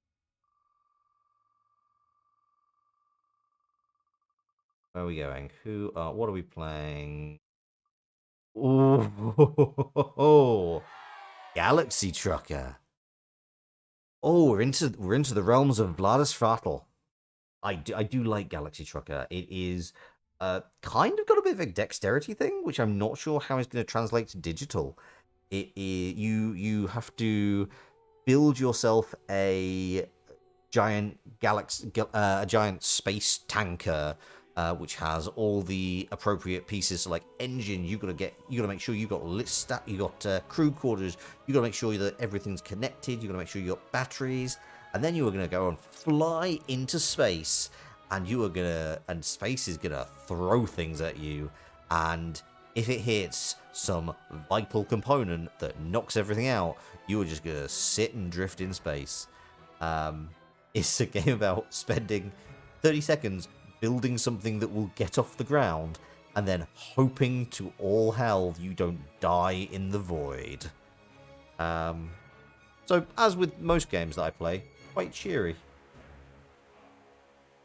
Where are we going? What are we playing? Oh, Galaxy Trucker. Oh, we're into the realms of Vladis Fratel. I do like Galaxy Trucker. It is kind of got a bit of a dexterity thing, which I'm not sure how it's going to translate to digital. It is you have to build yourself a giant a giant space tanker, which has all the appropriate pieces. So like engine, you got to make sure you got crew quarters. You got to make sure that everything's connected. You got to make sure you got batteries, and then you are going to go and fly into space, and space is gonna throw things at you, and if it hits some vital component that knocks everything out, you are just gonna sit and drift in space. It's a game about spending 30 seconds building something that will get off the ground, and then hoping to all hell you don't die in the void. So, as with most games that I play, quite cheery.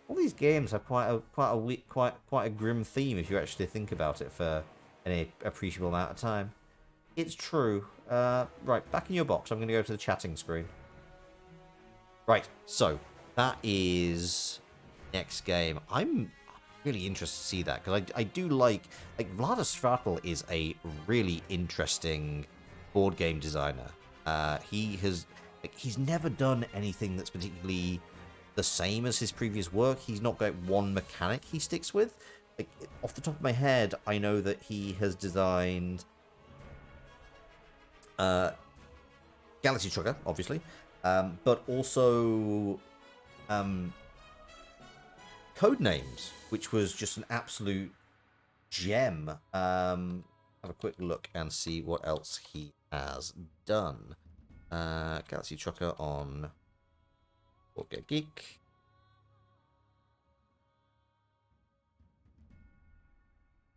All these games have quite a grim theme if you actually think about it for any appreciable amount of time. It's true. Right, back in your box. I'm going to go to the chatting screen. Right, so that is next game. I'm really interested to see that because I do like Vladis Fratel is a really interesting board game designer. He's never done anything that's particularly the same as his previous work. He's not got one mechanic he sticks with. Like, off the top of my head, I know that he has designed Galaxy Trucker, obviously, but also Codenames, which was just an absolute gem. Have a quick look and see what else he has done. Galaxy Trucker on Board Game Geek.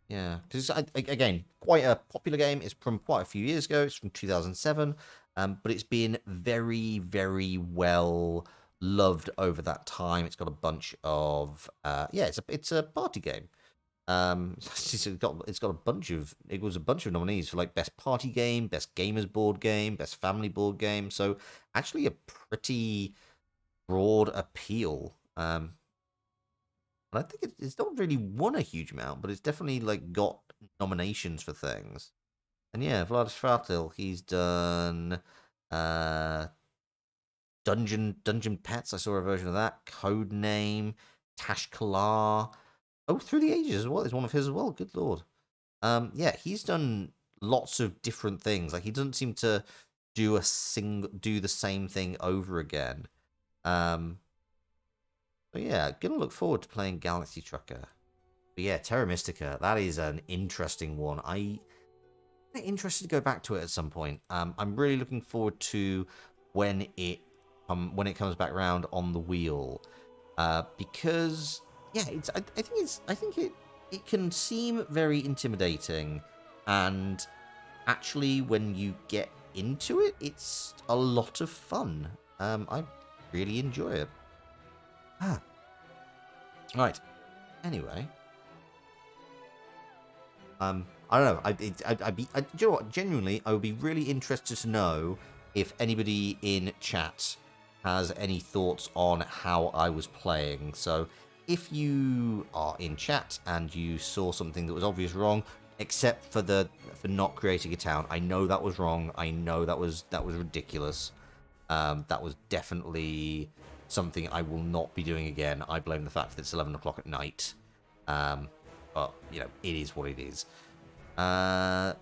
Yeah, because again, quite a popular game. It's from quite a few years ago. It's from 2007, but it's been very, very well loved over that time. It's got a bunch of it's a party game. It's got a bunch of nominees for like best party game, best gamers board game, best family board game. So actually a pretty broad appeal. And I think it's not really won a huge amount, but it's definitely like got nominations for things. And yeah, Vladis Fratel, he's done Dungeon Pets. I saw a version of that. Codename, Tash Kalar. Oh, Through the Ages as well is one of his as well. Good lord. Yeah, he's done lots of different things. Like he doesn't seem to do the same thing over again. But yeah, gonna look forward to playing Galaxy Trucker. But yeah, Terra Mystica, that is an interesting one. I'm interested to go back to it at some point. I'm really looking forward to when it comes back around on the wheel, because yeah, I think it can seem very intimidating, and actually when you get into it, it's a lot of fun. I really enjoy it. Right. Anyway, I don't know. Do you know what? Genuinely, I would be really interested to know if anybody in chat has any thoughts on how I was playing. So, if you are in chat and you saw something that was obvious wrong, except for not creating a town, I know that was wrong. I know that was ridiculous. That was definitely something I will not be doing again. I blame the fact that it's 11 o'clock at night. But you know, it is what it is. But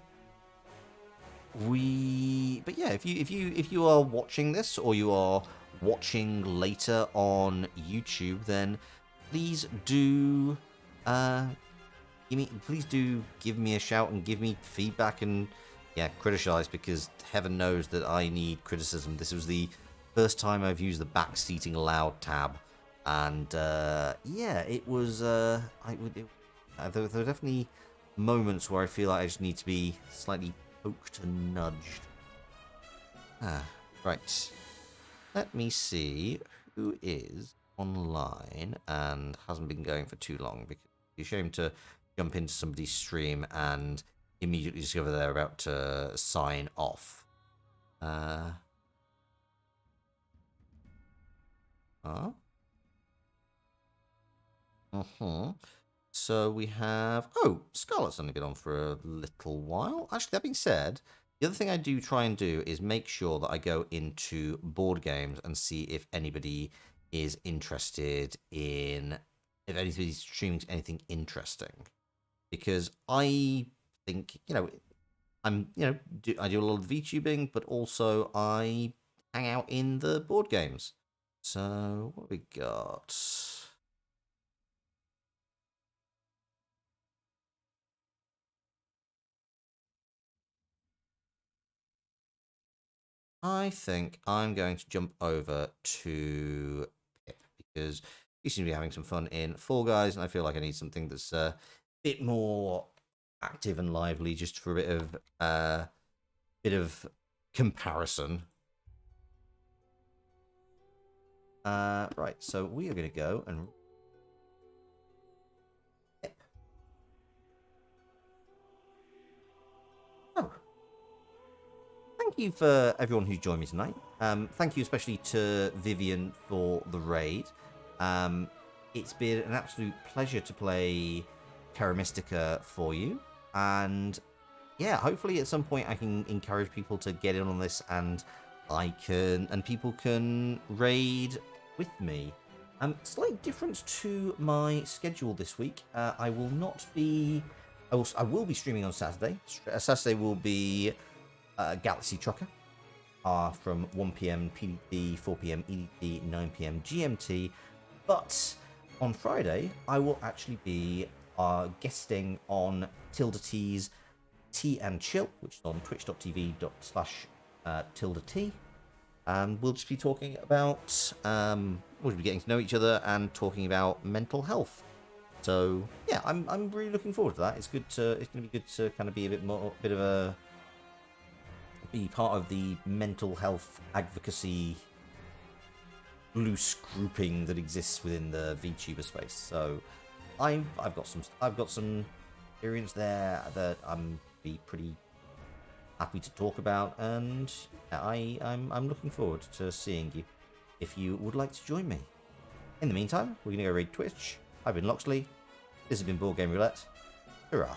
yeah, if you are watching this or you are watching later on YouTube, then please do give me a shout and give me feedback and yeah, criticize, because heaven knows that I need criticism. This was the first time I've used the backseating allowed tab, and yeah, it was there were definitely moments where I feel like I just need to be slightly poked and nudged. Right. Let me see who is online and hasn't been going for too long, because it's a shame to jump into somebody's stream and immediately discover they're about to sign off. So we have... Oh, Scarlett's only been on for a little while. Actually, that being said, the other thing I do try and do is make sure that I go into board games and see if anybody is interested in... If anybody's streaming anything interesting. Because I think, you know, I do a lot of VTubing, but also I hang out in the board games. So, what have we got? I think I'm going to jump over to Pip, because he seems to be having some fun in Fall Guys, and I feel like I need something that's a bit more active and lively, just for a bit of comparison. Right, so we are going to go and... Pip. Oh. Thank you for everyone who's joined me tonight. Thank you especially to Vivian for the raid. It's been an absolute pleasure to play Terra Mystica for you. And yeah, hopefully at some point I can encourage people to get in on this, and people can raid with me. Slight difference to my schedule this week. I will not be... I will be streaming on Saturday. Saturday will be Galaxy Trucker from 1 PM PDT, 4 PM EDT, 9 PM GMT. But on Friday, I will actually be guesting on Tilda T's Tea and Chill, which is on twitch.tv/TildaT. And we'll just be talking about, we'll be getting to know each other and talking about mental health. So yeah, I'm really looking forward to that. It's going to be good to kind of be be part of the mental health advocacy loose grouping that exists within the VTuber space. So I've got some experience there that I'm be pretty happy to talk about, and I'm looking forward to seeing you if you would like to join me. In the meantime, we're gonna go raid Twitch. I've been Loxley. This has been Board Game Roulette. Hurrah!